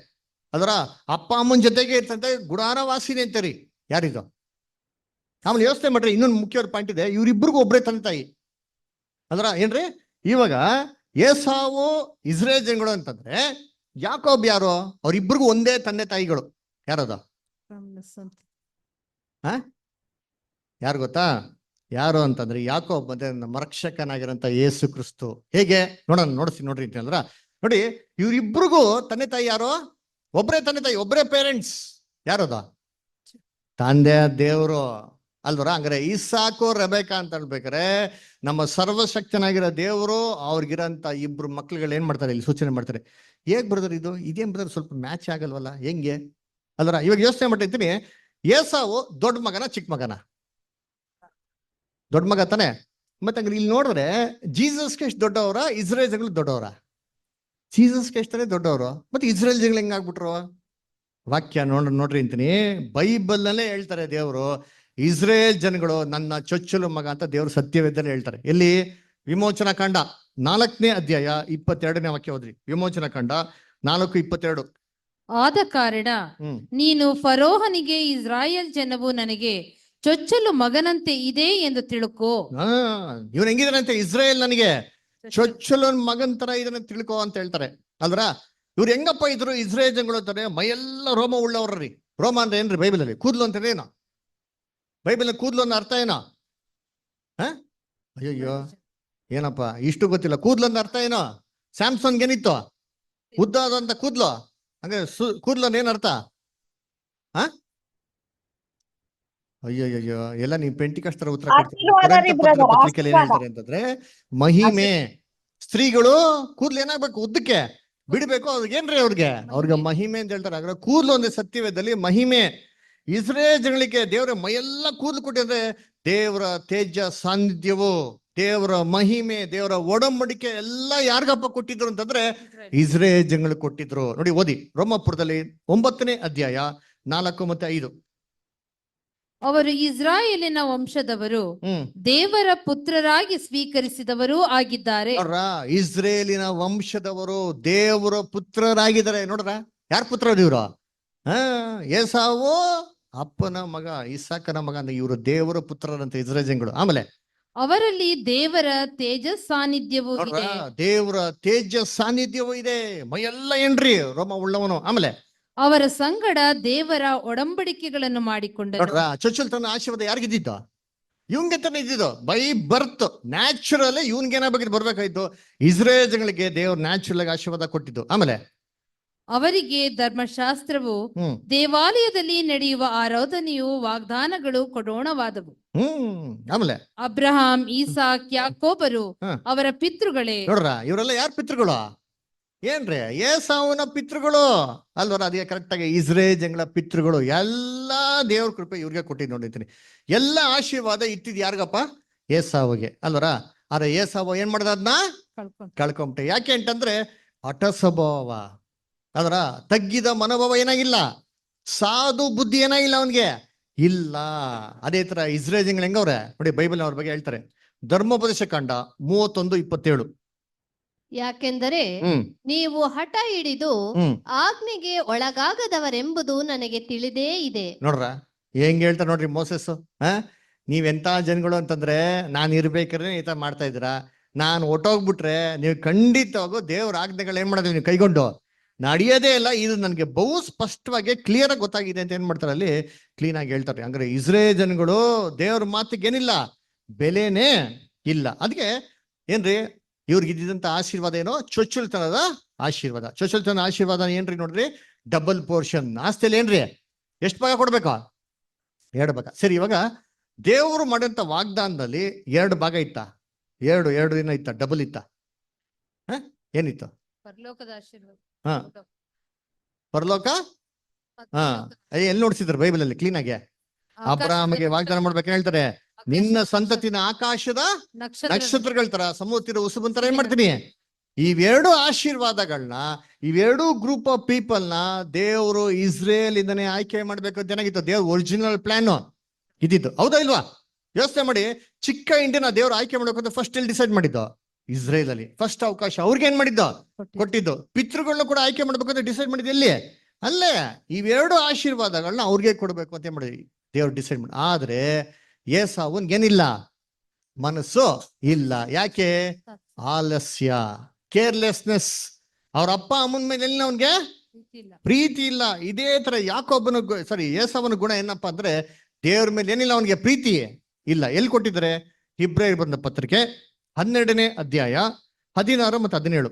ಅದರ. ಅಪ್ಪ ಅಮ್ಮನ ಜೊತೆಗೆ ಇರ್ತಂತೆ, ಗುಡಾರವಾಸಿನಿ ಅಂತೆ ರೀ. ಯಾರಿದು? ಆಮೇಲೆ ಯೋಚನೆ ಮಾಡ್ರಿ, ಇನ್ನೊಂದು ಮುಖ್ಯವಾದ ಪಾಯಿಂಟ್ ಇದೆ, ಇವ್ರಿಬ್ರಿಗೂ ಒಬ್ರೇ ತಂದೆ ತಾಯಿ ಅದರ. ಏನ್ರಿ, ಇವಾಗ ಏಸಾವು ಇಸ್ರೇಲ್ ಜನಗಳು ಅಂತಂದ್ರೆ ಯಾಕೋಬ್ ಯಾರು? ಅವ್ರಿಬ್ರಿಗೂ ಒಂದೇ ತಂದೆ ತಾಯಿಗಳು. ಯಾರದ? ಯಾರು ಗೊತ್ತಾ? ಯಾರು ಅಂತಂದ್ರೆ ಯಾಕೋಬ್ ಮತ್ತೆ ನಮ್ಮ ರಕ್ಷಕನಾಗಿರಂತ ಯೇಸು ಕ್ರಿಸ್ತು. ಹೇಗೆ ನೋಡೋಣ, ನೋಡ್ರಿ ಅಂತಂದ್ರ ನೋಡಿ, ಇವ್ರಿಬ್ರಿಗೂ ತಂದೆ ತಾಯಿ ಯಾರು? ಒಬ್ಬರೇ ತಂದೆ ತಾಯಿ, ಒಬ್ಬರೇ ಪೇರೆಂಟ್ಸ್. ಯಾರದ? ತಂದೆ ದೇವರು ಅಲ್ವರ. ಹಂಗಾರೆ ಇಸಾಕು ರೆಬೆಕಾ ಅಂತ ಹೇಳ್ಬೇಕಾರೆ ನಮ್ಮ ಸರ್ವಶಕ್ತನಾಗಿರೋ ದೇವರು ಅವ್ರಿಗಿರಂತ ಇಬ್ರು ಮಕ್ಳುಗಳು ಏನ್ ಮಾಡ್ತಾರೆ, ಇಲ್ಲಿ ಸೂಚನೆ ಮಾಡ್ತಾರೆ. ಹೇಗ್ ಬ್ರದರ್ ಇದು, ಇದೇನ್ ಬ್ರದರ್ ಸ್ವಲ್ಪ ಮ್ಯಾಚ್ ಆಗಲ್ವಲ್ಲ, ಹೆಂಗೆ ಅಲ್ವರ? ಇವಾಗ ಯೋಚನೆ ಮಾಡ್ತಿರ್ತೀನಿ, ಏಸಾವು ದೊಡ್ಡ ಮಗನ ಚಿಕ್ಕ ಮಗನ? ದೊಡ್ಡ ಮಗ ತಾನೆ. ಮತ್ತೆ ಹಂಗಾರೆ ಇಲ್ಲಿ ನೋಡಿದ್ರೆ ಜೀಸಸ್ ಎಷ್ಟು ದೊಡ್ಡವರ, ಇಸ್ರೇಲ್ ಜನಗಳು ದೊಡ್ಡವರ? ಜೀಸಸ್ ಎಷ್ಟೇ ದೊಡ್ಡವರು, ಮತ್ತೆ ಇಸ್ರೇಲ್ ಜನಗಳು ಹೆಂಗಾಗ್ಬಿಟ್ರು? ವಾಕ್ಯ ನೋಡ್ರಿ ಅಂತೀನಿ, ಬೈಬಲ್ ನಲ್ಲೇ ಹೇಳ್ತಾರೆ ದೇವರು, ಇಸ್ರೇಲ್ ಜನಗಳು ನನ್ನ ಚೊಚ್ಚಲು ಮಗ ಅಂತ ದೇವರು ಸತ್ಯವೇದದಲ್ಲಿ ಹೇಳ್ತಾರೆ. ಎಲ್ಲಿ? ವಿಮೋಚನಾ ಕಾಂಡ 4ನೇ ಅಧ್ಯಾಯ 22ನೇ ವಾಕ್ಯ ಓದ್ರಿ. ವಿಮೋಚನಾ ಕಾಂಡ 4:22. ಆದ ಕಾರಣ ನೀನು ಫರೋಹನಿಗೆ ಇಸ್ರಾಯೇಲ್ ಜನವು ನನಗೆ ಚೊಚ್ಚಲು ಮಗನಂತೆ ಇದೆ ಎಂದು ತಿಳ್ಕೋ. ಇವನ್ ಹೆಂಗಿದಾನಂತೆ? ಇಸ್ರೇಲ್ ನನಗೆ ಚೊಚ್ಚಲು ಮಗನ್ ತರ ಇದನ್ನ ತಿಳ್ಕೋ ಅಂತ ಹೇಳ್ತಾರೆ ಅಲ್ರ. ಇವ್ರು ಹೆಂಗಪ್ಪ ಇದ್ರು ಇಸ್ರೇಲ್ ಜನಗಳು ಅಂತಾರೆ? ಮೈಯೆಲ್ಲ ರೋಮ ಉಳ್ಳವ್ರಿ. ರೋಮ ಅಂದ್ರೆ ಏನ್ರಿ ಬೈಬಲ್ ಅಲ್ಲಿ? ಕೂದ್ಲು ಅಂತಾರೆ ಏನೋ? ಬೈಬಲ್ ಕೂದ್ಲು ಅನ್ನೋ ಅರ್ಥ ಏನೋ? ಅಯ್ಯಯ್ಯೋ ಏನಪ್ಪ ಇಷ್ಟು ಗೊತ್ತಿಲ್ಲ. ಕೂದ್ಲು ಅಂದ ಅರ್ಥ ಏನೋ? ಸ್ಯಾಮ್ಸಂಗ್ ಏನಿತ್ತು? ಉದ್ದಾದಂತ ಕೂದ್ಲು. ಹಂಗೆ ಕೂದ್ಲು ಅಂದ ಏನ್ ಅರ್ಥ? ಅಯ್ಯಯ್ಯೋ ಎಲ್ಲ ನೀವು ಪೆಂಟಿಕಸ್ತರ ಉತ್ತರ ಪತ್ರಿಕೆಯಲ್ಲಿ ಏನ್ ಹೇಳ್ತಾರೆ ಅಂತಂದ್ರೆ, ಮಹಿಮೆ. ಸ್ತ್ರೀಗಳು ಕೂದ್ಲು ಏನಾಗ್ಬೇಕು? ಉದ್ದಕ್ಕೆ ಬಿಡ್ಬೇಕು. ಅವ್ರಿಗೇನ್ರಿ ಅವ್ರಿಗೆ ಮಹಿಮೆ ಅಂತ ಹೇಳ್ತಾರೆ. ಹಾಗಾದ್ರೆ ಕೂದ್ಲು ಒಂದೇ ಸತ್ಯವೇದದಲ್ಲಿ ಮಹಿಮೆ. ಇಸ್ರೇಲ್ ಜನಗಳಿಗೆ ದೇವರ ಮೈಯೆಲ್ಲ ಕೂದಲು ಕೊಟ್ಟಿದ್ರೆ ದೇವರ ತೇಜ ಸಾನ್ನಿಧ್ಯವು, ದೇವರ ಮಹಿಮೆ, ದೇವರ ಒಡಂಬಡಿಕೆ ಎಲ್ಲ ಯಾರಿಗಪ್ಪ ಕೊಟ್ಟಿದ್ರು ಅಂತಂದ್ರೆ ಇಸ್ರೇಲ್ ಜನಗಳಿಗೆ ಕೊಟ್ಟಿದ್ರು. ನೋಡಿ ಓದಿ ರೋಮಾಪುರದಲ್ಲಿ 9ನೇ ಅಧ್ಯಾಯ 4 ಮತ್ತು 5. ಅವರು ಇಸ್ರಾಯೇಲಿನ ವಂಶದವರು, ದೇವರ ಪುತ್ರರಾಗಿ ಸ್ವೀಕರಿಸಿದವರೂ ಆಗಿದ್ದಾರೆ. ಇಸ್ರೇಲಿನ ವಂಶದವರು ದೇವರ ಪುತ್ರರಾಗಿದ್ದಾರೆ. ನೋಡ್ರ ಯಾರ ಪುತ್ರ ಇವ್ರು? ಏಸಾವು ಅಪ್ಪನ ಮಗ, ಇಸಾಕನ ಮಗ ಅಂದ್ರೆ ಇವರು ದೇವರ ಪುತ್ರರಂತ ಇಸ್ರೇಲ್ ಜನಗಳು. ಆಮೇಲೆ ಅವರಲ್ಲಿ ದೇವರ ತೇಜ ಸಾನ್ನಿಧ್ಯವು ಇದೆ. ದೇವರ ತೇಜ ಸಾನ್ನಿಧ್ಯವು ಇದೆ. ಮೈಯೆಲ್ಲ ಏನ್ರಿ ರೋಮ ಉಳ್ಳವನು. ಆಮೇಲೆ ಅವರ ಸಂಗಡ ದೇವರ ಒಡಂಬಡಿಕೆಗಳನ್ನು ಮಾಡಿಕೊಂಡರು. ಚೊಚ್ಚಲ್ತನ ಆಶೀರ್ವಾದ ಯಾರಿಗಿದ್ದಿತ್ತು? ಇವಂಗೆ ತಾನೆ ಇದ್ದಿದ್ದು. ಬೈ ಬರ್ತ್ ನ್ಯಾಚುರಲ್ ಇವನ್ಗೆ ಏನಾಗಬೇಕಿದ್ದು? ಬರ್ಬೇಕಾಯ್ತು. ಇಸ್ರೇಲ್ ಜನಗಳಿಗೆ ದೇವ್ರ ನ್ಯಾಚುರಲ್ ಆಗಿ ಆಶೀರ್ವಾದ ಕೊಟ್ಟಿದ್ದು. ಆಮೇಲೆ ಅವರಿಗೆ ಧರ್ಮಶಾಸ್ತ್ರವು, ದೇವಾಲಯದಲ್ಲಿ ನಡೆಯುವ ಆರಾಧನೆಯು, ವಾಗ್ದಾನಗಳು ಕೊಡೋಣವಾದವು. ಆಮೇಲೆ ಅಬ್ರಹಾಂ, ಈಸಾಕ್, ಯಾಕೋಬರು ಅವರ ಪಿತೃಗಳೇ. ನೋಡ್ರ ಇವರೆಲ್ಲ ಯಾರ ಪಿತೃಗಳು? ಏನ್ರಿ? ಏಸಾವನ ಪಿತೃಗಳು ಅಲ್ವರ. ಅದಕ್ಕೆ ಕರೆಕ್ಟ್ ಆಗಿ ಇಸ್ರೇಲ್ ಜನಗಳ ಪಿತೃಗಳು. ಎಲ್ಲಾ ದೇವ್ರ ಕೃಪೆ ಇವ್ರಿಗೆ ಕೊಟ್ಟಿದ್ದು ನೋಡಿರ್ತೀನಿ. ಎಲ್ಲ ಆಶೀರ್ವಾದ ಇಟ್ಟಿದ್ ಯಾರಿಗಪ್ಪ? ಏಸಾವಿಗೆ ಅಲ್ವರ. ಆದ್ರೆ ಏಸಾವ ಏನ್ ಮಾಡ್ದ? ಅದನ್ನ ಕಳ್ಕೊಂಬಿಟ್ಟೆ. ಯಾಕೆ ಅಂತಂದ್ರೆ ಹಠ ಸ್ವಭಾವ ಅದರ ತಗ್ಗಿದ ಮನೋಭಾವ ಏನಾಗಿಲ್ಲ, ಸಾಧು ಬುದ್ಧಿ ಏನಾಗಿಲ್ಲ ಅವನ್ಗೆ ಇಲ್ಲ. ಅದೇ ತರ ಇಸ್ರೇಲ್ ಜನಗಳು ಹೆಂಗವ್ರೆ ನೋಡಿ, ಬೈಬಲ್ ಅವ್ರ ಬಗ್ಗೆ ಹೇಳ್ತಾರೆ. ಧರ್ಮೋಪದೇಶ ಕಾಂಡ 31:27. ಯಾಕೆಂದರೆ ನೀವು ಹಠ ಹಿಡಿದು ಆಜ್ಞೆಗೆ ಒಳಗಾಗದವರೆಂಬುದು ನನಗೆ ತಿಳಿದೇ ಇದೆ. ನೋಡ್ರ ಹೆಂಗ್ ಹೇಳ್ತಾರೆ ನೋಡ್ರಿ ಮೋಸೆಸ್. ನೀವೆಂತ ಜನಗಳು ಅಂತಂದ್ರೆ, ನಾನು ಇರ್ಬೇಕಾದ್ರೆ ಈ ತರ ಮಾಡ್ತಾ ಇದ್ದೀರಾ, ನಾನು ಹೊಟ್ಟೋಗ್ಬಿಟ್ರೆ ನೀವು ಖಂಡಿತವಾಗೂ ದೇವ್ರ ಆಜ್ಞೆಗಳು ಏನ್ ಮಾಡೋದು ನೀವು ಕೈಗೊಂಡು ನಡೆಯೋದೇ ಇಲ್ಲ. ಇದು ನನಗೆ ಬಹು ಸ್ಪಷ್ಟವಾಗಿ ಕ್ಲಿಯರ್ ಆಗಿ ಗೊತ್ತಾಗಿದೆ ಅಂತ ಏನ್ ಮಾಡ್ತಾರೆ ಅಲ್ಲಿ ಕ್ಲೀನ್ ಆಗಿ ಹೇಳ್ತಾರೆ. ಹಂಗಾರೆ ಇಸ್ರೇಲ್ ಜನಗಳು ದೇವ್ರ ಮಾತಿಗೆ ಏನಿಲ್ಲ, ಬೆಲೆನೇ ಇಲ್ಲ. ಅದಕ್ಕೆ ಏನ್ರಿ ಇವ್ರಿಗೆ ಇದ್ದಿದ್ದಂತ ಆಶೀರ್ವಾದ ಏನೋ? ಚೊಚ್ಚಲ್ತನದ ಆಶೀರ್ವಾದ. ಚೊಚ್ಚಲ್ತನ ಆಶೀರ್ವಾದ ಏನ್ರಿ ನೋಡ್ರಿ? Double portion. ಆಸ್ತಿಯಲ್ಲಿ ಏನ್ರಿ ಎಷ್ಟು ಭಾಗ ಕೊಡ್ಬೇಕು? 2 ಭಾಗ. ಸರಿ, ಇವಾಗ ದೇವರು ಮಾಡಂತ ವಾಗ್ದಾನದಲ್ಲಿ 2 ಭಾಗ ಇತ್ತ? 2 ದಿನ ಇತ್ತ? ಡಬಲ್ ಇತ್ತ? ಏನಿತ್ತು? ಪರಲೋಕದ ಆಶೀರ್ವಾದ. ಪರಲೋಕ ಎಲ್ಲಿ ನೋಡ್ಸಿದ್ರು ಬೈಬಲ್ ಅಲ್ಲಿ ಕ್ಲೀನ್ ಆಗಿ? ಅಬ್ರಹಾಮಿಗೆ ವಾಗ್ದಾನ ಮಾಡ್ಬೇಕು ಹೇಳ್ತಾರೆ, ನಿನ್ನ ಸಂತತಿನ ಆಕಾಶದ ನಕ್ಷತ್ರಗಳ ತರ, ಸಮುದ್ರ ಉಸುಬನ್ ತರ ಏನ್ ಮಾಡ್ತೀನಿ. ಇವೆರಡು ಆಶೀರ್ವಾದಗಳನ್ನ, ಇವೆರಡು ಗ್ರೂಪ್ ಆಫ್ ಪೀಪಲ್ ನ ದೇವರು ಇಸ್ರೇಲ್ ಇಂದನೇ ಆಯ್ಕೆ ಮಾಡ್ಬೇಕು ಅಂತ ಏನಾಗಿತ್ತು? ದೇವ್ರ ಒರಿಜಿನಲ್ ಪ್ಲಾನ್ ಇದ್ದಿದ್ದು. ಹೌದಾ ಇಲ್ವಾ? ಯೋಚನೆ ಮಾಡಿ. ಚಿಕ್ಕ ಇಂಡಿಯನ್ ದೇವ್ರು ಆಯ್ಕೆ ಮಾಡ್ಬೇಕು ಅಂತ ಫಸ್ಟ್ ಎಲ್ಲಿ ಡಿಸೈಡ್ ಮಾಡಿದ್ದು? ಇಸ್ರೇಲ್ ಅಲ್ಲಿ ಫಸ್ಟ್ ಅವಕಾಶ ಅವ್ರಿಗೆ ಏನ್ ಮಾಡಿದ್ದು? ಕೊಟ್ಟಿದ್ದು. ಪಿತೃಗಳನ್ನ ಕೂಡ ಆಯ್ಕೆ ಮಾಡ್ಬೇಕು ಅಂತ ಡಿಸೈಡ್ ಮಾಡಿದ್ದು ಎಲ್ಲಿ? ಅಲ್ಲೇ. ಇವೆರಡು ಆಶೀರ್ವಾದಗಳನ್ನ ಅವ್ರಿಗೆ ಕೊಡ್ಬೇಕು ಅಂತ ಮಾಡಿದ್ವಿ ದೇವ್ರು ಡಿಸೈಡ್ ಮಾಡಿ. ಆದ್ರೆ ಏಸಾವನ್ಗೇನಿಲ್ಲ, ಮನಸ್ಸು ಇಲ್ಲ. ಯಾಕೆ? ಆಲಸ್ಯ, ಕೇರ್ಲೆಸ್ನೆಸ್. ಅವ್ರ ಅಪ್ಪ ಅಮ್ಮನ ಮೇಲೆ ಎಲ್ಲಿ ಅವನ್ಗೆ ಪ್ರೀತಿ ಇಲ್ಲ. ಇದೇ ತರ ಯಾಕೋಬನ ಏಸಾವನ ಗುಣ ಏನಪ್ಪಾ ಅಂದ್ರೆ ದೇವ್ರ ಮೇಲೆ ಏನಿಲ್ಲ ಅವನಿಗೆ ಪ್ರೀತಿ ಇಲ್ಲ. ಎಲ್ಲಿ ಕೊಟ್ಟಿದ್ದಾರೆ? ಇಬ್ರಿಯರಿಗೆ ಬಂದ ಪತ್ರಿಕೆ 12ನೇ ಅಧ್ಯಾಯ 16 ಮತ್ತು 17.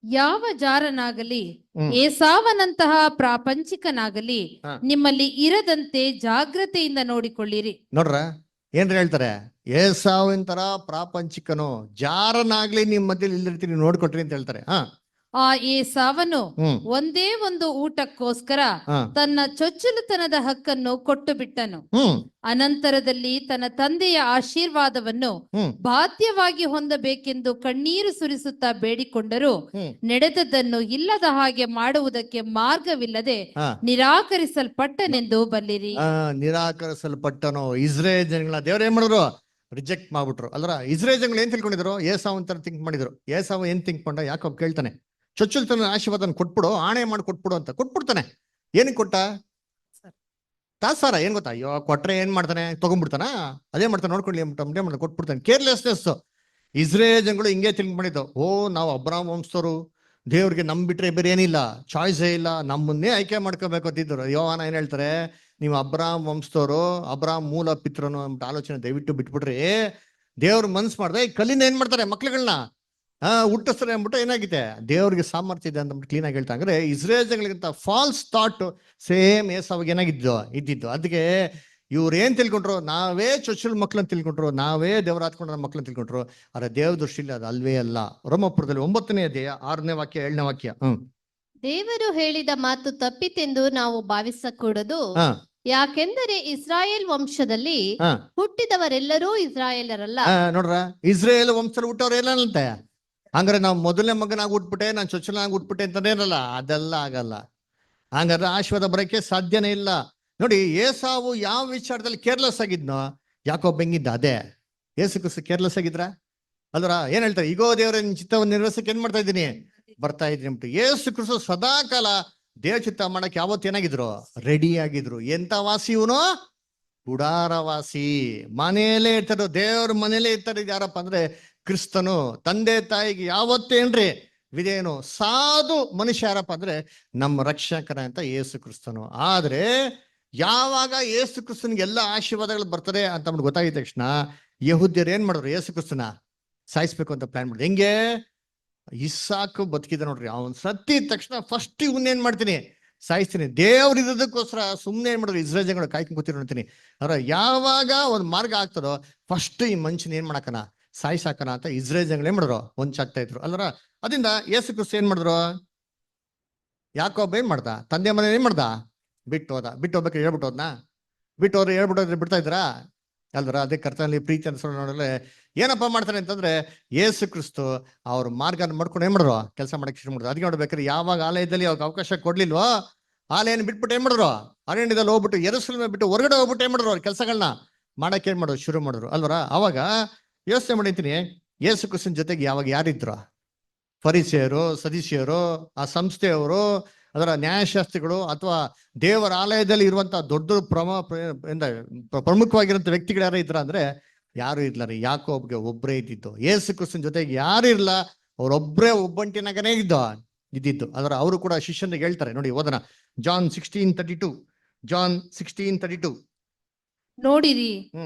ಯಾವ ಜಾರನಾಗಲಿ ಹ್ಮ್. ಏಸಾವನಂತಹ ಪ್ರಾಪಂಚಿಕನಾಗಲಿ ಹಾ. ನಿಮ್ಮಲ್ಲಿ ಇರದಂತೆ ಜಾಗ್ರತೆಯಿಂದ ನೋಡಿಕೊಳ್ಳಿರಿ. ನೋಡ್ರ ಏನ್ರಿ ಹೇಳ್ತಾರೆ? ಏಸಾವಿನ ತರ ಪ್ರಾಪಂಚಿಕನು ಜಾರನಾಗ್ಲಿ ನಿಮ್ ಮಧ್ಯೆ ಇಲ್ಲಿರ್ತೀನಿ ನೋಡ್ಕೊಟ್ರಿ ಅಂತ ಹೇಳ್ತಾರೆ. ಆ ಏಸಾವನು ಹ್ಮ್. ಒಂದೇ ಒಂದು ಊಟಕ್ಕೋಸ್ಕರ ಹಾ. ತನ್ನ ಚೊಚ್ಚಲುತನದ ಹಕ್ಕನ್ನು ಕೊಟ್ಟು ಬಿಟ್ಟನು. ಹ್ಮ್. ಅನಂತರದಲ್ಲಿ ತನ್ನ ತಂದೆಯ ಆಶೀರ್ವಾದವನ್ನು ಹ್ಮ್. ಬಾಧ್ಯವಾಗಿ ಹೊಂದಬೇಕೆಂದು ಕಣ್ಣೀರು ಸುರಿಸುತ್ತಾ ಬೇಡಿಕೊಂಡರೂ ಹ್ಮ್. ನಡೆದದ್ದನ್ನು ಇಲ್ಲದ ಹಾಗೆ ಮಾಡುವುದಕ್ಕೆ ಮಾರ್ಗವಿಲ್ಲದೆ ಹಾ. ನಿರಾಕರಿಸಲ್ಪಟ್ಟನೆಂದು ಬಲ್ಲಿರಿ. ನಿರಾಕರಿಸಲ್ಪಟ್ಟನು. ಇಸ್ರೇಲ್ ಜನಗಳ ದೇವ್ರ ಏನ್ ಮಾಡಿದ್ರು? ರಿಜೆಕ್ಟ್ ಮಾಡ್ಬಿಟ್ರು. ಅಲ್ರ ಇಸ್ರೇಲ್ ಜನಗಳು ಏನ್ ತಿಳ್ಕೊಂಡಿದ್ರು? ಏಸಾವ್ ಅಂತ ಥಿಂಕ್ ಮಾಡಿದ್ರು. ಏಸಾವ್ ಏನ್ ಥಿಂಕ್ ಮಾಡ? ಯಾಕೋಬ್ ಕೇಳ್ತಾನೆ, ಚೊಚ್ಚಲ್ತನ ಆಶೀರ್ವಾದನ ಕೊಟ್ಬಿಡು, ಆಣೆ ಮಾಡಿ ಕೊಟ್ಬಿಡು ಅಂತ. ಕೊಟ್ಬಿಡ್ತಾನೆ. ಏನಕ್ಕೆ ಕೊಟ್ಟ? ತಾಸಾರ ಏನ್ ಗೊತ್ತಾ? ಅಯ್ಯೋ ಕೊಟ್ರೆ ಏನ್ ಮಾಡ್ತಾನೆ? ತಗೊಂಡ್ಬಿಡ್ತಾನ? ಅದೇ ಮಾಡ್ತಾನೆ, ನೋಡ್ಕೊಳ್ಳಿ ಮಾಡ್ತಾನೆ, ಕೊಟ್ಬಿಡ್ತಾನೆ. ಕೇರ್ಲೆಸ್ನೆಸ್. ಇಸ್ರೇಲ್ ಜನಗಳು ಹಿಂಗೆ ಥಿಂಕ್ ಮಾಡಿದ್ದು. ಓ, ನಾವು ಅಬ್ರಾಮ್ ವಂಶದವರು, ದೇವ್ರಿಗೆ ನಂಬಿಟ್ರೆ ಬೇರೆ ಏನಿಲ್ಲ, ಚಾಯ್ಸೇ ಇಲ್ಲ, ನಮ್ಮನ್ನೇ ಆಯ್ಕೆ ಮಾಡ್ಕೋಬೇಕು ಅಂತಿದ್ರು. ಯೋಹಾನ ಏನ್ ಹೇಳ್ತಾರೆ? ನೀವು ಅಬ್ರಾಮ್ ವಂಶದವರು, ಅಬ್ರಾಮ್ ಮೂಲ ಪಿತ್ರನು ಅಂತ ಆಲೋಚನೆ ದಯವಿಟ್ಟು ಬಿಟ್ಬಿಡ್ರಿ. ದೇವ್ರ ಮನ್ಸ್ ಮಾಡ್ದೆ ಈ ಕಲ್ಲಿಂದ ಏನ್ ಮಾಡ್ತಾರೆ? ಮಕ್ಳುಗಳನ್ನ ಹುಟ್ಟಿಸ್ತಾರೆ ಅಂದ್ಬಿಟ್ಟು ಏನಾಗಿದೆ? ದೇವ್ರಿಗೆ ಸಾಮರ್ಥ್ಯ ಇದೆ ಅಂತ ಕ್ಲೀನ್ ಆಗಿ ಹೇಳ್ತಾ. ಅಂದ್ರೆ ಇಸ್ರೇಲ್ ಜನಗಳಿಗಿಂತ ಫಾಲ್ಸ್ ಥಾಟ್ ಸೇಮ್ ಏಸಾವಿಗೆ ಇದ್ದಿದ್ದು. ಅದಕ್ಕೆ ಇವ್ರು ಏನ್ ತಿಳ್ಕೊಂಡ್ರು? ನಾವೇ ಚೊಚ್ಚಲ ಮಕ್ಳನ್ನ ತಿಳ್ಕೊಂಡ್ರು, ನಾವೇ ದೇವ್ರ ಹಾತ್ಕೊಂಡ್ರ ಮಕ್ಳನ್ನ ತಿಳ್ಕೊಂಡ್ರು. ಆದ್ರೆ ದೇವ್ರ ದೃಷ್ಟಿಲಿ ಅದು ಅಲ್ವೇ ಅಲ್ಲ. ರೋಮಾಪುರದಲ್ಲಿ 9ನೇ ಅಧ್ಯಾಯ 6ನೇ ವಾಕ್ಯ 7ನೇ ವಾಕ್ಯ. ದೇವರು ಹೇಳಿದ ಮಾತು ತಪ್ಪಿತೆಂದು ನಾವು ಭಾವಿಸಕೂಡದು. ಯಾಕೆಂದರೆ ಇಸ್ರಾಯೇಲ್ ವಂಶದಲ್ಲಿ ಹುಟ್ಟಿದವರೆಲ್ಲರೂ ಇಸ್ರಾಯೇಲರಲ್ಲ. ನೋಡ್ರ, ಇಸ್ರೇಲ್ ವಂಶದಲ್ಲಿ ಹುಟ್ಟವ್ರು ಏನಂತೆ? ಹಂಗಾರೆ ನಾವು ಮೊದಲನೇ ಮಗನಾಗಿ ಹುಟ್ಬಿಟ್ಟೆ, ನಾನು ಚೊಚ್ಚಲನಾಗಿ ಹುಟ್ಬಿಟ್ಟೆ ಅಂತನೇನಲ್ಲ, ಅದೆಲ್ಲ ಆಗಲ್ಲ. ಹಂಗಾದ್ರೆ ಆಶೀರ್ವಾದ ಬರಕ್ಕೆ ಸಾಧ್ಯನೇ ಇಲ್ಲ. ನೋಡಿ, ಏಸಾವು ಯಾವ ವಿಚಾರದಲ್ಲಿ ಕೇರ್ಲೆಸ್ ಆಗಿದ್ನೋ ಯಾಕೋಬ್ ಹೆಂಗಿದ್ದ ಅದೇ. ಯೇಸು ಕ್ರಿಸ್ತ ಕೇರ್ಲೆಸ್ ಆಗಿದ್ರ ಅಲ್ರ? ಏನ್ ಹೇಳ್ತಾರೆ? ಈಗೋ ದೇವರ ನಿನ್ ಚಿತ್ತವನ್ನು ನಿರ್ವಹಿಸಕ್ಕೆ ಏನ್ ಮಾಡ್ತಾ ಇದ್ದೀನಿ? ಬರ್ತಾ ಇದ್ದೀನಿ ಅಂದ್ಬಿಟ್ಟು ಯೇಸು ಕ್ರಿಸ್ತ ಸದಾ ಕಾಲ ದೇವ ಚಿತ್ತ ಮಾಡಕ್ ಯಾವತ್ತು ಏನಾಗಿದ್ರು? ರೆಡಿ ಆಗಿದ್ರು. ಎಂತ ವಾಸಿ ಇವನು? ಗುಡಾರವಾಸಿ. ಮನೆಯಲ್ಲೇ ಇರ್ತಾರೆ, ದೇವ್ರ ಮನೇಲೇ ಇರ್ತಾರೆ. ಯಾರಪ್ಪ ಅಂದ್ರೆ ಕ್ರಿಸ್ತನು. ತಂದೆ ತಾಯಿಗೆ ಯಾವತ್ತೇನ್ರಿ ವಿಧೇಯನು. ಸಾಧು ಮನುಷ್ಯ ಯಾರಪ್ಪ ಅಂದ್ರೆ ನಮ್ಮ ರಕ್ಷಕನ ಅಂತ ಯೇಸು ಕ್ರಿಸ್ತನು. ಆದ್ರೆ ಯಾವಾಗ ಯೇಸು ಕ್ರಿಸ್ತನಿಗೆ ಎಲ್ಲ ಆಶೀರ್ವಾದಗಳು ಬರ್ತದೆ ಅಂತ ಗೊತ್ತಾಗಿದ ತಕ್ಷಣ ಯಹೂದ್ಯರು ಏನ್ ಮಾಡಿದ್ರು? ಯೇಸು ಕ್ರಿಸ್ತನ ಸಾಯಿಸ್ಬೇಕು ಅಂತ ಪ್ಲಾನ್ ಮಾಡಿದ್ರು. ಹೆಂಗೆ? ಇಸ್ಸಾಕು ಬದುಕಿದ ನೋಡ್ರಿ, ಅವನ್ ಸತ್ತಿದ ತಕ್ಷಣ ಫಸ್ಟ್ ಇವನ್ನೇನ್ ಮಾಡ್ತೀನಿ? ಸಾಯಿಸ್ತೀನಿ. ದೇವ್ರ ಇರೋದಕ್ಕೋಸ್ಕರ ಸುಮ್ನೆ ಏನ್ ಮಾಡಿದ್ರು? ಇಸ್ರೇಲ್ ಜನಗಳು ಕಾಯ್ಕೊಂಡು ಕೂತಿರೋ ಅಂತೀನಿ. ಅವ್ರ ಯಾವಾಗ ಒಂದ್ ಮಾರ್ಗ ಆಗ್ತದೋ ಫಸ್ಟ್ ಈ ಮನುಷ್ಯನ ಏನ್ ಮಾಡಕನ? ಸಾಯಿಸಾಕನ ಅಂತ ಇಸ್ರೇಲ್ ಜನಗಳು ಏನ್ ಮಾಡಿದ್ರು? ಹೊಂಚಾಗ್ತಾ ಇದ್ರು ಅಲ್ರ. ಅದರಿಂದ ಯೇಸು ಕ್ರಿಸ್ತ ಏನ್ ಮಾಡಿದ್ರು? ಯಾಕೋಬ ಏನ್ ಮಾಡ್ದ? ತಂದೆ ಮನೆ ಏನ್ ಮಾಡ್ದ? ಬಿಟ್ಟು ಹೋದ. ಬಿಟ್ಟು ಹೋಗ್ಬೇಕು ಹೇಳ್ಬಿಟ್ಟು ಹೋದ್ನಾ? ಬಿಟ್ಟು ಹೋದ್ರೆ ಹೇಳ್ಬಿಟ್ಟೋದ್ರೆ ಬಿಡ್ತಾ ಇದ್ರಾ ಅಲ್ರ? ಅದೇ ಕರ್ತನಲ್ಲಿ ಪ್ರೀತಿ ಅನ್ಸೋಣ ನೋಡಲೆ ಏನಪ್ಪಾ ಮಾಡ್ತಾರೆ ಅಂತಂದ್ರೆ ಯೇಸು ಕ್ರಿಸ್ತು ಅವ್ರ ಮಾರ್ಗನ ಮಾಡ್ಕೊಂಡು ಏನ್ ಮಾಡಿದ್ರು? ಕೆಲಸ ಮಾಡಕ್ಕೆ ಶುರು ಮಾಡಿದ್ರು. ಅದಕ್ಕೆ ನೋಡ್ಬೇಕಾದ್ರೆ ಯಾವಾಗ ಆಲಯದಲ್ಲಿ ಅವ್ರಿಗೆ ಅವಕಾಶ ಕೊಡ್ಲಿಲ್ವೋ, ಆಲಯನ ಬಿಟ್ಬಿಟ್ಟು ಏನ್ ಮಾಡಿದ್ರು? ಅರಣ್ಯದಲ್ಲಿ ಹೋಗ್ಬಿಟ್ಟು ಯೆರೂಸಲೇಮ್ ಬಿಟ್ಟು ಹೊರಗಡೆ ಹೋಗ್ಬಿಟ್ಟು ಏನ್ ಮಾಡಿದ್ರು? ಅವ್ರ ಕೆಲಸಗಳನ್ನ ಮಾಡಕ್ಕೆ ಏನ್ ಮಾಡೋದು? ಶುರು ಮಾಡಿದ್ರು ಅಲ್ವರ. ಅವಾಗ ಯೋಚನೆ ಮಾಡಿರ್ತೀನಿ, ಯೇಸು ಕ್ರಿಸ್ತನ ಜೊತೆಗೆ ಯಾವಾಗ ಯಾರಿದ್ರು? ಫರಿಸಿಯರು, ಸದಿಸಿಯರು, ಆ ಸಂಸ್ಥೆಯವರು, ಅದರ ನ್ಯಾಯಶಾಸ್ತ್ರಿಗಳು, ಅಥವಾ ದೇವರ ಆಲಯದಲ್ಲಿ ಇರುವಂತಹ ದೊಡ್ಡ ಪ್ರಮುಖವಾಗಿರುವಂತ ವ್ಯಕ್ತಿಗಳು ಯಾರು ಇದ್ರ ಅಂದ್ರೆ ಯಾರು ಇರ್ಲ ರೀ. ಯಾಕೋಬ್ಗೆ ಒಬ್ಬರೇ ಇದ್ದಿದ್ದು. ಯೇಸು ಕ್ರಿಸ್ತನ ಜೊತೆಗೆ ಯಾರು ಇರ್ಲ, ಅವ್ರೊಬ್ರೇ ಒಬ್ಬಂಟಿನಾಗನೇ ಇದ್ದಿದ್ದು. ಅದರ ಅವರು ಕೂಡ ಶಿಷ್ಯನಿಗೆ ಹೇಳ್ತಾರೆ ನೋಡಿ, ಓದನ ಜಾನ್ 16:32. ಜಾನ್ 16:32. ನೋಡಿರಿ,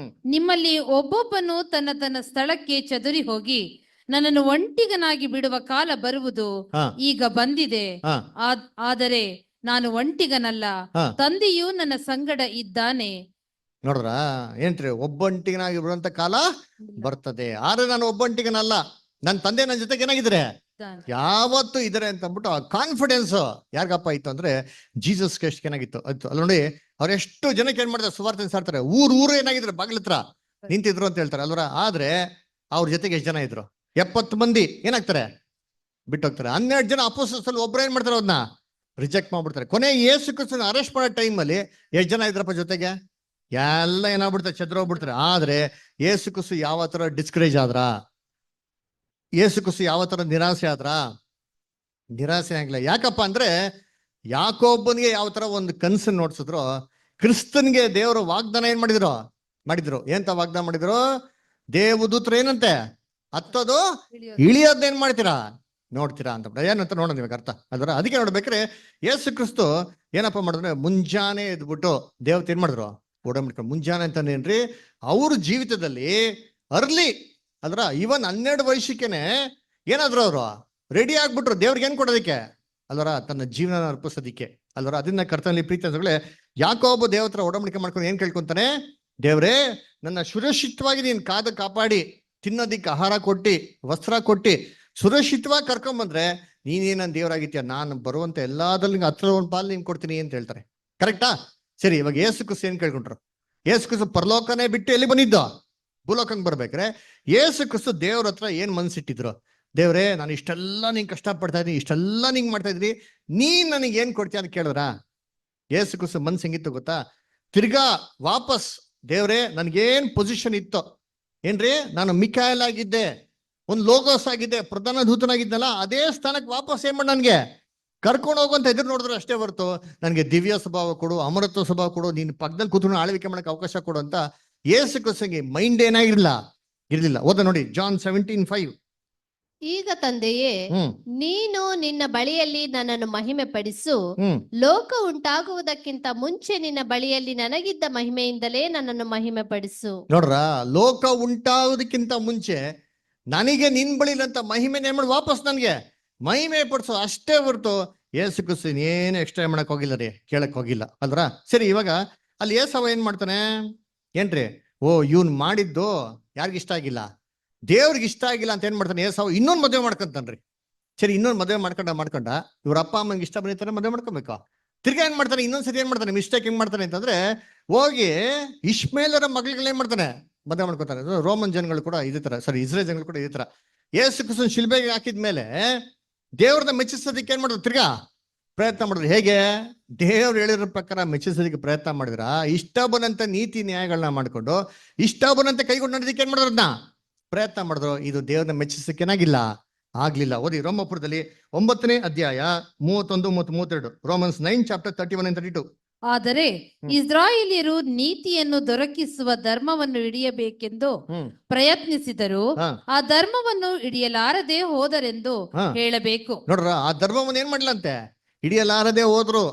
ನಿಮ್ಮಲ್ಲಿ ಒಬ್ಬೊಬ್ಬನು ತನ್ನ ತನ್ನ ಸ್ಥಳಕ್ಕೆ ಚದುರಿ ಹೋಗಿ ನನ್ನನ್ನು ಒಂಟಿಗನಾಗಿ ಬಿಡುವ ಕಾಲ ಬರುವುದು, ಈಗ ಬಂದಿದೆ. ಆದರೆ ನಾನು ಒಂಟಿಗನಲ್ಲ, ತಂದೆಯು ನನ್ನ ಸಂಗಡ ಇದ್ದಾನೆ. ನೋಡ್ರ ಏನ್ರಿ? ಒಬ್ಬಂಟಿಗನಾಗಿ ಬಿಡುವಂತ ಕಾಲ ಬರ್ತದೆ. ಆದ್ರೆ ನಾನು ಒಬ್ಬಂಟಿಗನಲ್ಲ, ನನ್ನ ತಂದೆ ನನ್ನ ಜೊತೆಗೆ ಏನಾಗಿದ್ರೆ ಯಾವತ್ತು ಇದಾರೆ ಅಂತ ಅಂದ್ಬಿಟ್ಟು ಆ ಕಾನ್ಫಿಡೆನ್ಸ್ ಯಾರಿಗಪ್ಪ ಇತ್ತು ಅಂದ್ರೆ ಜೀಸಸ್ ಕ್ರೈಸ್ಟ್ ಏನಾಗಿತ್ತು ಅದು. ಅಲ್ಲ ನೋಡಿ, ಅವ್ರು ಎಷ್ಟು ಜನಕ್ಕೆ ಏನ್ ಮಾಡ್ತಾರೆ? ಸುವಾರ್ತೆ ಸಾರ್ತಾರೆ. ಊರು ಏನಾಗಿದ್ರೆ ಬಾಗಿಲ ಹತ್ರ ನಿಂತಿದ್ರು ಅಂತ ಹೇಳ್ತಾರೆ ಅಲ್ವರ. ಆದ್ರೆ ಅವ್ರ ಜೊತೆಗೆ ಎಷ್ಟು ಜನ ಇದ್ರು? 70 ಮಂದಿ ಏನಾಗ್ತಾರೆ? ಬಿಟ್ಟು ಹೋಗ್ತಾರೆ. 12 ಜನ ಅಪೊಸ್ತಲರಲ್ಲಿ ಒಬ್ರು ಏನ್ ಮಾಡ್ತಾರೆ? ಅದನ್ನ ರಿಜೆಕ್ಟ್ ಮಾಡ್ಬಿಡ್ತಾರೆ. ಕೊನೆ ಯೇಸು ಕ್ರಿಸ್ತನ ಅರೆಸ್ಟ್ ಮಾಡೋ ಟೈಮ್ ಅಲ್ಲಿ ಎಷ್ಟು ಜನ ಇದ್ರಪ್ಪ ಜೊತೆಗೆ? ಎಲ್ಲ ಏನಾಗ್ಬಿಡ್ತಾರೆ? ಚದ್ರ ಹೋಗ್ಬಿಡ್ತಾರೆ. ಆದ್ರೆ ಯೇಸು ಕ್ರಿಸ್ತ ಯಾವ ತರ ಡಿಸ್ಕರೇಜ್ ಆದ್ರ? ಯೇಸು ಕ್ರಿಸ್ತ ಯಾವ ತರ ನಿರಾಸೆ ಆದ್ರ? ನಿರಾಸೆ ಆಗಿಲ್ಲ. ಯಾಕಪ್ಪ ಅಂದ್ರೆ ಯಾಕೋಬ್ಬನಿಗೆ ಯಾವ ತರ ಒಂದು ಕನ್ಸನ್ ನೋಡ್ಸಿದ್ರು, ಕ್ರಿಸ್ತನ್ಗೆ ದೇವರು ವಾಗ್ದಾನ ಏನ್ ಮಾಡಿದ್ರು? ಎಂತ ವಾಗ್ದಾನ ಮಾಡಿದ್ರು? ದೇವದೂತರು ಏನಂತೆ ಹತ್ತೋದು ಇಳಿಯೋದೇನ್ ಮಾಡ್ತೀರಾ? ನೋಡ್ತೀರಾ ಅಂತ. ಏನಂತ ನೋಡೋಣ ಇವಾಗ ಅರ್ಥ ಅದರ. ಅದಕ್ಕೆ ನೋಡ್ಬೇಕ್ರೆ ಯೇಸು ಕ್ರಿಸ್ತು ಏನಪ್ಪಾ ಮಾಡಿದ್ರೆ ಮುಂಜಾನೆ ಎದ್ಬಿಟ್ಟು ದೇವತೆ ಏನ್ ಮಾಡಿದ್ರು? ಒಡಂಬಡಿಕೆ ಮುಂಜಾನೆ ಅಂತಾನೇನ್ರಿ ಅವ್ರ ಜೀವಿತದಲ್ಲಿ ಅರ್ಲಿ ಅದ್ರ ಇವನ್ 12 ವರ್ಷಕ್ಕೇನೆ ಏನಾದ್ರು ಅವರು ರೆಡಿ ಆಗ್ಬಿಟ್ರು ದೇವ್ರಿಗೆ ಏನ್ ಕೊಡೋದಕ್ಕೆ ಅಲ್ವರ ತನ್ನ ಜೀವನ ಅರ್ಪಿಸೋದಿಕ್ಕೆ ಅಲ್ವರ ಅದನ್ನ ಕರ್ತನಲ್ಲಿ ಪ್ರೀತಿ ಅಂತಗಳೇ ಯಾಕೋಬ ದೇವತ್ರ ಒಡಂಬಡಿಕೆ ಮಾಡ್ಕೊಂಡು ಏನ್ ಕೇಳ್ಕೊಂತಾನೆ, ದೇವ್ರೇ ನನ್ನ ಸುರಕ್ಷಿತವಾಗಿ ನೀನ್ ಕಾಪಾಡಿ ತಿನ್ನೋದಿಕ್ಕೆ ಆಹಾರ ಕೊಟ್ಟಿ ವಸ್ತ್ರ ಕೊಟ್ಟಿ ಸುರಕ್ಷಿತವಾಗಿ ಕರ್ಕೊಂಬಂದ್ರೆ ನೀನೇನ್ ನನ್ನ ದೇವರಾಗಿತ್ಯ, ನಾನು ಬರುವಂತ ಎಲ್ಲಾದ್ರಲ್ಲಿ ಹತ್ರ ಒಂದು ಪಾಲು ನೀನ್ ಕೊಡ್ತೀನಿ ಅಂತ ಹೇಳ್ತಾರೆ. ಕರೆಕ್ಟಾ? ಸರಿ, ಇವಾಗ ಯೇಸು ಕ್ರಿಸ್ತ ಏನ್ ಕೇಳ್ಕೊಂಡ್ರು? ಯೇಸು ಕ್ರಿಸ್ತ ಪರಲೋಕನೇ ಬಿಟ್ಟು ಎಲ್ಲಿ ಬಂದಿದ್ದ? ಭೂಲೋಕಂಗ್ ಬರ್ಬೇಕ್ರೆ ಯೇಸು ಕ್ರಿಸ್ತ ದೇವ್ರ ಹತ್ರ ಏನ್ ಮನ್ಸಿಟ್ಟಿದ್ರು? ದೇವ್ರೇ ನಾನು ಇಷ್ಟೆಲ್ಲ ನಿಂಗೆ ಕಷ್ಟ ಪಡ್ತಾ ಇದೀನಿ, ಇಷ್ಟೆಲ್ಲ ನಿಂಗೆ ಮಾಡ್ತಾ ಇದ್ರಿ, ನೀನ್ ನನಗೆ ಏನ್ ಕೊಡ್ತೀಯ ಅಂತ ಕೇಳಿದ್ರ? ಯೇಸು ಕ್ರಿಸ್ತ ಮನ್ಸು ಹೆಂಗಿತ್ತು ಗೊತ್ತಾ? ತಿರ್ಗಾ ವಾಪಸ್ ದೇವ್ರೇ ನನ್ಗೇನ್ ಪೊಸಿಷನ್ ಇತ್ತು ಏನ್ರಿ, ನಾನು ಮಿಕಾಯಲ್ ಆಗಿದ್ದೆ, ಒಂದ್ ಲೋಗೋಸ್ ಆಗಿದ್ದೆ, ಪ್ರಧಾನ ದೂತನಾಗಿದ್ದಲ್ಲ, ಅದೇ ಸ್ಥಾನಕ್ಕೆ ವಾಪಸ್ ಏನ್ ಮಾಡಿ ನನ್ಗೆ ಕರ್ಕೊಂಡು ಹೋಗುವಂತ ಎದುರು ನೋಡಿದ್ರೆ ಅಷ್ಟೇ ಹೊರ್ತು ನನಗೆ ದಿವ್ಯ ಸ್ವಭಾವ ಕೊಡು, ಅಮರತ್ವ ಸ್ವಭಾವ ಕೊಡು, ನೀನ್ ಪಕ್ಕದಲ್ಲಿ ಕೂತ್ಕೊಂಡು ಆಳ್ವಿಕೆ ಮಾಡಕ್ಕೆ ಅವಕಾಶ ಕೊಡು ಅಂತ ಯೇಸು ಕ್ರಿಸ್ತನಿಗೆ ಮೈಂಡ್ ಇರ್ಲಿಲ್ಲ. ಓದ ನೋಡಿ ಜಾನ್ 17:5. ಈಗ ತಂದೆಯೇ, ನೀನು ನಿನ್ನ ಬಳಿಯಲ್ಲಿ ನನ್ನನ್ನು ಮಹಿಮೆ ಪಡಿಸು. ಲೋಕ ಉಂಟಾಗುವುದಕ್ಕಿಂತ ಮುಂಚೆ ನಿನ್ನ ಬಳಿಯಲ್ಲಿ ನನಗಿದ್ದ ಮಹಿಮೆಯಿಂದಲೇ ನನ್ನನ್ನು ಮಹಿಮೆ ಪಡಿಸು. ನೋಡ್ರ, ಲೋಕ ಉಂಟಾಗುವುದಕ್ಕಿಂತ ಮುಂಚೆ ನನಗೆ ನಿನ್ ಬಳಿಲಂತ ಮಹಿಮೆ ಮಾಡಿ ವಾಪಸ್ ನನ್ಗೆ ಮಹಿಮೆ ಪಡಿಸು ಅಷ್ಟೇ ಹೊರತು ಯೇಸು ಕ್ರಿಸ್ತ ಏನು ಎಕ್ಸ್ಟ್ರಾ ಮಾಡಕ್ ಹೋಗಿಲ್ಲ ರೀ, ಕೇಳಕ್ ಹೋಗಿಲ್ಲ ಅಲ್ರ. ಸರಿ, ಇವಾಗ ಅಲ್ಲಿ ಏಸವ ಏನ್ ಮಾಡ್ತಾನೆ ಏನ್ರಿ? ಓ ಇವ್ನ್ ಮಾಡಿದ್ದು ಯಾರಿಗಿಷ್ಟ ಆಗಿಲ್ಲ, ದೇವ್ರಿಗೆ ಇಷ್ಟ ಆಗಿಲ್ಲ ಅಂತ ಏನ್ ಮಾಡ್ತಾನೆ ಏಸವ? ಇನ್ನೊಂದು ಮದುವೆ ಮಾಡ್ಕೊಂತಾನ್ರಿ. ಸರಿ, ಇನ್ನೊಂದು ಮದುವೆ ಮಾಡ್ಕೊಂಡ ಇವ್ರ ಅಪ್ಪ ಅಮ್ಮಂಗೆ ಇಷ್ಟ ಬಂದಿರ್ತಾನೆ, ಮದುವೆ ಮಾಡ್ಕೊಬೇಕು. ತಿರ್ಗಾ ಏನ್ ಮಾಡ್ತಾನೆ? ಇನ್ನೊಂದ್ಸರಿ ಏನ್ ಮಾಡ್ತಾನೆ? ಮಿಸ್ಟೇಕ್ ಹೆಂಗ್ ಮಾಡ್ತಾನೆ ಅಂತಂದ್ರೆ, ಹೋಗಿ ಇಷ್ಮೇಲರ ಮಗಳಿಗೆ ಏನ್ ಮಾಡ್ತಾನೆ? ಮದುವೆ ಮಾಡ್ಕೊತಾನೆ. ರೋಮನ್ ಜನಗಳು ಕೂಡ ಇದೇ ತರ, ಸಾರಿ ಇಸ್ರೇಲ್ ಜನಗಳು ಕೂಡ ಇದೇ ತರ. ಯೇಸು ಕ್ರಿಸ್ತನ ಶಿಲ್ಬೆಗೆ ಹಾಕಿದ್ಮೇಲೆ ದೇವ್ರನ್ನ ಮೆಚ್ಚಿಸೋದಕ್ಕೆ ಏನ್ ಮಾಡಿದ್ರು? ತಿರ್ಗಾ ಪ್ರಯತ್ನ ಮಾಡಿದ್ರು. ಹೇಗೆ? ದೇವ್ರು ಹೇಳಿರೋ ಪ್ರಕಾರ ಮೆಚ್ಚಿಸೋದಕ್ಕೆ ಪ್ರಯತ್ನ ಮಾಡಿದ್ರ, ಇಷ್ಟ ಬಂದಂತ ನೀತಿ ನ್ಯಾಯಗಳನ್ನ ಮಾಡ್ಕೊಂಡು ಇಷ್ಟ ಬಂದಂತೆ ಕೈಗೊಂಡು ನಡೆದಕ್ಕೆ ಏನ್ ಮಾಡಿದ್ರು? ಅದನ್ನ ಪ್ರಯತ್ನ ಮಾಡಿದ್ರು. ಇದು ದೇವ್ರನ್ನ ಮೆಚ್ಚಿಸಕ್ಕೇನಾಗಿಲ್ಲ, ಆಗ್ಲಿಲ್ಲ. ಓದಿ ರೋಮಾಪುರದಲ್ಲಿ 9ನೇ ಅಧ್ಯಾಯ 31 ಮತ್ತು 32. Romans 9:31 and 32. ಆದರೆ ಇಸ್ರಾಯೇಲ್ಯರು ನೀತಿಯನ್ನು ದೊರಕಿಸುವ ಧರ್ಮವನ್ನು ಹಿಡಿಯಬೇಕೆಂದು ಪ್ರಯತ್ನಿಸಿದರು, ಆ ಧರ್ಮವನ್ನು ಹಿಡಿಯಲಾರದೆ ಹೋದರೆಂದು ಹೇಳಬೇಕು. ನೋಡ್ರ, ಆ ಧರ್ಮವನ್ನು ಏನ್ ಮಾಡ್ಲಂತೆ? ಹಿಡಿಯಲಾರದೆ ಹೋದ್ರು.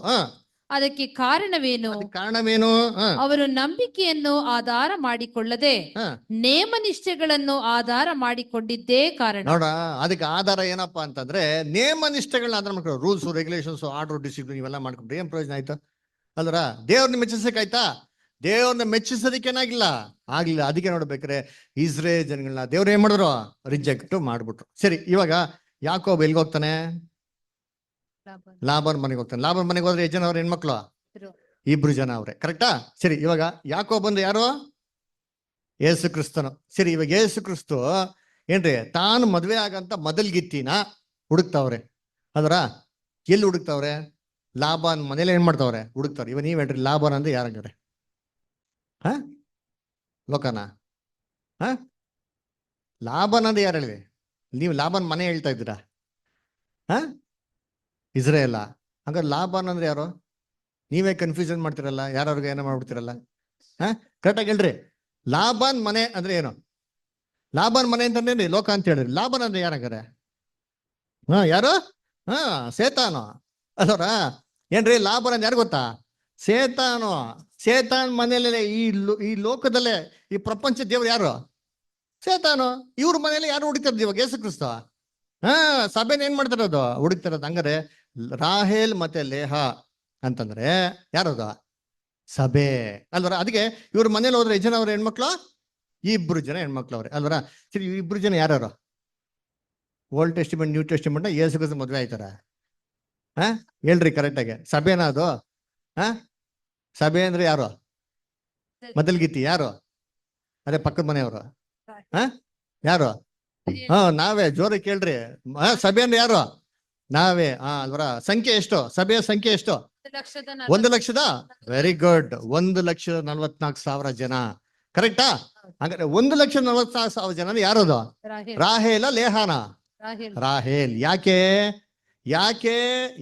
ಅದಕ್ಕೆ ಕಾರಣವೇನು? ಅವರು ನಂಬಿಕೆಯನ್ನು ಆಧಾರ ಮಾಡಿಕೊಳ್ಳದೆ ನೇಮ ನಿಷ್ಠೆಗಳನ್ನು ಆಧಾರ ಮಾಡಿಕೊಂಡಿದ್ದೇ ಕಾರಣ. ನೋಡ, ಅದಕ್ಕೆ ಆಧಾರ ಏನಪ್ಪಾ ಅಂತಂದ್ರೆ ನೇಮ ನಿಷ್ಠೆಗಳನ್ನ ಆಧಾರ ಮಾಡ್ಕೊಂಡು ರೂಲ್ಸ್ ರೆಗ್ಯುಲೇಷನ್ಸ್ ಆರ್ಡರ್ ಡಿಸಿಪ್ಲಿನ್ ಇವೆಲ್ಲ ಮಾಡ್ಕೊಂಡ್ರೆ ಏನ್ ಪ್ರಯೋಜನ ಆಯ್ತು? ಅಲ್ರ, ದೇವ್ರನ್ನ ಮೆಚ್ಚಿಸಕ್ಕಾಯ್ತಾ? ದೇವ್ರನ್ನ ಮೆಚ್ಚಿಸೋದಕ್ಕೆ ಏನಾಗಿಲ್ಲ, ಆಗ್ಲಿಲ್ಲ. ಅದಕ್ಕೆ ನೋಡ್ಬೇಕ್ರೆ ಇಸ್ರೇಲ್ ಜನಗಳನ್ನ ದೇವ್ರ ಏನ್ ಮಾಡಿದ್ರು? ರಿಜೆಕ್ಟ್ ಮಾಡ್ಬಿಟ್ರು. ಸರಿ, ಇವಾಗ ಯಾಕೋಬ್ ಎಲ್ಗ ಹೋಗ್ತಾನೆ? ಲಾಬಾನ್ ಮನೆಗೆ ಹೋಗ್ತಾನೆ. ಲಾಬಾನ್ ಮನೆಗೆ ಹೋದ್ರೆ ಎಷ್ಟು ಜನ ಅವ್ರ ಹೆಣ್ಮಕ್ಳು? 2 ಜನ ಅವ್ರೆ. ಕರೆಕ್ಟಾ? ಸರಿ, ಇವಾಗ ಯಾಕೋಬ್ ಬಂದು ಯಾರು? ಯೇಸು ಕ್ರಿಸ್ತನು. ಸರಿ, ಇವಾಗ ಯೇಸು ಕ್ರಿಸ್ತು ಏನ್ರಿ ತಾನು ಮದ್ವೆ ಆಗಂತ ಮೊದಲ್ಗಿತ್ತಿನ ಹುಡುಕ್ತಾವ್ರೆ. ಅದರ ಎಲ್ಲಿ ಹುಡುಕ್ತಾವ್ರೆ? ಲಾಬಾನ್ ಮನೇಲಿ ಏನ್ ಮಾಡ್ತಾವ್ರೆ? ಹುಡುಕ್ತಾವ್ರೆ. ಇವ ನೀವ್ ಹೇಳ್ರಿ, ಲಾಬಾನ್ ಅಂದ್ರೆ ಯಾರಂಗಾರೆ? ಲೋಕನ? ಲಾಬಾನ್ ಅಂದ್ರೆ ಯಾರು ಹೇಳಿದೆ? ನೀವು ಲಾಬಾನ್ ಮನೆ ಹೇಳ್ತಾ ಇದ್ದೀರಾ? ಇಸ್ರೇಲ? ಹಂಗಾರೆ ಲಾಬಾನ್ ಅಂದ್ರೆ ಯಾರು? ನೀವೇ ಕನ್ಫ್ಯೂಷನ್ ಮಾಡ್ತಿರಲ್ಲ, ಯಾರವ್ರಿಗೆ ಏನೋ ಮಾಡ್ಬಿಡ್ತಿರಲ್ಲ. ಕರೆಕ್ಟಾಗಿ ಹೇಳ್ರಿ, ಲಾಬಾನ್ ಮನೆ ಅಂದ್ರೆ ಏನು? ಲಾಬಾನ್ ಮನೆ ಅಂತಂದೇನ್ರಿ? ಲೋಕ ಅಂತ ಹೇಳ್ರಿ. ಲಾಬಾನ್ ಅಂದ್ರೆ ಯಾರಂಗಾರೆ? ಯಾರು? ಸೇತಾನು ಅಲ್ವರ? ಏನ್ರಿ ಲಾಬಾನ್ ಅಂದ್ರೆ ಯಾರು ಗೊತ್ತಾ? ಸೇತಾನು. ಸೇತಾನ್ ಮನೆಯಲ್ಲೇ ಈ ಲೋಕದಲ್ಲೇ ಈ ಪ್ರಪಂಚ ದೇವ್ರು ಯಾರು? ಸೇತಾನು. ಇವ್ರ ಮನೇಲಿ ಯಾರು ಹುಡುಕ್ತಾರದು? ಇವಾಗ ಯೇಸು ಕ್ರಿಸ್ತ ಸಭೆನ ಏನ್ ಮಾಡ್ತಾರದು? ಹುಡುಕ್ತಾರದು. ಹಂಗಾರೆ ರಾಹೇಲ್ ಮತ್ತೆ ಲೇಹ ಅಂತಂದ್ರೆ ಯಾರದು? ಸಭೆ ಅಲ್ವರ? ಅದಕ್ಕೆ ಇವ್ರ ಮನೇಲಿ ಹೋದ್ರೆ ಎಷ್ಟು ಜನ ಅವ್ರ ಹೆಣ್ಮಕ್ಳು? 2 ಜನ ಹೆಣ್ಮಕ್ಳು ಅವ್ರೆ ಅಲ್ವರ? ಸರಿ, 2 ಜನ ಯಾರು? Old testament new testament Yesu Krista ಮದ್ವೆ ಆಯ್ತಾರ? ಹೇಳ್ರಿ ಕರೆಕ್ಟಾಗಿ. ಸಭೆನಾ ಅದು? ಸಭೆ ಅಂದ್ರೆ ಯಾರು? ಮೊದಲ್ಗಿತ್ತಿ ಯಾರು? ಅದೇ ಪಕ್ಕದ ಮನೆಯವರು. ಯಾರು? ನಾವೇ. ಜೋರ ಕೇಳ್ರಿ. ಸಭೆ ಅಂದ್ರೆ ಯಾರು? ನಾವೇ. ಅಲ್ವರ? ಸಂಖ್ಯೆ ಎಷ್ಟು? ಸಭೆಯ ಸಂಖ್ಯೆ ಎಷ್ಟು? 1,00,000. Very good. 1,44,000 ಜನ. ಕರೆಕ್ಟಾ? ಹಾಗಾದ್ರೆ 1,44,000 ಜನ ಯಾರದು? ರಾಹೇಲ ಲೇಹಾನ? ರಾಹೇಲ್. ಯಾಕೆ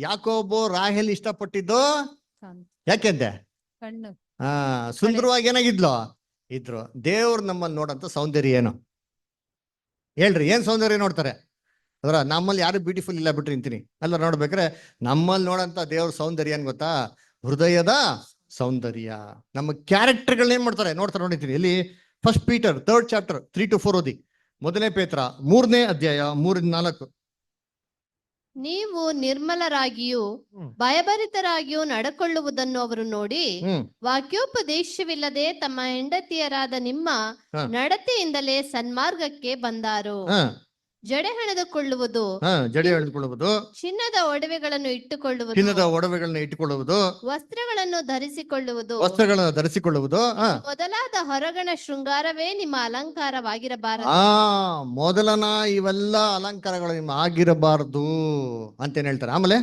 ಯಾಕೋಬು ರಾಹೇಲ್ ಇಷ್ಟಪಟ್ಟಿದ್ದು? ಯಾಕೆಂದೆ? ಸುಂದರವಾಗಿ ಏನಾಗಿದ್ಲು? ಇದ್ರು. ದೇವ್ರು ನಮ್ಮಲ್ಲಿ ನೋಡಂತ ಸೌಂದರ್ಯ ಏನು ಹೇಳ್ರಿ? ಏನ್ ಸೌಂದರ್ಯ ನೋಡ್ತಾರೆ? ಅದರ ನಮ್ಮಲ್ಲಿ ಯಾರು ಬ್ಯೂಟಿಫುಲ್ ಇಲ್ಲ ಬಿಟ್ರಿ ಅಂತೀನಿ ಅಲ್ಲ. ನೋಡ್ಬೇಕ್ರೆ ನಮ್ಮಲ್ಲಿ ನೋಡಂತ ದೇವ್ರ ಸೌಂದರ್ಯ ಏನ್ ಗೊತ್ತಾ? ಹೃದಯದ ಸೌಂದರ್ಯ. ನಮ್ಮ ಕ್ಯಾರೆಕ್ಟರ್ಗಳನ್ನ ಏನ್ ಮಾಡ್ತಾರೆ ನೋಡ್ತಾರೆ ನೋಡಿದ್ದೀನಿ. ಇಲ್ಲಿ first Peter 3rd chapter 3 to 4 ಓದಿ. ಮೊದಲನೇ ಪೇತ್ರ 3ನೇ ಅಧ್ಯಾಯ 3-4. ನೀವು ನಿರ್ಮಲರಾಗಿಯೂ ಭಯಭರಿತರಾಗಿಯೂ ನಡ್ಕೊಳ್ಳುವುದನ್ನು ಅವರು ನೋಡಿ ವಾಕ್ಯೋಪದೇಶವಿಲ್ಲದೆ ತಮ್ಮ ಹೆಂಡತಿಯರಾದ ನಿಮ್ಮ ನಡತೆಯಿಂದಲೇ ಸನ್ಮಾರ್ಗಕ್ಕೆ ಬಂದಾರು. ಜಡೆ ಹೆಣೆದುಕೊಳ್ಳುವುದು, ಜಡೆ ಎಳೆದುಕೊಳ್ಳುವುದು, ಚಿನ್ನದ ಒಡವೆಗಳನ್ನು ಇಟ್ಟುಕೊಳ್ಳುವುದು, ಚಿನ್ನದ ಒಡವೆಗಳನ್ನ ಇಟ್ಟುಕೊಳ್ಳುವುದು, ವಸ್ತ್ರಗಳನ್ನು ಧರಿಸಿಕೊಳ್ಳುವುದು, ವಸ್ತ್ರಗಳನ್ನು ಧರಿಸಿಕೊಳ್ಳುವುದು, ಮೊದಲಾದ ಹೊರಗಣ ಶೃಂಗಾರವೇ ನಿಮ್ಮ ಅಲಂಕಾರವಾಗಿರಬಾರದು. ಮೊದಲನ ಇವೆಲ್ಲ ಅಲಂಕಾರಗಳು ನಿಮ್ಮ ಆಗಿರಬಾರದು ಅಂತೇನ್ ಹೇಳ್ತಾರೆ. ಆಮೇಲೆ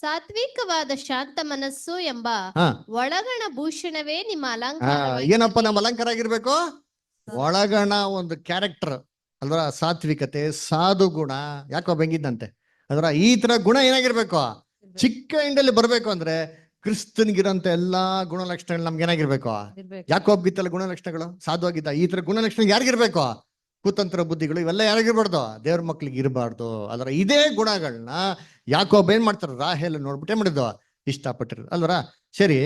ಸಾತ್ವಿಕವಾದ ಶಾಂತ ಮನಸ್ಸು ಎಂಬ ಒಳಗಣ ಭೂಷಣವೇ ನಿಮ್ಮ ಅಲಂಕಾರ. ಏನಪ್ಪ ನಮ್ಮ ಅಲಂಕಾರ ಆಗಿರ್ಬೇಕು? ಒಳಗಣ ಒಂದು ಕ್ಯಾರೆಕ್ಟರ್ ಅಲ್ರ, ಸಾತ್ವಿಕತೆ, ಸಾಧು ಗುಣ. ಯಾಕೋ ಬೆಂಗಿದ್ದಂತೆ ಅದ್ರ ಈ ತರ ಗುಣ ಏನಾಗಿರ್ಬೇಕು? ಚಿಕ್ಕ ಇಂಡಲ್ಲಿ ಬರ್ಬೇಕು ಅಂದ್ರೆ ಕ್ರಿಸ್ತನ್ಗಿರಂತ ಎಲ್ಲಾ ಗುಣಲಕ್ಷಣಗಳು ನಮ್ಗೆ ಏನಾಗಿರ್ಬೇಕು? ಯಾಕೋ ಬಿತ್ತಲ್ಲ ಗುಣಲಕ್ಷಣಗಳು, ಸಾಧುವಾಗಿದ್ದ ಈ ತರ ಗುಣಲಕ್ಷಣ ಯಾರಿಗಿರ್ಬೇಕು? ಕುತಂತ್ರ ಬುದ್ಧಿಗಳು ಇವೆಲ್ಲ ಯಾರಿಗಿರ್ಬಾರ್ದು? ದೇವ್ರ ಮಕ್ಳಿಗೆ ಇರಬಾರ್ದು. ಅದರ ಇದೇ ಗುಣಗಳನ್ನ ಯಾಕೋಬ್ ಏನ್ ಮಾಡ್ತಾರ? ರಾಹೇಲ್ ನೋಡ್ಬಿಟ್ಟು ಏನ್ ಮಾಡಿದ್ವು? ಇಷ್ಟಪಟ್ಟಿರೋದು ಅಲ್ವರ. ಸರಿ,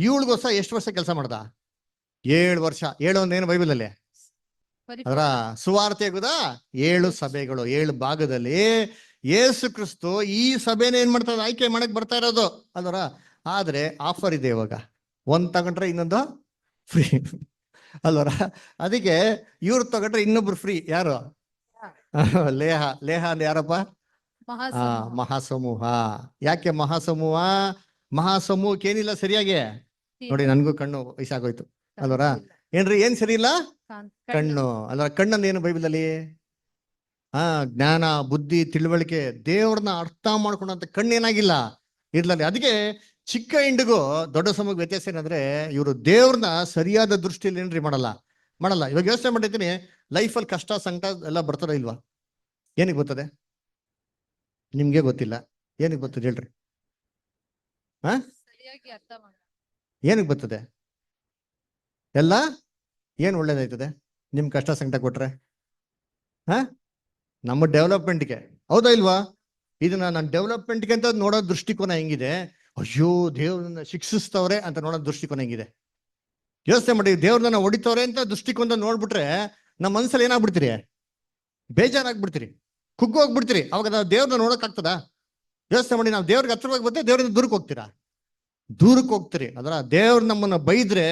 ಇವಳಿಗೋಸ್ಕರ ಎಷ್ಟು ವರ್ಷ ಕೆಲಸ ಮಾಡ್ದ? 7 ವರ್ಷ. 7 ಒಂದೇನು ಬೈಬಲ್ ಅಲ್ಲಿ ಅದರ ಸುವಾರ್ತೆ ಆಗುದ 7 ಸಭೆಗಳು 7 ಭಾಗದಲ್ಲಿ ಯೇಸು ಕ್ರಿಸ್ತು ಈ ಸಭೆನ ಏನ್ ಮಾಡ್ತಾರೆ? ಆಯ್ಕೆ ಮಾಡಕ್ ಬರ್ತಾ ಇರೋದು ಅಲ್ವರ. ಆದ್ರೆ ಆಫರ್ ಇದೆ ಇವಾಗ, ಒಂದ್ ತಗೊಂಡ್ರೆ ಇನ್ನೊಂದು ಫ್ರೀ ಅಲ್ವರ. ಅದಕ್ಕೆ ಇವ್ರು ತಗೊಂಡ್ರೆ ಇನ್ನೊಬ್ರು ಫ್ರೀ. ಯಾರು? ಲೇಹ. ಲೇಹ ಅಂದ್ರೆ ಯಾರಪ್ಪ? ಮಹಾಸಮೂಹ. ಯಾಕೆ ಮಹಾಸಮೂಹ? ಮಹಾಸಮೂಹಕ್ಕೆ ಏನಿಲ್ಲ ಸರಿಯಾಗಿ ನೋಡಿ. ನನ್ಗೂ ಕಣ್ಣು ವಯಸ್ಸಾಗೋಯ್ತು ಅಲ್ವರ. ಏನ್ರಿ ಏನ್ ಸರಿ ಇಲ್ಲ? ಕಣ್ಣು ಅಲ್ವ. ಕಣ್ಣಂದ ಏನು ಬೈಬಲಲ್ಲಿ? ಜ್ಞಾನ, ಬುದ್ಧಿ, ತಿಳುವಳಿಕೆ, ದೇವ್ರನ್ನ ಅರ್ಥ ಮಾಡ್ಕೊಂಡಂತ ಕಣ್ಣು ಏನಾಗಿಲ್ಲ ಇರ್ಲಲ್ಲಿ. ಅದಕ್ಕೆ ಚಿಕ್ಕ ಹಿಂಡಿಗೂ ದೊಡ್ಡ ಸಮೂಹಕ್ಕೆ ವ್ಯತ್ಯಾಸ ಏನಂದ್ರೆ ಇವರು ದೇವ್ರನ್ನ ಸರಿಯಾದ ದೃಷ್ಟಿಯಲ್ಲಿ ಏನ್ರಿ ಮಾಡಲ್ಲ. ಇವಾಗ ಯೋಚನೆ ಮಾಡಿರ್ತೀನಿ, ಲೈಫಲ್ಲಿ ಕಷ್ಟ ಸಂಕಟ ಎಲ್ಲ ಬರ್ತಾರ ಇಲ್ವಾ? ಏನಕ್ಕೆ ಬರ್ತದೆ? ನಿಮ್ಗೆ ಗೊತ್ತಿಲ್ಲ. ಏನಕ್ಕೆ ಬರ್ತದೆ ಹೇಳ್ರಿ? ಏನಕ್ಕೆ ಬರ್ತದೆ? ಎಲ್ಲ ಏನ್ ಒಳ್ಳೇದಾಯ್ತದೆ ನಿಮ್ ಕಷ್ಟ ಸಂಕಟ ಕೊಟ್ರೆ? ನಮ್ಮ ಡೆವಲಪ್ಮೆಂಟ್ಗೆ, ಹೌದಾ ಇಲ್ವಾ? ಇದನ್ನ ನಾನು ಡೆವಲಪ್ಮೆಂಟ್ಗೆ ಅಂತ ನೋಡೋ ದೃಷ್ಟಿಕೋನ ಹೆಂಗಿದೆ? ಅಯ್ಯೋ ದೇವ್ರನ್ನ ಶಿಕ್ಷಿಸ್ತವ್ರೆ ಅಂತ ನೋಡೋ ದೃಷ್ಟಿಕೋನ ಹೆಂಗಿದೆ? ಯೋಚನೆ ಮಾಡಿ. ದೇವ್ರನ್ನ ಹೊಡಿತವ್ರೆ ಅಂತ ದೃಷ್ಟಿಕೋನ ನೋಡ್ಬಿಟ್ರೆ ನಮ್ಮ ಮನ್ಸಲ್ಲಿ ಏನಾಗ್ಬಿಡ್ತೀರಿ? ಬೇಜಾರಾಗ್ಬಿಡ್ತೀರಿ, ಕುಗ್ಗೋಗ್ಬಿಡ್ತೀರಿ. ಅವಾಗ ನಾವು ದೇವ್ರನ್ನ ನೋಡಕ್ ಆಗ್ತದ? ಯೋಚನೆ ಮಾಡಿ. ನಾವು ದೇವ್ರಿಗೆ ಹತ್ರವಾಗಿ ಬಂದ್ರೆ ದೇವ್ರಿಂದ ದೂರಕ್ಕೆ ಹೋಗ್ತೀರಾ? ದೂರಕ್ಕೆ ಹೋಗ್ತೀರಿ. ಅದರ ದೇವ್ರ ನಮ್ಮನ್ನ ಬೈದ್ರೆ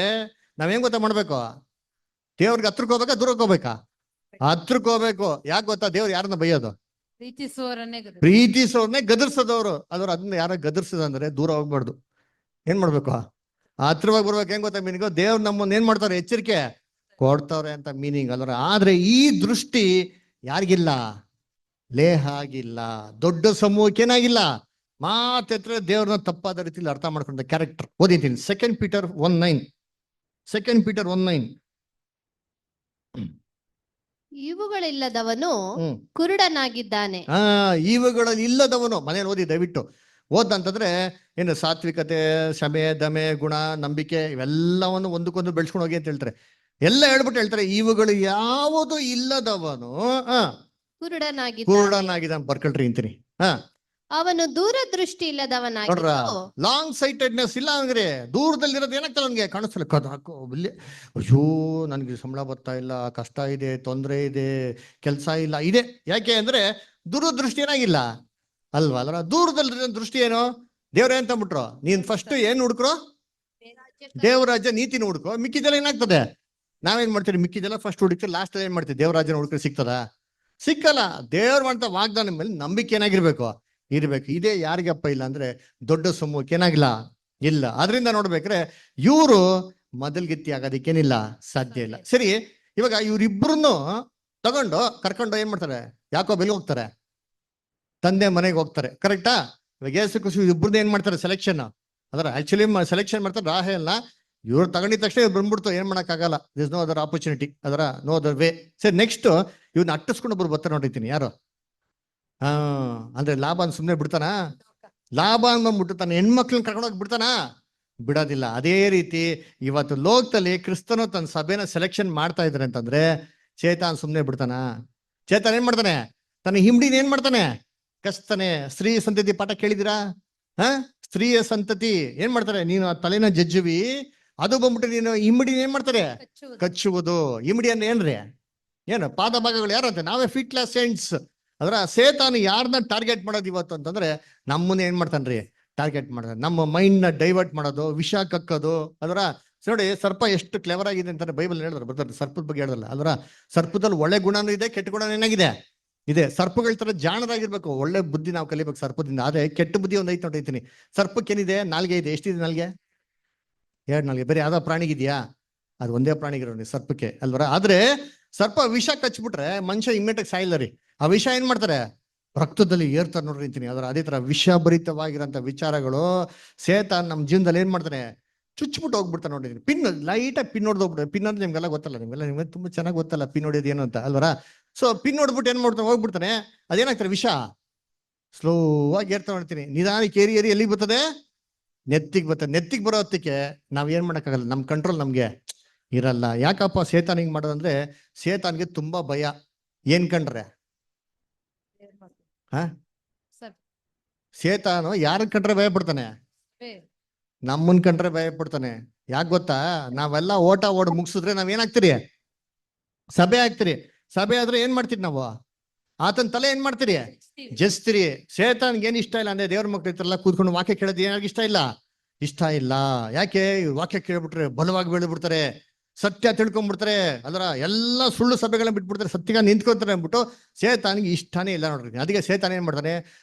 ನಾವೇನ್ ಗೊತ್ತಾ ಮಾಡ್ಬೇಕು? ದೇವ್ರಿಗೆ ಹತ್ರಕ್ಕೆ ಹೋಗ್ಬೇಕಾ ದೂರಕ್ಕೆ ಹೋಗ್ಬೇಕಾ? ಹತ್ರಕ್ಕೆ ಹೋಗ್ಬೇಕು. ಯಾಕೆ ಗೊತ್ತಾ? ದೇವ್ರು ಯಾರನ್ನ ಬೈಯೋದು? ಪ್ರೀತಿಸೋರ್ನೇ ಗದರ್ಸೋದವ್ರು. ಅದ್ರ ಅದನ್ನ ಯಾರ ಗದರ್ಸದಂದ್ರೆ ದೂರ ಹೋಗ್ಬಾರ್ದು. ಏನ್ ಮಾಡ್ಬೇಕು? ಹತ್ರವಾಗಿ ಬರ್ಬೇಕು. ಹೆಂಗ್ ಗೊತ್ತಾ ಮೀನಿಂಗು? ದೇವ್ರು ನಮ್ಮನ್ನ ಏನ್ ಮಾಡ್ತಾರೆ? ಎಚ್ಚರಿಕೆ ಕೊಡ್ತಾವ್ರೆ ಅಂತ ಮೀನಿಂಗ್ ಅಲ್ರ. ಆದ್ರೆ ಈ ದೃಷ್ಟಿ ಯಾರಿಗಿಲ್ಲ? ಲೇಹ ಆಗಿಲ್ಲ, ದೊಡ್ಡ ಸಮೂಹಕ್ಕೆ ಏನಾಗಿಲ್ಲ. ಮಾತೆತ್ರ ದೇವ್ರನ್ನ ತಪ್ಪಾದ ರೀತಿಯಲ್ಲಿ ಅರ್ಥ ಮಾಡ್ಕೊಂಡ ಕ್ಯಾರೆಕ್ಟರ್. ಓದಿದ್ದೀನಿ 2 Peter 1:9. 2 Peter 1:9. ಇವುಗಳಿಲ್ಲದವನು ಕುರುಡನಾಗಿದ್ದಾನೆ. ಇವುಗಳಲ್ಲಿ ಇಲ್ಲದವನು. ಮನೇಲಿ ಓದಿ ದಯವಿಟ್ಟು ಓದಂತಂದ್ರೆ ಏನು? ಸಾತ್ವಿಕತೆ, ಕ್ಷಮೆ, ದಮೆ, ಗುಣ, ನಂಬಿಕೆ ಇವೆಲ್ಲವನ್ನು ಒಂದಕ್ಕೊಂದು ಬೆಳೆಸ್ಕೊಂಡು ಹೋಗಿ ಅಂತ ಹೇಳ್ತಾರೆ. ಎಲ್ಲ ಹೇಳ್ಬಿಟ್ಟು ಹೇಳ್ತಾರೆ ಇವುಗಳು ಯಾವುದು ಇಲ್ಲದವನು ಕುರುಡನಾಗಿದ್ದಾನೆ. ಬರ್ಕೊಳ್ರಿ ಅಂತೀನಿ. ಅವನು ದೂರದೃಷ್ಟಿ ಇಲ್ಲದವನಾಗಿದ್ದು, ಲಾಂಗ್ ಸೈಟೆಡ್ನೆಸ್ ಇಲ್ಲ ಅಂದ್ರೆ ದೂರದಲ್ಲಿರೋದು ಏನಾಗ್ತದೆ ಅವನಿಗೆ ಕಾಣಿಸ್ತಿಲ್ಲ. ಅಯ್ಯೋ ನನ್ಗೆ ಸಂಬಳ ಬರ್ತಾ ಇಲ್ಲ, ಕಷ್ಟ ಇದೆ, ತೊಂದರೆ ಇದೆ, ಕೆಲಸ ಇಲ್ಲ ಇದೆ. ಯಾಕೆ ಅಂದ್ರೆ ದೂರದೃಷ್ಟಿ ಏನಾಗಿಲ್ಲ ಅಲ್ವಾ? ಅಲ್ರ ದೂರದಲ್ಲಿರೋ ದೃಷ್ಟಿ ಏನು? ದೇವ್ರ ಅಂತ ಬಿಟ್ರು ನೀನ್ ಫಸ್ಟ್ ಏನ್ ಹುಡುಕ್ರು? ದೇವರಾಜ್ಯ ನೀತಿನ ಹುಡುಕೋ. ಮಿಕ್ಕಿದೆಲ್ಲ ಏನಾಗ್ತದೆ? ನಾವೇನ್ ಮಾಡ್ತೀವಿ? ಮಿಕ್ಕಿದೆಲ್ಲ ಫಸ್ಟ್ ಹುಡುಕ್ತೀವಿ, ಲಾಸ್ಟ್ ಏನ್ ಮಾಡ್ತೀವಿ? ದೇವರಾಜ್ಯನ ಹುಡುಕ್ರೆ ಸಿಗ್ತದ? ಸಿಕ್ಕಲ್ಲ. ದೇವ್ರ ಅಂತ ವಾಗ್ದಾನ ಮೇಲೆ ನಂಬಿಕೆ ಏನಾಗಿರ್ಬೇಕು? ಇರ್ಬೇಕು. ಇದೇ ಯಾರಿಗಪ್ಪ ಇಲ್ಲ ಅಂದ್ರೆ ದೊಡ್ಡ ಸಮೂಹಕ್ಕೆ ಏನಾಗಿಲ್ಲ ಇಲ್ಲ. ಅದರಿಂದ ನೋಡ್ಬೇಕ್ರೆ ಇವರು ಮೊದಲ್ಗಿತ್ತಿ ಆಗೋದಕ್ಕೇನಿಲ್ಲ, ಸಾಧ್ಯ ಇಲ್ಲ. ಸರಿ, ಇವಾಗ ಇವ್ರಿಬ್ರು ತಗೊಂಡು ಕರ್ಕೊಂಡು ಏನ್ ಮಾಡ್ತಾರೆ? ಯಾಕೋ ಬೆಲೆ ಹೋಗ್ತಾರೆ, ತಂದೆ ಮನೆಗೆ ಹೋಗ್ತಾರೆ. ಕರೆಕ್ಟಾ? ಇವಾಗ ಯೇಸು ಕ್ರಿಸ್ತ ಇಬ್ರದ್ದು ಏನ್ ಮಾಡ್ತಾರೆ? ಸೆಲೆಕ್ಷನ್. ಅದರ ಆಕ್ಚುಲಿ ಸೆಲೆಕ್ಷನ್ ಮಾಡ್ತಾರೆ ರಾಹೇಲ್ನ. ಇವ್ರು ತಗೊಂಡಿದ ತಕ್ಷಣ ಇವ್ರು ಬಂದ್ಬಿಡ್ತು, ಏನ್ ಮಾಡಕ್ಕಾಗಲ್ಲ. ದಿಸ್ ನೋ ಅದರ್ ಆಪರ್ಚುನಿಟಿ, ಅದರ ನೋ ಅದರ್ ವೇ. ಸರಿ, ನೆಕ್ಸ್ಟ್ ಇವ್ನ ಅಟ್ಟಿಸ್ಕೊಂಡು ಒಬ್ರು ಬರ್ತಾರೆ ನೋಡಿರ್ತೀನಿ. ಯಾರು? ಅಂದ್ರೆ ಲಾಭ ಸುಮ್ನೆ ಬಿಡ್ತಾನ? ಲಾಭ ಬಂದ್ಬಿಟ್ಟು ತನ್ನ ಹೆಣ್ಮಕ್ಳನ್ನ ಕರ್ಕೊಂಡೋಗಿ ಬಿಡ್ತಾನ? ಬಿಡೋದಿಲ್ಲ. ಅದೇ ರೀತಿ ಇವತ್ತು ಲೋಕದಲ್ಲಿ ಕ್ರಿಸ್ತನು ತನ್ನ ಸಭೆನ ಸೆಲೆಕ್ಷನ್ ಮಾಡ್ತಾ ಇದ್ದಾರೆ ಅಂತಂದ್ರೆ ಚೇತಾನ್ ಸುಮ್ನೆ ಬಿಡ್ತಾನ? ಚೇತಾನ್ ಏನ್ ಮಾಡ್ತಾನೆ? ತನ್ನ ಹಿಂಡಿನ ಏನ್ ಮಾಡ್ತಾನೆ? ಕಸ್ತಾನೆ. ಸ್ತ್ರೀ ಸಂತತಿ ಪಾಠ ಕೇಳಿದಿರಾ? ಸ್ತ್ರೀಯ ಸಂತತಿ ಏನ್ ಮಾಡ್ತಾರೆ, ನೀನು ಆ ತಲೆನ ಜಜ್ಜುವಿ, ಅದು ಬಂದ್ಬಿಟ್ಟು ನೀನು ಇಮ್ಮಡಿ ಏನ್ ಮಾಡ್ತಾರೆ, ಕಚ್ಚುವುದು. ಇಮ್ಮಡಿ ಅಂದ್ರೆ ಏನ್ರಿ, ಏನು ಪಾದ ಭಾಗಗಳು ಯಾರಂತೆ, ನಾವೇ ಫಿಟ್ ಕ್ಲಾಸ್ ಸೈನ್ಸ್. ಅದರ ಸೇತಾನು ಯಾರನ್ನ ಟಾರ್ಗೆಟ್ ಮಾಡೋದು ಇವತ್ತು ಅಂತಂದ್ರೆ ನಮ್ಮನ್ನ ಏನ್ ಮಾಡ್ತಾನ್ರಿ, ಟಾರ್ಗೆಟ್ ಮಾಡ್ತಾನೆ. ನಮ್ಮ ಮೈಂಡ್ ನ ಡೈವರ್ಟ್ ಮಾಡೋದು, ವಿಷ ಕಕ್ಕೋದು. ಅದರ ನೋಡಿ, ಸರ್ಪ ಎಷ್ಟು ಕ್ಲೆವರ್ ಆಗಿದೆ ಅಂತಾನೆ ಬೈಬಲ್ ಹೇಳಿದ್ರು, ಬರ್ತಾರೆ ಸರ್ಪದ ಬಗ್ಗೆ ಹೇಳಲ್ಲ. ಅದರ ಸರ್ಪದಲ್ಲಿ ಒಳ್ಳೆ ಗುಣನೂ ಇದೆ, ಕೆಟ್ಟ ಗುಣ ಏನಾಗಿದೆ ಇದೆ. ಸರ್ಪಗಳ ತರ ಜಾಣರಾಗಿರ್ಬೇಕು, ಒಳ್ಳೆ ಬುದ್ಧಿ ನಾವು ಕಲಿಬೇಕು ಸರ್ಪದಿಂದ. ಆದ್ರೆ ಕೆಟ್ಟ ಬುದ್ಧಿ ಒಂದ್ ಐತೆ ನೋಡೈತೀನಿ. ಸರ್ಪಕ್ಕೇನಿದೆ, ನಾಲ್ಗೆ ಇದೆ. ಎಷ್ಟಿದೆ ನಾಲ್ಗೆ? 2 ನಾಲ್ಗೆ. ಬೇರೆ ಯಾವ್ದೋ ಪ್ರಾಣಿಗಿದ್ಯಾ? ಅದು ಒಂದೇ ಪ್ರಾಣಿಗಿರೋದು ಸರ್ಪಕ್ಕೆ ಅಲ್ವರ. ಆದ್ರೆ ಸರ್ಪ ವಿಷ ಕಚ್ಬಿಟ್ರೆ ಮನುಷ್ಯ ಇಮ್ಮಿಡಿಯೇಟ್ ಸಾಯಿಲ್ಲ ರೀ. ಆ ವಿಷ ಏನ್ ಮಾಡ್ತಾರೆ, ರಕ್ತದಲ್ಲಿ ಏರ್ತಾರೆ ನೋಡ್ರಿ ಅಂತೀನಿ. ಅದರ ಅದೇ ತರ ವಿಷಭರಿತವಾಗಿರೋಂಥ ವಿಚಾರಗಳು ಸೇತಾನ್ ನಮ್ಮ ಜೀವನದಲ್ಲಿ ಏನ್ ಮಾಡ್ತಾನೆ, ಚುಚ್ಬಿಟ್ಟು ಹೋಗ್ಬಿಡ್ತಾನೆ ನೋಡ್ರಿ. ಪಿನ್ ಲೈಟಾಗಿ ಪಿನ್ ಹೊಡೆದು ಹೋಗ್ಬಿಡ್ತಾರೆ. ಪಿನ್ ಅಂದ್ರೆ ನಿಮ್ಗೆಲ್ಲ ಗೊತ್ತಲ್ಲ, ನಿಮ್ಗೆ ತುಂಬಾ ಚೆನ್ನಾಗಿ ಗೊತ್ತಲ್ಲ ಪಿನ್ ಹೊಡೆಯೋದು ಏನು ಅಂತ ಅಲ್ವರ. ಸೊ ಪಿನ್ ಹೊಡ್ಬಿಟ್ಟು ಏನ್ ಮಾಡ್ತಾನೆ, ಹೋಗ್ಬಿಡ್ತಾನೆ. ಅದೇನಾಗ್ತಾರೆ, ವಿಷ ಸ್ಲೋ ಆಗಿ ಏರ್ತಾ ನೋಡ್ತೀನಿ. ನಿಧಾನಕ್ಕೆ ಏರಿ ಏರಿ ಎಲ್ಲಿಗೆ ಬರ್ತದೆ, ನೆತ್ತಿಗೆ ಬರ್ತದೆ. ನೆತ್ತಿಗೆ ಬರೋ ಹೊತ್ತಿಗೆ ನಾವ್ ಏನ್ ಮಾಡಕ್ಕಾಗಲ್ಲ, ನಮ್ ಕಂಟ್ರೋಲ್ ನಮ್ಗೆ ಇರಲ್ಲ. ಯಾಕಪ್ಪ ಸೇತಾನ್ ಹಿಂಗ್ ಮಾಡೋದಂದ್ರೆ, ಸೇತಾನ್ಗೆ ತುಂಬಾ ಭಯ. ಏನ್ ಕಂಡ್ರೆ ಸೇತಾನು ಯಾರ ಕಂಡ್ರೆ ಭಯ ಪಡ್ತಾನೆ, ನಮ್ಮನ್ ಕಂಡ್ರೆ ಭಯ ಪಡ್ತಾನೆ. ಯಾಕೆ ಗೊತ್ತಾ, ನಾವೆಲ್ಲ ಓಡ್ ಮುಗಿಸಿದ್ರೆ ನಾವ್ ಏನಾಗ್ತೀರಿ, ಸಭೆ ಆಗ್ತೀರಿ. ಸಭೆ ಆದ್ರೆ ಏನ್ ಮಾಡ್ತೀರಿ ನಾವು, ಆತನ ತಲೆ ಏನ್ ಮಾಡ್ತೀರಿ, ಜಸ್ತಿರಿ. ಸೇತಾನ್ಗೆ ಏನ್ ಇಷ್ಟ ಇಲ್ಲ ಅಂದ್ರೆ, ದೇವ್ರ ಮಕ್ಳು ಇರ್ತಾರಲ್ಲ ಕೂತ್ಕೊಂಡು ವಾಕ್ಯ ಕೇಳೋದು ಏನಾಗಿ ಇಷ್ಟ ಇಲ್ಲ, ಇಷ್ಟ ಇಲ್ಲ. ಯಾಕೆ, ವಾಕ್ಯ ಕೇಳ್ಬಿಟ್ರೆ ಬಲವಾಗಿ ಬೆಳೆದ್ಬಿಡ್ತಾರೆ, ಸತ್ಯ ತಿಳ್ಕೊಂಡ್ಬಿಡ್ತಾರೆ. ಅದರ ಎಲ್ಲ ಸುಳ್ಳು ಸಭೆಗಳನ್ನ ಬಿಟ್ಬಿಡ್ತಾರೆ, ಸತ್ಯಗ ನಿಂತ್ಕೊತಾರೆ ಅಂದ್ಬಿಟ್ಟು ಸೇತಾನಿಗೆ ಇಷ್ಟನೇ ಇಲ್ಲ ನೋಡ್ರಿ. ಅದಕ್ಕೆ ಸೇತಾನ ಏನ್ ಮಾಡ್ತಾನೆ,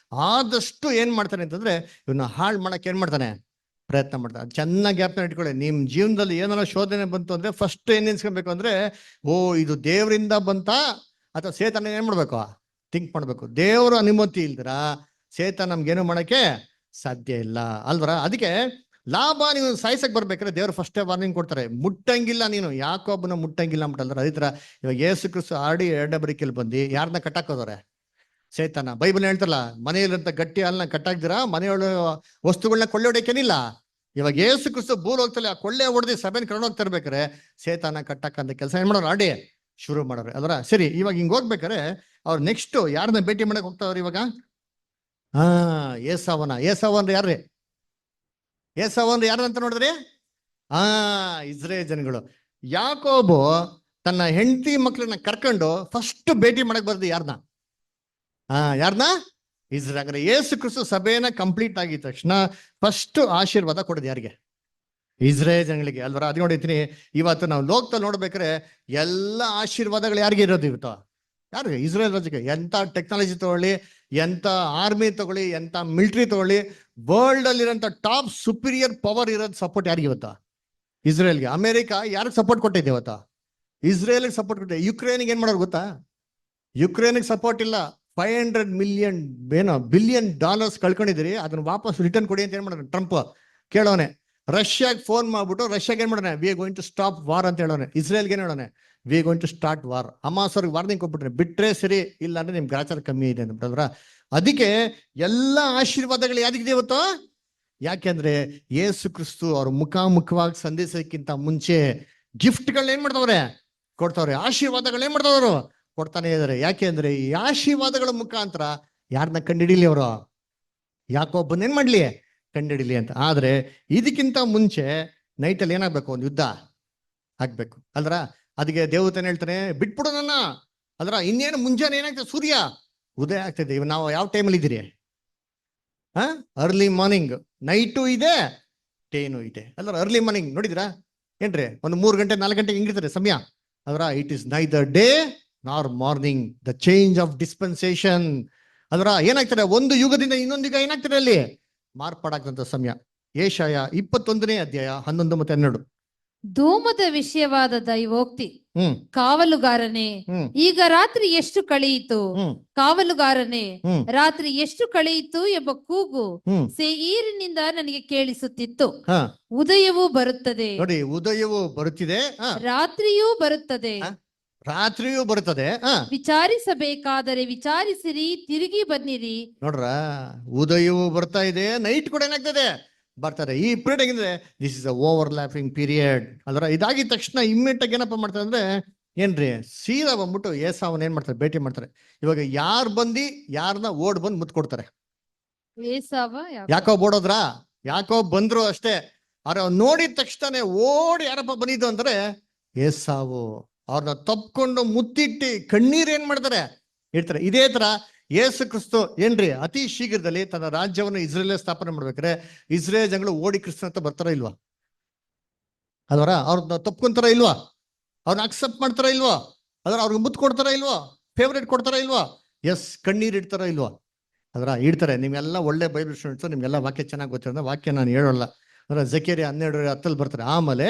ಆದಷ್ಟು ಏನ್ ಮಾಡ್ತಾನೆ ಅಂತಂದ್ರೆ ಇವನ್ನ ಹಾಳು ಮಾಡಕ್ ಏನ್ ಮಾಡ್ತಾನೆ, ಪ್ರಯತ್ನ ಮಾಡ್ತಾನೆ. ಚೆನ್ನಾಗಿ ಜ್ಞಾಪನ ಇಟ್ಕೊಳ್ಳಿ, ನಿಮ್ ಜೀವನದಲ್ಲಿ ಏನಾರ ಶೋಧನೆ ಬಂತು ಅಂದ್ರೆ ಫಸ್ಟ್ ಏನ್ ನೆನ್ಸ್ಕೊಬೇಕು ಅಂದ್ರೆ, ಓ ಇದು ದೇವರಿಂದ ಬಂತ ಅಥವಾ ಸೇತಾನ ಏನ್ ಮಾಡ್ಬೇಕು, ಥಿಂಕ್ ಮಾಡ್ಬೇಕು. ದೇವ್ರ ಅನುಮತಿ ಇಲ್ದಿರ ಸೇತಾನ ನಮ್ಗೇನು ಮಾಡಕ್ಕೆ ಸಾಧ್ಯ ಇಲ್ಲ ಅಲ್ವರ. ಅದಕ್ಕೆ ಲಾಭ ನೀವು ಸಾಯಿಸಕ್ ಬರ್ಬೇಕಾದ್ರೆ ದೇವ್ರು ಫಸ್ಟೇ ವಾರ್ನಿಂಗ್ ಕೊಡ್ತಾರೆ, ಮುಟ್ಟಂಗಿಲ್ಲ ನೀನು, ಯಾಕೊಬ್ಬನ ಮುಟ್ಟಂಗಿಲ್ಲ ಅಂದ್ಬಿಟ್ಟಂದ್ರೆ. ಅದೇ ತರ ಇವಾಗ ಯೇಸು ಕ್ರಿಸ್ತು ಆಡಿ 2ನೇ ಬರಿಕೆಯಲ್ಲಿ ಬಂದು ಯಾರನ್ನ ಕಟ್ಟಾಕೋದವ್ರೆ, ಸೇತಾನ. ಬೈಬಲ್ ಹೇಳ್ತಾರಲ್ಲ, ಮನೆಯಲ್ಲಿರಂತ ಗಟ್ಟಿ ಹಾಲನ್ನ ಕಟ್ಟಾಕ್ದಿರಾ ಮನೆಯೊಳ ವಸ್ತುಗಳನ್ನ ಕೊಳ್ಳೆ ಹೊಡೆಯಕ್ಕೇನಿಲ್ಲ. ಇವಾಗ ಯೇಸು ಕ್ರಿಸ್ತು ಭೂಲ್ ಹೋಗ್ತಲ್ಲ, ಆ ಕೊಳ್ಳೆ ಹೊಡೆದು ಸಭೆನ ಕರ್ಕೊಂಡು ಹೋಗ್ತಾ ಇರ್ಬೇಕಾರೆ ಸೇತಾನ ಕಟ್ಟಾಕಂತ ಕೆಲಸ ಏನ್ ಮಾಡೋರು, ಆಡಿ ಶುರು ಮಾಡೋರು ಅದರ. ಸರಿ, ಇವಾಗ ಹಿಂಗ್ ಹೋಗ್ಬೇಕಾರೆ ಅವ್ರು ನೆಕ್ಸ್ಟ್ ಯಾರನ್ನ ಭೇಟಿ ಮಾಡಕ್ ಹೋಗ್ತಾವ್ರಿ ಇವಾಗ? ಏಸಾವನ. ಏಸಾವನ್ರಿ ಯಾರ್ರಿ? ಏಸಾವನ್ರಿ ಯಾರು ಅಂತ ನೋಡಿದ್ರಿ? ಇಸ್ರೇಲ್ ಜನಗಳು. ಯಾಕೋಬು ತನ್ನ ಹೆಂಡತಿ ಮಕ್ಳನ್ನ ಕರ್ಕೊಂಡು ಫಸ್ಟ್ ಭೇಟಿ ಮಾಡಕ್ ಬರ್ದು ಯಾರನ್ನ? ಯಾರನ್ನ? ಇಸ್ರೇಲ್. ಅಂದ್ರೆ ಯೇಸು ಕ್ರಿಸ್ತು ಸಭೆನ ಕಂಪ್ಲೀಟ್ ಆಗಿದ ತಕ್ಷಣ ಫಸ್ಟ್ ಆಶೀರ್ವಾದ ಕೊಡೋದು ಯಾರಿಗೆ? ಇಸ್ರೇಲ್ ಜನಗಳಿಗೆ ಅಲ್ವರ. ಅದು ನೋಡಿರ್ತೀನಿ, ಇವತ್ತು ನಾವು ಲೋಕದಲ್ಲಿ ನೋಡ್ಬೇಕಾರೆ ಎಲ್ಲ ಆಶೀರ್ವಾದಗಳು ಯಾರಿಗೆ ಇರೋದು ಇವತ್ತು? ಯಾರಿಗೆ? ಇಸ್ರೇಲ್ ರಾಜ್ಯಕ್ಕೆ. ಎಂತ ಟೆಕ್ನಾಲಜಿ ತಗೊಳ್ಳಿ, ಎಂತ ಆರ್ಮಿ ತಗೊಳ್ಳಿ, ಎಂತ ಮಿಲಿಟರಿ ತಗೊಳ್ಳಿ, ವರ್ಲ್ಡ್ ಅಲ್ಲಿರೋಂಥ ಟಾಪ್ ಸುಪೀರಿಯರ್ ಪವರ್ ಇರೋದು ಸಪೋರ್ಟ್ ಯಾರಿಗೆ ಇವತ್ತು? ಇಸ್ರೇಲ್ಗೆ. ಅಮೆರಿಕ ಯಾರಿಗೆ ಸಪೋರ್ಟ್ ಕೊಟ್ಟಿದೆ ಇವತ್ತು? ಇಸ್ರೇಲ್ಗೆ ಸಪೋರ್ಟ್ ಕೊಟ್ಟಿದೆ. ಯುಕ್ರೇನ್ಗೆ ಏನ್ ಮಾಡೋರು ಗೊತ್ತಾ? ಯುಕ್ರೇನ್ಗೆ ಸಪೋರ್ಟ್ ಇಲ್ಲ. 500 ಮಿಲಿಯನ್ $1 billion ಕಳ್ಕೊಂಡಿದ್ದೀರಿ, ಅದನ್ನ ವಾಪಸ್ ರಿಟರ್ನ್ ಕೊಡಿ ಅಂತ ಏನ್ ಮಾಡೋಣ ಟ್ರಂಪ್ ಕೇಳೋನೆ. ರಷ್ಯಾಗೆ ಫೋನ್ ಮಾಡ್ಬಿಟ್ಟು ರಷ್ಯಾಗೆ ಏನ್ ಮಾಡೋಣ, we are going to stop war ಅಂತ ಹೇಳೋನೆ. ಇಸ್ರೇಲ್ಗೆ ಏನ್ ಹೇಳೋನೆ, we are going to start war. Hamas ಅವ್ರಿಗೆ ವಾರ್ನಿಂಗ್ ಕೊಟ್ಬಿಟ್ರೆ, ಬಿಟ್ರೆ ಸರಿ, ಇಲ್ಲ ಅಂದ್ರೆ ನಿಮ್ ಗ್ರಾಚಾರ ಕಮ್ಮಿ ಇದೆ ಅಂದ್ಬಿಟ್ಟಲ್ರ. ಅದಕ್ಕೆ ಎಲ್ಲ ಆಶೀರ್ವಾದಗಳು ಯಾವ್ದಿದೆ ಇವತ್ತು? ಯಾಕೆಂದ್ರೆ ಯೇಸು ಕ್ರಿಸ್ತು ಅವ್ರ ಮುಖಾಮುಖವಾಗಿ ಸಂದೇಶಕ್ಕಿಂತ ಮುಂಚೆ ಗಿಫ್ಟ್ಗಳನ್ನ ಏನ್ ಮಾಡ್ತಾವ್ರೆ, ಕೊಡ್ತಾವ್ರೆ. ಆಶೀರ್ವಾದಗಳು ಏನ್ ಮಾಡ್ತಾವ್ರು, ಕೊಡ್ತಾನೆ ಇದಾರೆ. ಯಾಕೆ ಅಂದ್ರೆ ಈ ಆಶೀರ್ವಾದಗಳ ಮುಖಾಂತರ ಯಾರನ್ನ ಕಂಡಿಡಿಲಿ ಅವರು, ಯಾಕೊಬ್ಬನ ಏನ್ ಮಾಡ್ಲಿ, ಕಂಡಿಡಿಲಿ ಅಂತ. ಆದ್ರೆ ಇದಕ್ಕಿಂತ ಮುಂಚೆ ನೈಟಲ್ಲಿ ಏನಾಗ್ಬೇಕು, ಒಂದು ಯುದ್ಧ ಆಗ್ಬೇಕು ಅಲ್ರ. ಅದಕ್ಕೆ ದೇವತನ ಹೇಳ್ತಾನೆ, ಬಿಟ್ಬಿಡು ನನ್ನ ಅಲ್ರ. ಇನ್ನೇನು ಮುಂಜಾನೆ ಏನಾಗ್ತದೆ, ಸೂರ್ಯ ಉದಯ ಆಗ್ತದೆ. ಇವ್ ನಾವು ಯಾವ ಟೈಮಲ್ಲಿ ಇದ್ದೀರಿ? Early morning. ನೈಟು ಇದೆ, ಡೇನು ಇದೆ ಅಲ್ರ. ಅರ್ಲಿ ಮಾರ್ನಿಂಗ್ ನೋಡಿದ್ರಾ ಏನ್ರಿ, ಒಂದು 3 ಗಂಟೆ 4 ಗಂಟೆ ಹಿಂಗಿರ್ತಾರೆ ಸಮಯ ಅಲ್ರ. It is neither day nor morning, the change of dispensation ಅಲ್ರ. ಏನಾಗ್ತಾರೆ, ಒಂದು ಯುಗದಿಂದ ಇನ್ನೊಂದು ಯುಗ ಏನಾಗ್ತಾರೆ ಅಲ್ಲಿ ಮಾರ್ಪಾಡಾಗ್ತಂತ ಸಮಯ. ಯೆಶಾಯ 21ನೇ ಅಧ್ಯಾಯ 11 ಮತ್ತು 12. ಧೂಮದ ವಿಷಯವಾದ ದೈವೋಕ್ತಿ. ಕಾವಲುಗಾರನೇ, ಈಗ ರಾತ್ರಿ ಎಷ್ಟು ಕಳೆಯಿತು, ಕಾವಲುಗಾರನೇ ರಾತ್ರಿ ಎಷ್ಟು ಕಳೆಯಿತು ಎಂಬ ಕೂಗು ಸೇಯೀರಿನಿಂದ ನನಗೆ ಕೇಳಿಸುತ್ತಿತ್ತು. ಉದಯವು ಬರುತ್ತದೆ ನೋಡಿ, ಉದಯವು ಬರುತ್ತಿದೆ, ರಾತ್ರಿಯೂ ಬರುತ್ತದೆ, ರಾತ್ರಿಯೂ ಬರುತ್ತದೆ. ವಿಚಾರಿಸಬೇಕಾದರೆ ವಿಚಾರಿಸಿರಿ, ತಿರುಗಿ ಬನ್ನಿರಿ. ನೋಡ್ರ, ಉದಯವು ಬರ್ತಾ ಇದೆ, ನೈಟ್ ಕೂಡ ಏನಾಗ್ತದೆ, ಬರ್ತಾರೆ. ಈ ಪೀರಿಯಡ್ ಹೆಂಗಿದೆ, this is a overlapping period ಅಲ್ರ. ಇದಾಗಿದ ತಕ್ಷಣ ಇಮ್ಮಿಡಿಯೇಟ್ ಆಗಿ ಏನಪ್ಪ ಮಾಡ್ತಾರೆ ಅಂದ್ರೆ, ಏನ್ರಿ, ಸೀದಾ ಬಂದ್ಬಿಟ್ಟು ಏಸಾವನ್ ಏನ್ ಮಾಡ್ತಾರೆ, ಭೇಟಿ ಮಾಡ್ತಾರೆ. ಇವಾಗ ಯಾರು ಬಂದು ಯಾರನ್ನ ಓಡ್ ಬಂದು ಮುತ್ ಕೊಡ್ತಾರೆ? ಯಾಕೋ ಓಡೋದ್ರಾ? ಯಾಕೋ ಬಂದ್ರು ಅಷ್ಟೇ. ಅವ್ರ ನೋಡಿದ ತಕ್ಷಣ ಓಡಿ ಯಾರಪ್ಪ ಬಂದಿದ್ದು ಅಂದ್ರೆ ಏಸಾವು. ಅವ್ರನ್ನ ತಪ್ಕೊಂಡು ಮುತ್ತಿಟ್ಟಿ ಕಣ್ಣೀರ್ ಏನ್ ಮಾಡ್ತಾರೆ ಇರ್ತಾರೆ. ಇದೇ ತರ ಯೇಸು ಕ್ರಿಸ್ತು ಏನ್ರಿ ಅತಿ ಶೀಘ್ರದಲ್ಲಿ ತನ್ನ ರಾಜ್ಯವನ್ನು ಇಸ್ರೇಲ್ ಸ್ಥಾಪನೆ ಮಾಡ್ಬೇಕಾರೆ ಇಸ್ರೇಲ್ ಜನಗಳು ಓಡಿ ಕ್ರಿಸ್ತನ ಹತ್ರ ಬರ್ತಾರ ಇಲ್ವಾ? ಅದರ ಅವ್ರನ್ನ ತಪ್ಕೊಂತಾರ ಇಲ್ವಾ? ಅವ್ರನ್ನ ಅಕ್ಸೆಪ್ಟ್ ಮಾಡ್ತಾರ ಇಲ್ವಾ? ಅದರ ಅವ್ರಿಗೆ ಮುತ್ತು ಕೊಡ್ತಾರ ಇಲ್ವಾ? ಫೇವ್ರೇಟ್ ಕೊಡ್ತಾರ ಇಲ್ವಾ? ಎಸ್, ಕಣ್ಣೀರ್ ಇಡ್ತಾರ ಇಲ್ವಾ? ಅದರ ಇಡ್ತಾರೆ. ನಿಮ್ಗೆಲ್ಲ ಒಳ್ಳೆ ಬೈಬಲ್ ಸ್ಟೂಡೆಂಟ್ಸ್, ನಿಮ್ಗೆಲ್ಲ ವಾಕ್ಯ ಚೆನ್ನಾಗಿ ಗೊತ್ತಿರೋದ ವಾಕ್ಯ ನಾನು ಹೇಳೋಲ್ಲ. ಅದರ ಜಕೇರಿಯ 12:10 ಬರ್ತಾರೆ. ಆಮೇಲೆ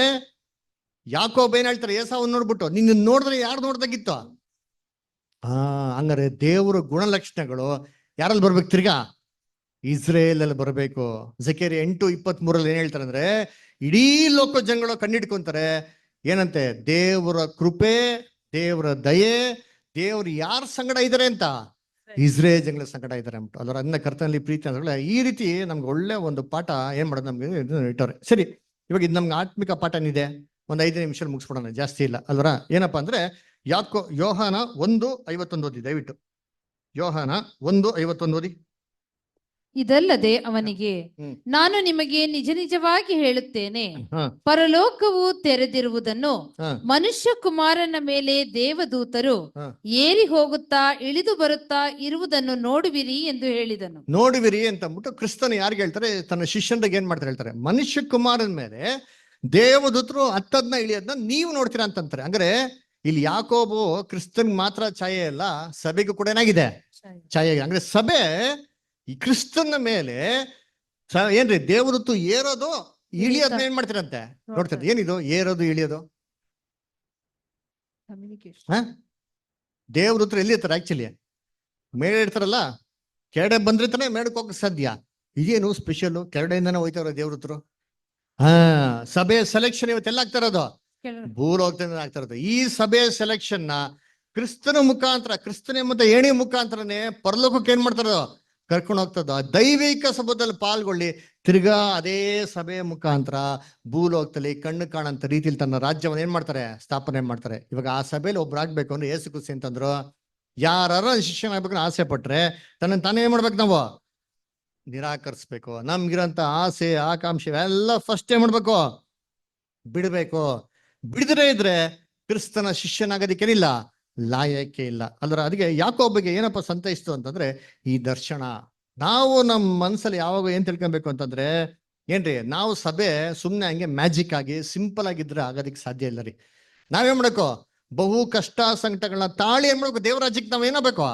ಯಾಕೋಬ್ ಏನ್ ಹೇಳ್ತಾರೆ, ಏಸಾವ್ ನೋಡ್ಬಿಟ್ಟು ನಿನ್ನ ನೋಡಿದ್ರೆ ಯಾರು ನೋಡ್ದಾಗಿತ್ತು? ಹಂಗಾರೆ ದೇವರ ಗುಣಲಕ್ಷಣಗಳು ಯಾರಲ್ಲಿ ಬರ್ಬೇಕು? ತಿರ್ಗಾ ಇಸ್ರೇಲ್ ಅಲ್ಲಿ ಬರ್ಬೇಕು. ಜಕೇರಿಯ 8:23 ಏನ್ ಹೇಳ್ತಾರೆ ಅಂದ್ರೆ, ಇಡೀ ಲೋಕ ಜನಗಳು ಕಣ್ಣಿಟ್ಕೊಂತಾರೆ ಏನಂತೆ, ದೇವರ ಕೃಪೆ, ದೇವರ ದಯೆ, ದೇವ್ರು ಯಾರ ಸಂಗಡ ಇದ್ದಾರೆ ಅಂತ, ಇಸ್ರೇಲ್ ಜನಗಳ ಸಂಗಡ ಇದ್ದಾರೆ ಅಂದ್ಬಿಟ್ಟು. ಅದರ ಅನ್ನ ಕರ್ತನಲ್ಲಿ ಪ್ರೀತಿ ಅಂದ್ರೆ ಈ ರೀತಿ ನಮ್ಗೆ ಒಳ್ಳೆ ಒಂದು ಪಾಠ ಏನ್ ಮಾಡೋದು ನಮ್ಗೆ ಇಟ್ಟವ್ರೆ. ಸರಿ, ಇವಾಗ ಇದು ನಮ್ಗೆ ಆತ್ಮಿಕ ಪಾಠ ಏನಿದೆ, ಒಂದು 5 ನಿಮಿಷ ಮುಗಿಸ್ಬಿಡೋಣ, ಜಾಸ್ತಿ ಇಲ್ಲ ಅಲ್ವರ. ಏನಪ್ಪಾ ಅಂದ್ರೆ ಯೋಹಾನ 1:51 ಓದಿ ದಯವಿಟ್ಟು. ಯೋಹಾನ 1:51 ಓದಿ. ಇದಲ್ಲದೆ ಅವನಿಗೆ, ನಾನು ನಿಮಗೆ ನಿಜ ನಿಜವಾಗಿ ಹೇಳುತ್ತೇನೆ, ಪರಲೋಕವು ತೆರೆದಿರುವುದನ್ನು ಮನುಷ್ಯ ಕುಮಾರನ ಮೇಲೆ ದೇವದೂತರು ಏರಿ ಹೋಗುತ್ತಾ ಇಳಿದು ಬರುತ್ತಾ ಇರುವುದನ್ನು ನೋಡುವಿರಿ ಎಂದು ಹೇಳಿದನು. ನೋಡುವಿರಿ ಅಂತ ಅಂದ್ಬಿಟ್ಟು ಕ್ರಿಸ್ತನ ಯಾರಿಗೆ ಹೇಳ್ತಾರೆ? ತನ್ನ ಶಿಷ್ಯನಿಗೆ ಏನ್ ಮಾಡ್ತಾರೆ ಹೇಳ್ತಾರೆ, ಮನುಷ್ಯ ಕುಮಾರನ ಮೇಲೆ ದೇವದೂತರು ಹತ್ತದ್ನ ಇಳಿಯೋದನ್ನ ನೀವು ನೋಡ್ತೀರಾ ಅಂತಂತಾರೆ. ಅಂದ್ರೆ ಇಲ್ಲಿ ಯಾಕೋಬು ಕ್ರಿಸ್ತನ್ ಮಾತ್ರ ಛಾಯೆ ಅಲ್ಲ, ಸಭೆಗೂ ಕೂಡ ಏನಾಗಿದೆ ಛಾಯೆ. ಅಂದ್ರೆ ಸಭೆ ಈ ಕ್ರಿಸ್ತನ ಮೇಲೆ ಏನ್ರಿ ದೇವದೂತು ಏರೋದು ಇಳಿಯೋದನ್ನ ಏನ್ ಮಾಡ್ತೀರಂತೆ ನೋಡ್ತಾರೆ. ಏನಿದು ಏರೋದು ಇಳಿಯೋದು? ದೇವದೂತರು ಎಲ್ಲಿ ಇರ್ತಾರೆ? ಆಕ್ಚುಲಿ ಮೇಲೆ ಇರ್ತಾರಲ್ಲ, ಕೆರಡೆ ಬಂದಿರ್ತಾನೆ ಮೇಡಕ್ಕೆ ಹೋಗಕ್ ಸಾಧ್ಯ. ಇದೇನು ಸ್ಪೆಷಲ್? ಕೆರಡೆಯಿಂದಾನೆ ಹೋಯ್ತಾರ ದೇವದೂತರು. ಸಭೆ ಸೆಲೆಕ್ಷನ್ ಇವತ್ತೆಲ್ಲ ಆಗ್ತಾ ಇರೋದು ಭೂಲೋಕದಿಂದ ಆಗ್ತಾ ಇರೋದು. ಈ ಸಭೆ ಸೆಲೆಕ್ಷನ್ ನ ಕ್ರಿಸ್ತನ ಮುಖಾಂತರ, ಕ್ರಿಸ್ತನ ಮತ್ತೆ ಏಣಿ ಮುಖಾಂತರನೇ ಪರಲೋಕಕ್ಕೆ ಏನ್ ಮಾಡ್ತಾರೋ ಕರ್ಕೊಂಡು ಹೋಗ್ತದ. ದೈವಿಕ ಸಭದಲ್ಲಿ ಪಾಲ್ಗೊಳ್ಳಿ, ತಿರ್ಗಾ ಅದೇ ಸಭೆ ಮುಖಾಂತರ ಭೂಲೋಕದಲ್ಲಿ ಕಣ್ಣು ಕಾಣಂತ ರೀತಿಲಿ ತನ್ನ ರಾಜ್ಯವನ್ನು ಏನ್ ಮಾಡ್ತಾರೆ ಸ್ಥಾಪನೆ ಮಾಡ್ತಾರೆ. ಇವಾಗ ಆ ಸಭೆಯಲ್ಲಿ ಒಬ್ರು ಆಗ್ಬೇಕು ಅಂದ್ರೆ ಯೇಸು ಕ್ರಿಸ್ತ ಅಂತಂದ್ರು, ಯಾರು ಶಿಷ್ಯನಾಗ್ಬೇಕು ಆಸೆ ಪಟ್ರೆ ತನ್ನ ತಾನೇ ಏನ್ ಮಾಡ್ಬೇಕು? ನಾವು ನಿರಾಕರಿಸ್ಬೇಕು. ನಮ್ಗಿರಂತ ಆಸೆ ಆಕಾಂಕ್ಷೆ ಎಲ್ಲ ಫಸ್ಟ್ ಏನ್ ಮಾಡ್ಬೇಕು? ಬಿಡ್ಬೇಕು. ಬಿಡದೇ ಇದ್ರೆ ಕ್ರಿಸ್ತನ ಶಿಷ್ಯನಾಗೋದಿಕ್ಕೇನಿಲ್ಲ, ಲಾಯಕ್ಕೆ ಇಲ್ಲ. ಅಲ್ರ ಅದಕ್ಕೆ ಯಾಕೋಬಗೆ ಏನಪ್ಪ ಸಂತೈಸ್ತು ಅಂತಂದ್ರೆ ಈ ದರ್ಶನ. ನಾವು ನಮ್ಮ ಮನ್ಸಲ್ಲಿ ಯಾವಾಗ ಏನ್ ತಿಳ್ಕೊಬೇಕು ಅಂತಂದ್ರೆ ಏನ್ರಿ, ನಾವು ಸಭೆ ಸುಮ್ನೆ ಹಂಗೆ ಮ್ಯಾಜಿಕ್ ಆಗಿ ಸಿಂಪಲ್ ಆಗಿದ್ರೆ ಆಗೋದಿಕ್ ಸಾಧ್ಯ ಇಲ್ಲ ರೀ. ನಾವೇನ್ ಮಾಡ್ಬೇಕು? ಬಹು ಕಷ್ಟ ಸಂಕಟಗಳನ್ನ ತಾಳಿ ಏನ್ ಮಾಡ್ಬೇಕು? ದೇವರಾಜ್ಯಕ್ಕೆ ನಾವ್ ಏನಾಗಬೇಕು?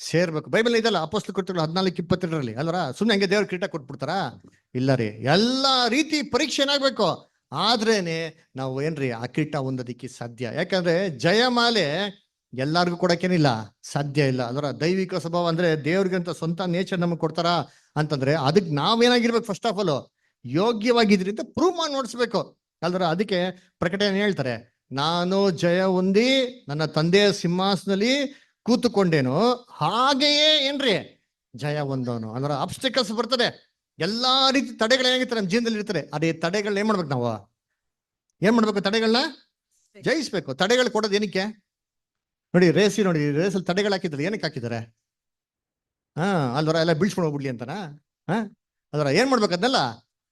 ಸೇರ್ಬೇಕು. ಬೈಬಲ್ ಇದಲ್ಲ, ಅಪೊಸ್ತಲ ಕೃತ್ಯಗಳು 14:22 ಅಲ್ವರ. ಸುಮ್ನೆ ಹಂಗೆ ದೇವ್ರ ಕಿರೀಟ ಕೊಟ್ಬಿಡ್ತಾರ? ಇಲ್ಲ ರೀ. ಎಲ್ಲಾ ರೀತಿ ಪರೀಕ್ಷೆ ಏನಾಗ್ಬೇಕು, ಆದ್ರೇನೆ ನಾವು ಏನ್ರಿ ಆ ಕಿರೀಟ ಹೊಂದೋದಿಕ್ಕೆ ಸಾಧ್ಯ. ಯಾಕಂದ್ರೆ ಜಯಮಾಲೆ ಎಲ್ಲಾರ್ಗು ಕೊಡಕ್ಕೇನಿಲ್ಲ, ಸಾಧ್ಯ ಇಲ್ಲ. ಅದರ ದೈವಿಕ ಸ್ವಭಾವ ಅಂದ್ರೆ ದೇವ್ರಿಗಂತ ಸ್ವಂತ ನೇಚರ್ ನಮಗ್ ಕೊಡ್ತಾರ ಅಂತಂದ್ರೆ ಅದಕ್ಕೆ ನಾವೇನಾಗಿರ್ಬೇಕು? ಫಸ್ಟ್ ಆಫ್ ಆಲ್ ಯೋಗ್ಯವಾಗಿದ್ರಿ ಅಂತ ಪ್ರೂವ್ ಮಾಡಿ ನೋಡಿಸ್ಬೇಕು ಅಲ್ದ್ರ. ಅದಕ್ಕೆ ಪ್ರಕಟಣೆ ಹೇಳ್ತಾರೆ, ನಾನು ಜಯ ಹೊಂದಿ ನನ್ನ ತಂದೆಯ ಸಿಂಹಾಸನದಲ್ಲಿ ಕೂತುಕೊಂಡೇನು, ಹಾಗೆಯೇ ಏನ್ರಿ ಜಯ ಹೊಂದೋನು. ಅಂದ್ರೆ ಅಬ್ಸ್ಟಿಕಲ್ಸ್ ಬರ್ತದೆ, ಎಲ್ಲಾ ರೀತಿ ತಡೆಗಳು ಏನಾಗಿರ್ತಾರೆ ನಮ್ಮ ಜೀವನದಲ್ಲಿ ಇರ್ತಾರೆ. ಅದೇ ತಡೆಗಳನ್ನ ಏನ್ ಮಾಡ್ಬೇಕು? ನಾವು ಏನ್ ಮಾಡ್ಬೇಕು? ತಡೆಗಳನ್ನ ಜಯಿಸ್ಬೇಕು. ತಡೆಗಳು ಕೊಡೋದು ಏನಕ್ಕೆ ನೋಡಿ, ನೋಡಿ ರೇಸಲ್ಲಿ ತಡೆಗಳು ಹಾಕಿದ್ರೆ ಏನಕ್ಕೆ ಹಾಕಿದ್ದಾರೆ? ಅಲ್ವರ ಎಲ್ಲ ಬೀಳ್ಸ್ಕೊಂಡು ಹೋಗ್ಬಿಡ್ಲಿ ಅಂತನಾ? ಅದರ ಏನ್ ಮಾಡ್ಬೇಕು? ಅದನ್ನೆಲ್ಲ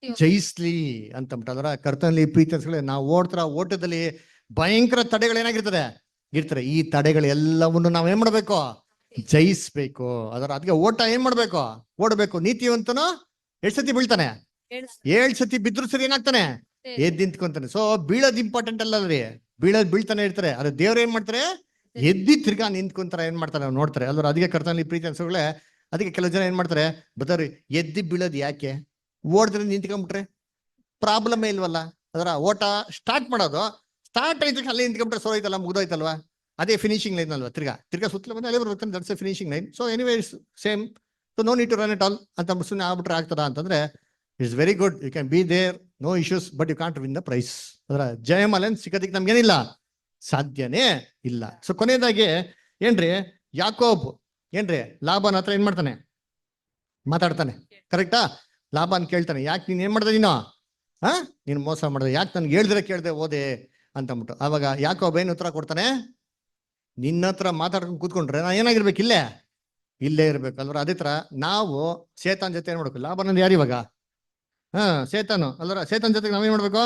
ಜಯಿಸ್ಲಿ ಅಂತಂದ್ಬಿಟ್ಟು. ಅದರ ಕರ್ತನಲ್ಲಿ ಪ್ರೀತಿ ನಾವು ಓಡ್ತಾರ ಓಟದಲ್ಲಿ ಭಯಂಕರ ತಡೆಗಳು ಏನಾಗಿರ್ತದೆ ಇರ್ತಾರೆ. ಈ ತಡೆಗಳು ಎಲ್ಲವನ್ನು ನಾವ್ ಏನ್ ಮಾಡ್ಬೇಕು? ಜಯಿಸ್ಬೇಕು. ಅದರ ಅದಕ್ಕೆ ಓಟ ಏನ್ ಮಾಡ್ಬೇಕು? ಓಡಬೇಕು. ನೀತಿವಂತನು 8 ಸತಿ ಬೀಳ್ತಾನೆ, 7 ಸತಿ ಬಿದ್ರು ಸರಿ ಏನಾಗ್ತಾನೆ? ಎದ್ದು ನಿಂತ್ಕೊಂತಾನೆ. ಸೊ ಬೀಳೋದ್ ಇಂಪಾರ್ಟೆಂಟ್ ಅಲ್ಲ ರೀ, ಬೀಳ್ತಾನೆ ಇರ್ತಾರೆ. ಅದ್ರ ದೇವ್ರ ಏನ್ ಮಾಡ್ತಾರೆ? ಎದ್ದಿ ತಿರ್ಗಾ ನಿಂತ್ಕೊಂತಾರ ಏನ್ ಮಾಡ್ತಾರೆ ನಾವು ನೋಡ್ತಾರೆ ಅಲ್ವ. ಅದಕ್ಕೆ ಕರ್ತನಲ್ಲಿ ಪ್ರೀತಿ ಅನ್ಸೋಗಳೇ, ಅದಕ್ಕೆ ಕೆಲವು ಜನ ಏನ್ ಮಾಡ್ತಾರೆ ಬದರಿ ಎದ್ದಿ ಬೀಳೋದ್ ಯಾಕೆ? ಓಡಿದ್ರೆ ನಿಂತ್ಕೊಂಡ್ಬಿಟ್ರೆ ಪ್ರಾಬ್ಲಮ್ ಇಲ್ವಲ್ಲ. ಅದರ ಓಟ ಸ್ಟಾರ್ಟ್ ಮಾಡೋದು, ಸ್ಟಾರ್ಟ್ ಆಯ್ತು ಅಲ್ಲಿ ನಿಂತ್ಕೊಂಡ್ಬಿಟ್ರೆ ಸೋಯ್ತಲ್ಲ, ಮುಗ್ದೋಯ್ತಲ್ವಾ? ಅದೇ ಫಿನಿಶಿಂಗ್ ಲೈನ್ ಅಲ್ವಾ? ತಿರ್ಗಾ ಸುತ್ತಲೂ ಬಂದು ಅಲ್ಲೇ ಬರ್ಬೇಕು, that's a finishing line. So anyway same, so no need to run it all ಅಂತ ಸುಮ್ಮನೆ ಆಗ್ಬಿಟ್ರೆ ಆಗ್ತದ ಅಂತಂದ್ರೆ it's very good, you can be there, no issues, but you can't win the prize. ಅದರ ಜಯಮಾಲೆನ್ ಸಿಗೋದಿಕ್ಕೆ ನಮ್ಗೇನಿಲ್ಲ, ಸಾಧ್ಯನೇ ಇಲ್ಲ. ಸೊ ಕೊನೆಯದಾಗಿ ಏನ್ರಿ, ಯಾಕೋಬ್ ಏನ್ರಿ ಲಾಭನ ಹತ್ರ ಏನ್ ಮಾಡ್ತಾನೆ? ಮಾತಾಡ್ತಾನೆ. ಕರೆಕ್ಟಾ? ಲಾಭನ್ ಕೇಳ್ತಾನೆ, ಯಾಕೆ ನೀನ್ ಏನ್ ಮಾಡ್ದೆ ನೀನು? ನೀನ್ ಮೋಸ ಮಾಡ್ದೆ, ಯಾಕೆ ನನ್ಗೆ ಹೇಳ್ದ್ರೆ ಕೇಳ್ದೆ ಓದೆ ಅಂತಂದ್ಬಿಟ್ಟು. ಅವಾಗ ಯಾಕೋಬ್ ಏನ್ ಉತ್ತರ ಕೊಡ್ತಾನೆ? ನಿನ್ನ ಹತ್ರ ಮಾತಾಡ್ಕೊಂಡು ಕೂತ್ಕೊಂಡ್ರೆ ನಾ ಏನಾಗಿರ್ಬೇಕು? ಇಲ್ಲೇ ಇರ್ಬೇಕು ಅಲ್ವ. ಅದೇ ತರ ನಾವು ಸೇತಾನ್ ಜೊತೆ ಏನ್ ಮಾಡ್ಬೇಕು? ಲಾಭನಂದ್ ಯಾರು ಇವಾಗ? ಸೇತಾನು ಅಲ್ಲರ ಸೇತಾನ್ ಜೊತೆಗೆ ನಾವೇನ್ ಮಾಡ್ಬೇಕು?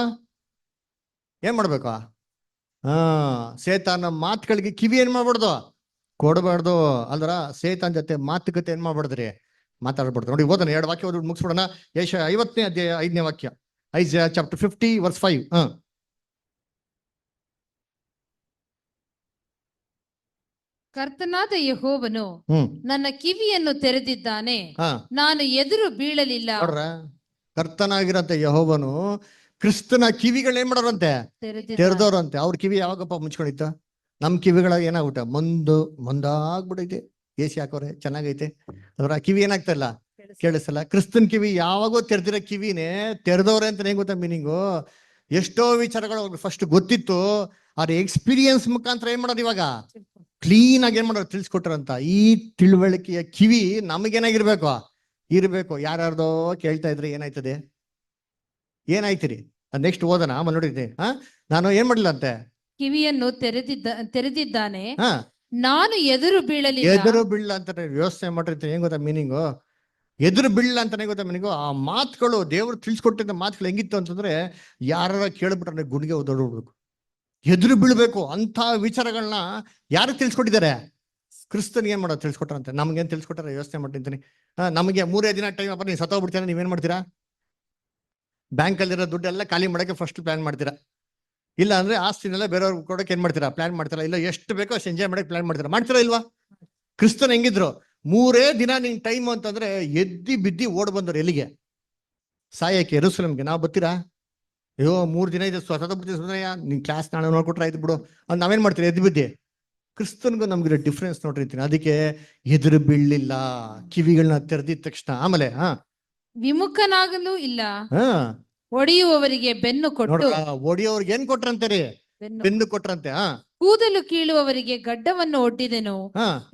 ಏನ್ ಮಾಡ್ಬೇಕು? ಸೇತಾನ ಮಾತುಗಳಿಗೆ ಕಿವಿ ಏನ್ ಮಾಡ್ಬಾರ್ದು? ಕೊಡಬಾರ್ದು. ಅಲ್ದ್ರ ಸೇತಾನ್ ಜೊತೆ ಮಾತುಕತೆ ಏನ್ ಮಾಡ್ಬಾರ್ದ್ರಿ? ಮಾತಾಡ್ಬಾರ್ದು. ನೋಡಿ ಓದೋಣ, 2 ವಾಕ್ಯ ಓದಿ ಮುಗಿಸ್ಬಿಡೋಣ. ಯೆಶಾಯ 50ನೇ ಅಧ್ಯಾಯ 5ನೇ ವಾಕ್ಯ. ಐಸಾಯ ಚಾಪ್ಟರ್ 50 ವರ್ಸ್ 5. ಕರ್ತನಾದ ಯೆಹೋವನು ಹ್ಮ್ ನನ್ನ ಕಿವಿಯನ್ನು ತೆರೆದಿದ್ದಾನೆ, ಹಾ ನಾನು ಎದುರು ಬೀಳಲಿಲ್ಲ. ನೋಡ್ರ, ಕರ್ತನಾಗಿರಂತ ಯೆಹೋವನು ಕ್ರಿಸ್ತನ ಕಿವಿಗಳು ಏನ್ ಮಾಡೋರಂತೆ? ತೆರೆದವ್ರಂತೆ. ಅವ್ರ ಕಿವಿ ಯಾವಾಗಪ್ಪ ಮುಚ್ಕೊಂಡಿತ್ತ? ನಮ್ ಕಿವಿಗಳ ಏನಾಗ್ಬಿಟ್ಟ? ಮಂದಾಗ್ಬಿಡೈತೆ. ಎಸಿ ಹಾಕೋರೆ ಚೆನ್ನಾಗೈತೆ, ಅದ್ರ ಕಿವಿ ಏನಾಗ್ತಾ ಇಲ್ಲ, ಕೇಳಿಸಲ್ಲ. ಕ್ರಿಸ್ತನ್ ಕಿವಿ ಯಾವಾಗೋ ತೆರೆದಿರೋ ಕಿವಿನೇ ತೆರೆದವ್ರೆ ಅಂತ ಹೆಂಗ್ ಗೊತ್ತಾ ಮೀನಿಂಗು? ಎಷ್ಟೋ ವಿಚಾರಗಳು ಅವ್ರಿಗೆ ಫಸ್ಟ್ ಗೊತ್ತಿತ್ತು, ಅವ್ರ ಎಕ್ಸ್ಪೀರಿಯನ್ಸ್ ಮುಖಾಂತರ ಏನ್ ಮಾಡೋದು ಇವಾಗ ಕ್ಲೀನ್ ಆಗಿ ಏನ್ ಮಾಡೋದು ತಿಳಿಸ್ಕೊಟ್ರಂತ. ಈ ತಿಳುವಳಿಕೆಯ ಕಿವಿ ನಮಗೇನಾಗಿರ್ಬೇಕು? ಇರ್ಬೇಕು. ಯಾರ್ಯಾರ್ದೋ ಕೇಳ್ತಾ ಇದ್ರೆ ಏನಾಯ್ತದೆ? ಏನಾಯ್ತಿರಿ? ನೆಕ್ಸ್ಟ್ ಓದೋಣ, ಆಮೇಲೆ ನೋಡಿದ್ದೆ. ನಾನು ಏನ್ ಮಾಡ್ಲಿಲ್ಲ ಅಂತೆ? ಕಿವಿಯನ್ನು ತೆರೆದಿದ್ದಾನೆ, ಹಾ ನಾನು ಎದುರು ಬೀಳಲಿಲ್ಲ. ಎದುರು ಬೀಳಲ್ಲ ಅಂತ ಯೋಚನೆ ಮಾಡಿರ್ತೀನಿ. ಏನ್ ಗೊತ್ತಾ ಮೀನಿಂಗು? ಎದುರು ಬೀಳಲ್ಲ ಅಂತಾನೆ ಗೊತ್ತಾ ಮೀನಿಂಗು? ಆ ಮಾತುಗಳು, ದೇವ್ರು ತಿಳಿಸ್ಕೊಟ್ಟಿದ್ದ ಮಾತುಗಳು ಹೆಂಗಿತ್ತು ಅಂತಂದ್ರೆ, ಯಾರ ಕೇಳ್ಬಿಟ್ರೆ ಗುಣಿಗೆ ಓದೋಡ್ಬೇಕು, ಎದುರು ಬೀಳ್ಬೇಕು ಅಂತ ವಿಚಾರಗಳನ್ನ ಯಾರು ತಿಳಿಸ್ಕೊಟ್ಟಿದ್ದಾರೆ? ಕ್ರಿಸ್ತನ್ಗೆ ಏನ್ ಮಾಡೋದು ತಿಳಿಸ್ಕೊಟ್ರಂತೆ. ನಮ್ಗೇನ್ ತಿಳಿಸ್ಕೊಟ್ಟಾರೆ ಯೋಚನೆ ಮಾಡ್ತಿದ್ದೀನಿ. ನಮಗೆ 3 ದಿನ ಟೈಮ್ ಅಪ್ಪ, ನೀವು ಸತ್ತೋಗ್ಬಿಡ್ತೀರಾ, ನೀವೇನ್ ಮಾಡ್ತೀರಾ? ಬ್ಯಾಂಕಲ್ಲಿರೋ ದುಡ್ಡೆಲ್ಲ ಖಾಲಿ ಮಾಡಕ್ಕೆ ಫಸ್ಟ್ ಪ್ಲಾನ್ ಮಾಡ್ತೀರಾ, ಇಲ್ಲ ಅಂದ್ರೆ ಆಸ್ತಿನೆಲ್ಲ ಬೇರೆಯವ್ರಿಗೆ ಕೊಡೋಕೆ ಏನ್ ಮಾಡ್ತೀರಾ? ಪ್ಲಾನ್ ಮಾಡ್ತೀರಾ, ಇಲ್ಲ ಎಷ್ಟು ಬೇಕೋ ಅಷ್ಟು ಎಂಜಾಯ್ ಮಾಡಕ್ಕೆ ಪ್ಲಾನ್ ಮಾಡ್ತೀರಾ ಇಲ್ವಾ? ಕ್ರಿಸ್ತನ್ ಹೆಂಗಿದ್ರು? 3 ದಿನ ನಿನ್ ಟೈಮ್ ಅಂತಂದ್ರೆ ಎದ್ದಿ ಬಿದ್ದಿ ಓಡ್ ಬಂದವ್ರು ಎಲ್ಲಿಗೆ? ಸಾಯಕ್ಕೆ, ಯೆರೂಸಲೇಮ್ಗೆ. ನಾವು ಬರ್ತೀರಾ? ಅಯ್ಯೋ 3 ದಿನ ಇದೆ, ಸತ್ತೋಗ್ಬಿಡ್ತೀವಿ, ನಿನ್ ಕ್ಲಾಸ್ ನಾಳೆ ನೋಡ್ಕೊಟ್ರೆ ಆಯ್ತು ಬಿಡು ಅಂತ ನಾವೇನ್ ಮಾಡ್ತೀರಿ? ಎದ್ದು ಬಿದ್ದಿ. ಕ್ರಿಸ್ತನ್ಗೂ ನಮ್ಗಿರೋ ಡಿಫ್ರೆನ್ಸ್ ನೋಡಿರ್ತೀನಿ. ಅದಕ್ಕೆ ಎದುರು ಬೀಳಲಿಲ್ಲ, ಕಿವಿಗಳನ್ನ ತೆರೆದಿದ ತಕ್ಷಣ. ಆಮೇಲೆ ವಿಮುಖನಾಗಲೂ ಇಲ್ಲ, ಹಾ ಒಡೆಯುವವರಿಗೆ ಬೆನ್ನು ಕೊಟ್ಟು. ಒಡಿಯವ್ರಿಗೆ ಏನ್ ಕೊಟ್ರಂತೆ? ಬೆನ್ನು ಕೊಟ್ರಂತೆ. ಕೂದಲು ಕೀಳುವವರಿಗೆ ಗಡ್ಡವನ್ನು ಒಡ್ಡಿದೆನು,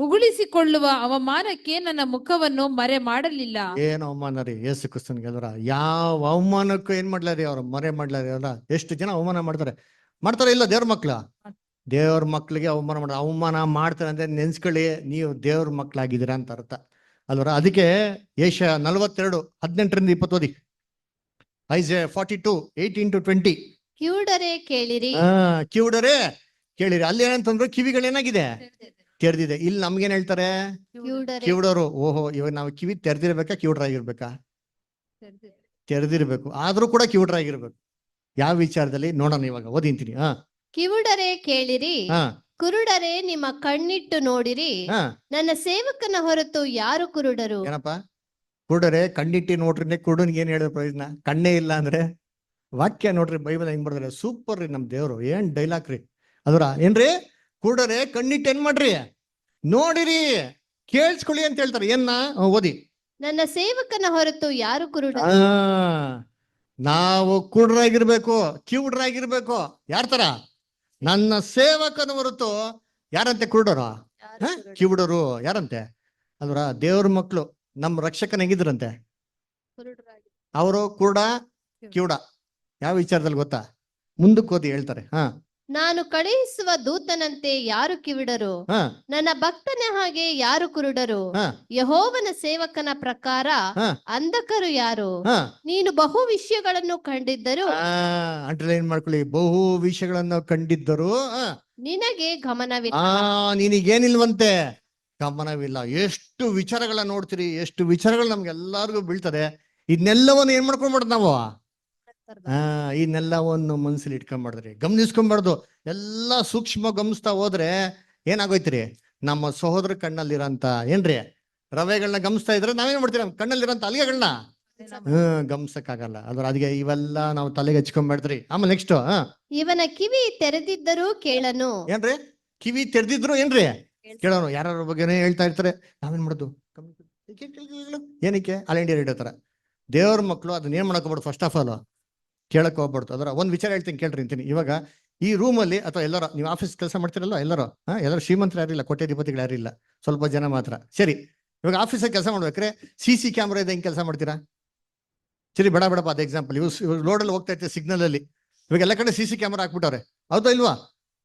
ಉಗುಳಿಸಿಕೊಳ್ಳುವ ಅವಮಾನಕ್ಕೆ ನನ್ನ ಮುಖವನ್ನು ಮರೆ ಮಾಡಲಿಲ್ಲ. ಏನು ಅವಮಾನ ರೀ ಯೇಸು ಕ್ರಿಸ್ತನ್ಗೆ? ಅಲ್ವರ ಯಾವ ಅವಮಾನಕ್ಕೂ ಏನ್ ಮಾಡ್ಲಾರಿ? ಅವ್ರ ಮರೆ ಮಾಡ್ಲಾರಿ ಅಲ್ಲ. ಎಷ್ಟು ಜನ ಅವಮಾನ ಮಾಡ್ತಾರೆ ಇಲ್ಲ ದೇವ್ರ ಮಕ್ಳ? ದೇವ್ರ ಮಕ್ಳಿಗೆ ಅವಮಾನ ಮಾಡ್ತಾರೆ ಅಂದ್ರೆ ನೆನ್ಸ್ಕೊಳ್ಳಿ, ನೀವು ದೇವ್ರ ಮಕ್ಳಾಗಿದ್ದೀರಾ ಅಂತ ಅರ್ಥ ಅಲ್ವರ. ಅದಕ್ಕೆ ಯೆಶಾಯ 42 18ರಿಂದ 20 ಓದಿ. ಐಸಾಯ 42 18-20. ಕಿವುಡರೇ ಕೇಳಿರಿ. ಕಿವುಡರೇ ಕೇಳಿರಿ. ಅಲ್ಲಿ ಏನಂತಂದ್ರು? ಕಿವಿಗಳೇನಾಗಿದೆ? ತೆರೆದಿದೆ. ಇಲ್ಲಿ ನಮ್ಗೇನ್ ಹೇಳ್ತಾರೆ? ಕಿವುಡರು. ಓಹೋ, ಇವಾಗ ನಾವು ಕಿವಿ ತೆರೆದಿರ್ಬೇಕಾ ಕಿವುಡರಾಗಿರ್ಬೇಕಾ? ತೆರೆದಿರ್ಬೇಕು, ಆದ್ರೂ ಕೂಡ ಕಿವುಡರಾಗಿರ್ಬೇಕು. ಯಾವ ವಿಚಾರದಲ್ಲಿ ನೋಡೋಣ ಇವಾಗ, ಓದಿಂತೀನಿ. ಕಿವುಡರೇ ಕೇಳಿರಿ, ಕುರುಡರೇ ನಿಮ್ಮ ಕಣ್ಣಿಟ್ಟು ನೋಡಿರಿ, ನನ್ನ ಸೇವಕನ ಹೊರತು ಯಾರು ಕುರುಡರು? ಏನಪ್ಪಾ ಕುರುಡರೇ ಕಣ್ಣಿಟ್ಟಿ ನೋಡ್ರಿ? ಕುರುಡನ್ಗೆ ಏನ್ ಹೇಳಿದ ಪ್ರಯೋಜನ? ಕಣ್ಣೇ ಇಲ್ಲ ಅಂದ್ರೆ? ವಾಕ್ಯ ನೋಡ್ರಿ, ಬೈಬಲ್ ಹೆಂಗ್ ಬರ್ತಾರೆ, ಸೂಪರ್ ರೀ ನಮ್ ದೇವ್ರು. ಏನ್ ಡೈಲಾಗ್ ರೀ ಅದರ. ಏನ್ರಿ? ಕುರುಡರೇ ಕಣ್ಣಿಟ್ಟು ಏನ್ ಮಾಡ್ರಿ? ನೋಡಿರಿ, ಕೇಳಿಸ್ಕೊಳ್ಳಿ ಅಂತ ಹೇಳ್ತಾರೆ. ಓದಿ. ನನ್ನ ಸೇವಕನ ಹೊರತು ಯಾರು ಕುರುಡರು? ನಾವು ಕುರುಡರಾಗಿರ್ಬೇಕು, ಕಿವುಡರಾಗಿರ್ಬೇಕು. ಯಾರ ತರ? ನನ್ನ ಸೇವಕನ ಹೊರತು ಯಾರಂತೆ? ಕುರುಡರು, ಕಿವುಡರು. ಯಾರಂತೆ? ಅಲ್ವರ ದೇವ್ರ ಮಕ್ಳು ನಮ್ ರಕ್ಷಕನ ಹೆಂಗಿದ್ರಂತೆ? ಅವರು ಕುರುಡ ಕಿವುಡ. ಯಾವ ವಿಚಾರದಲ್ಲಿ ಗೊತ್ತಾ? ಮುಂದಕ್ಕೆ ಓದಿ ಹೇಳ್ತಾರೆ. ನಾನು ಕಳುಹಿಸುವ ದೂತನಂತೆ ಯಾರು ಕಿವಿಡರು? ನನ್ನ ಭಕ್ತನ ಹಾಗೆ ಯಾರು ಕುರುಡರು? ಯೆಹೋವನ ಸೇವಕನ ಪ್ರಕಾರ ಅಂಧಕರು ಯಾರು? ನೀನು ಬಹು ವಿಷಯಗಳನ್ನು ಕಂಡಿದ್ದರು. ಅಂಡರ್ಲೈನ್ ಮಾಡ್ಕೊಳ್ಳಿ, ಬಹು ವಿಷಯಗಳನ್ನು ಕಂಡಿದ್ದರು. ನಿನಗೆ ಗಮನವಿಲ್ಲ. ನಿನಗೇನಿಲ್ವಂತೆ? ಗಮನವಿಲ್ಲ. ಎಷ್ಟು ವಿಚಾರಗಳನ್ನ ನೋಡ್ತೀರಿ, ಎಷ್ಟು ವಿಚಾರಗಳು ನಮ್ಗೆಲ್ಲರಿಗೂ ಬೀಳ್ತದೆ. ಇದನ್ನೆಲ್ಲವನ್ನು ಏನ್ ಮಾಡ್ಕೊಂಡ್ಬಾರ್ದು ನಾವು? ಇದನ್ನೆಲ್ಲವನ್ನು ಮನ್ಸಲ್ಲಿ ಇಟ್ಕೊಂಡ್ಬಾರ್ದ್ರಿ, ಗಮನಿಸ್ಕೊಂಬಾರ್ದು. ಎಲ್ಲ ಸೂಕ್ಷ್ಮ ಗಮನಿಸ್ತಾ ಹೋದ್ರೆ ಏನಾಗೋಯ್ತಿರಿ? ನಮ್ಮ ಸಹೋದರ ಕಣ್ಣಲ್ಲಿರಂತ ಏನ್ರಿ ರವೆಗಳನ್ನ ಗಮನಿಸ್ತಾ ಇದ್ರೆ ನಾವೇನ್ ಮಾಡ್ತೀವಿ? ನಮ್ಮ ಕಣ್ಣಲ್ಲಿರಂತ ಅಲ್ಲಿಗೆಗಳನ್ನ ಗಮನಿಸಕ್ಕಾಗಲ್ಲ. ಅದ್ರ ಅದಕ್ಕೆ ಇವೆಲ್ಲ ನಾವು ತಲೆಗೆ ಹಚ್ಕೊಂಡ್ಬಿಡ್ತೀರಿ. ಆಮೇಲೆ ನೆಕ್ಸ್ಟ್, ಇವನ ಕಿವಿ ತೆರೆದಿದ್ದರೂ ಕೇಳನು. ಏನ್ರಿ? ಕಿವಿ ತೆರೆದಿದ್ರು ಏನ್ರಿ? ಕೇಳೋನು. ಯಾರ ಬಗ್ಗೆನೇ ಹೇಳ್ತಾ ಇರ್ತಾರೆ, ನಾವೇನ್ ಮಾಡೋದು? ಏನಕ್ಕೆ? ಆಲ್ ಇಂಡಿಯಾ ರೇಡಿಯೋ ತರ. ದೇವ್ರ ಮಕ್ಳು ಅದನ್ನ ಏನ್ ಮಾಡಕ್ ಹೋಗ್ಬಾರ್ದು? ಫಸ್ಟ್ ಆಫ್ ಆಲ್ ಕೇಳಕ್ ಹೋಗ್ಬಾರ್ದು. ಅದರ ಒಂದ್ ವಿಚಾರ ಹೇಳ್ತೀನಿ ಕೇಳ್ರಿ ಅಂತೀನಿ. ಇವಾಗ ಈ ರೂಮಲ್ಲಿ ಅಥವಾ ಎಲ್ಲರೂ ನೀವು ಆಫೀಸ್ ಕೆಲಸ ಮಾಡ್ತಿರಲ್ಲ, ಎಲ್ಲರೂ ಶ್ರೀಮಂತರು ಯಾರಿಲ್ಲ, ಕೋಟ್ಯಾಧಿಪತಿಗಳು ಯಾರಿಲ್ಲ, ಸ್ವಲ್ಪ ಜನ ಮಾತ್ರ. ಸರಿ, ಇವಾಗ ಆಫೀಸಾಗಿ ಕೆಲಸ ಮಾಡ್ಬೇಕ್ರೆ CC ಕ್ಯಾಮ್ರಾ ಇದೆ, ಹೆಂಗ್ ಕೆಲಸ ಮಾಡ್ತೀರಾ? ಸರಿ, ಬಡಪ್ಪ ಅದ ಎಕ್ಸಾಂಪಲ್. ಇವ್ ರೋಡಲ್ಲಿ ಹೋಗ್ತಾ ಇರ್ತೀವಿ, ಸಿಗ್ನಲ್ ಅಲ್ಲಿ. ಇವಾಗ ಎಲ್ಲ ಕಡೆ CC ಕ್ಯಾಮ್ರಾ ಹಾಕ್ಬಿಟ್ಟವ್ರೆ, ಹೌದಾ ಇಲ್ವಾ?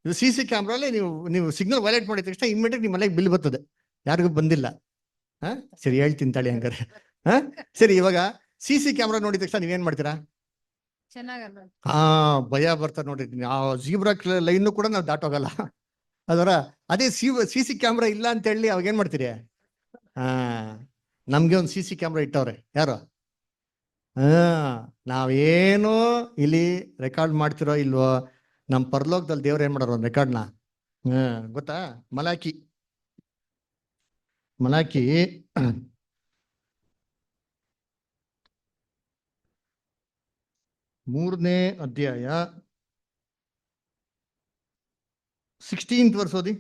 ಇದು CC ಕ್ಯಾಮ್ರಲ್ಲಿ ನೀವು ಸಿಗ್ನಲ್ ವೈಲೇಟ್ ಮಾಡಿದ ತಕ್ಷಣ ಇಮಿಡಿಯೇಟ್ ನಿಮ್ಮ ಮನೆಗೆ ಬಿಲ್ ಬರ್ತದೆ. ಯಾರಿಗೂ ಬಂದಿಲ್ಲ. ಸರಿ ಹೇಳ್ತೀನಿ ತಳಿ ಹಂಗಾರೆ. ಸರಿ, ಇವಾಗ CC ಕ್ಯಾಮ್ರಾ ನೋಡಿದ ತಕ್ಷಣ ನೀವೇನ್ ಮಾಡ್ತೀರಾ? ಚೆನ್ನಾಗಲ್ಲ. ಹಾ, ಭಯ ಬರ್ತಾರೆ ನೋಡ್ರಿ. ಆ ಜೀಬ್ರಾ ಲೈನ್ ಕೂಡ ನಾವು ದಾಟೋಗಲ್ಲ ಅದರ. ಅದೇ CC ಕ್ಯಾಮ್ರಾ ಇಲ್ಲ ಅಂತ ಹೇಳಿ ಅವಾಗ ಏನ್ ಮಾಡ್ತೀರಿ? ಹಾ, ನಮ್ಗೆ ಒಂದು CC ಕ್ಯಾಮ್ರಾ ಇಟ್ಟವ್ರೆ. ಯಾರು? ಹಾ, ನಾವೇನು ಇಲ್ಲಿ ರೆಕಾರ್ಡ್ ಮಾಡ್ತಿರೋ ಇಲ್ವೋ, ನಮ್ ಪರಲೋಕದಲ್ಲಿ ದೇವ್ರು ಏನ್ ಮಾಡೋರು ಒಂದು ರೆಕಾರ್ಡ್ನ. ಗೊತ್ತಾ? ಮಲಾಕಿ 3ನೇ ಅಧ್ಯಾಯ 16th verse ಓದಿ.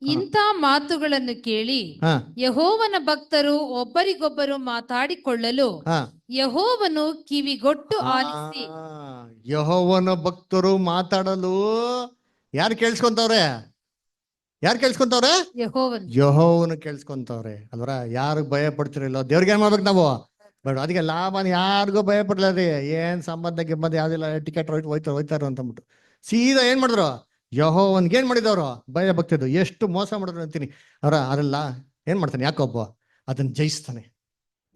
ಇಂಥ ಮಾತುಗಳನ್ನು ಕೇಳಿ ಹಾ ಯೆಹೋವನ ಭಕ್ತರು ಒಬ್ಬರಿಗೊಬ್ಬರು ಮಾತಾಡಿಕೊಳ್ಳಲು ಹಾ ಯೆಹೋವನು ಕಿವಿಗೊಟ್ಟು ಆಲಿಸಿ. ಯೆಹೋವನ ಭಕ್ತರು ಮಾತಾಡಲು ಯಾರು ಕೇಳಿಸ್ಕೊಂತವ್ರೆ? ಯಾರು ಕೇಳಿಸ್ಕೊಂತವ್ರೆ? ಯೆಹೋವನು. ಯೆಹೋವನು ಕೇಳಿಸ್ಕೊಂತವ್ರೆ ಅಲ್ವರ. ಯಾರು ಭಯ ಪಡ್ತಿರಲ್ಲ ದೇವ್ರಿಗೆ ಏನ್ ಮಾಡ್ಬೇಕು ನಾವು? ಬೇಡ. ಅದಕ್ಕೆ ಲಾಭನ ಯಾರಿಗೂ ಭಯ ಪಡ್ಲಾರಿ. ಏನ್ ಸಂಬಂಧ ಗಿಂಬಂಧ ಯಾವ್ದಿಲ್ಲ, ಟಿಕೆಟ್ ಹೋಯ್ತಾರ ಅಂತಂದ್ಬಿಟ್ಟು ಸೀದಾ ಏನ್ ಮಾಡಿದ್ರು? ಯೆಹೋವನ್ಗೆ ಏನ್ ಮಾಡಿದವರು? ಭಯ ಭಕ್ತಿದ್ದು. ಎಷ್ಟು ಮೋಸ ಮಾಡಿದ್ರು ಅಂತೀನಿ ಅವ್ರ. ಅದೆಲ್ಲ ಏನ್ ಮಾಡ್ತಾನೆ ಯಾಕೊಬ್ಬ? ಅದನ್ನ ಜಯಿಸ್ತಾನೆ.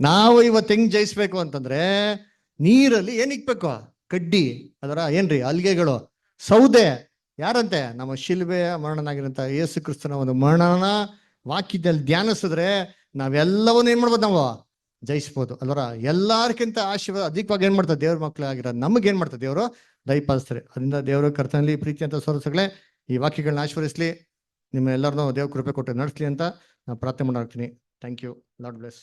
ನಾವು ಇವತ್ತು ಹೆಂಗ್ ಜಯಿಸ್ಬೇಕು ಅಂತಂದ್ರೆ, ನೀರಲ್ಲಿ ಏನ್ ಇಕ್ಬೇಕು? ಕಡ್ಡಿ. ಅದರ ಏನ್ರಿ? ಅಲ್ಗೆಗಳು, ಸೌದೆ. ಯಾರಂತೆ? ನಮ್ಮ ಶಿಲ್ಬೆಯ ಮರಣನಾಗಿರಂತ ಯೇಸು ಕ್ರಿಸ್ತನ ಒಂದು ಮರಣನ ವಾಕ್ಯದಲ್ಲಿ ಧ್ಯಾನಿಸಿದ್ರೆ ನಾವೆಲ್ಲವನ್ನೂ ಏನ್ ಮಾಡ್ಬೋದು? ನಾವು ಜಯಿಸ್ಬೋದು ಅಲ್ವರ. ಎಲ್ಲಾರ್ಕಿಂತ ಆಶೀರ್ವಾದ ಅಧಿಕವಾಗಿ ಏನ್ ಮಾಡ್ತಾರೆ? ದೇವ್ರ ಮಕ್ಕಳಾಗಿರೋ ನಮಗೆ ಏನ್ ಮಾಡ್ತಾರೆ? ದೇವರು ದಯಪಾಲಿಸ್ತಾರೆ. ಅದರಿಂದ ದೇವರು ಕರ್ತನಲ್ಲಿ ಪ್ರೀತಿ ಅಂತ ಸೋರಿಸಗಳೇ ಈ ವಾಕ್ಯಗಳನ್ನ ಆಶೀರ್ವದಿಸ್ಲಿ. ನಿಮ್ಮ ಎಲ್ಲರನ್ನೂ ದೇವ್ರ ಕೃಪೆ ಕೊಟ್ಟು ನಡೆಸ್ಲಿ ಅಂತ ನಾನು ಪ್ರಾರ್ಥನೆ ಮಾಡ್ತೀನಿ. Thank you. Lord bless.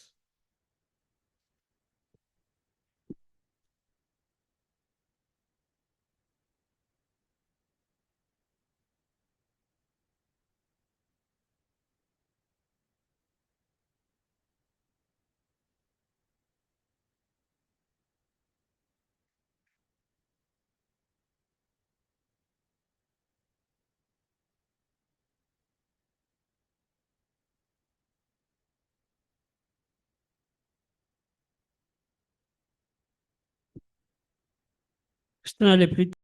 ಕ್ರಿಸ್ತನಲ್ಲಿ ಪ್ರೀತಿ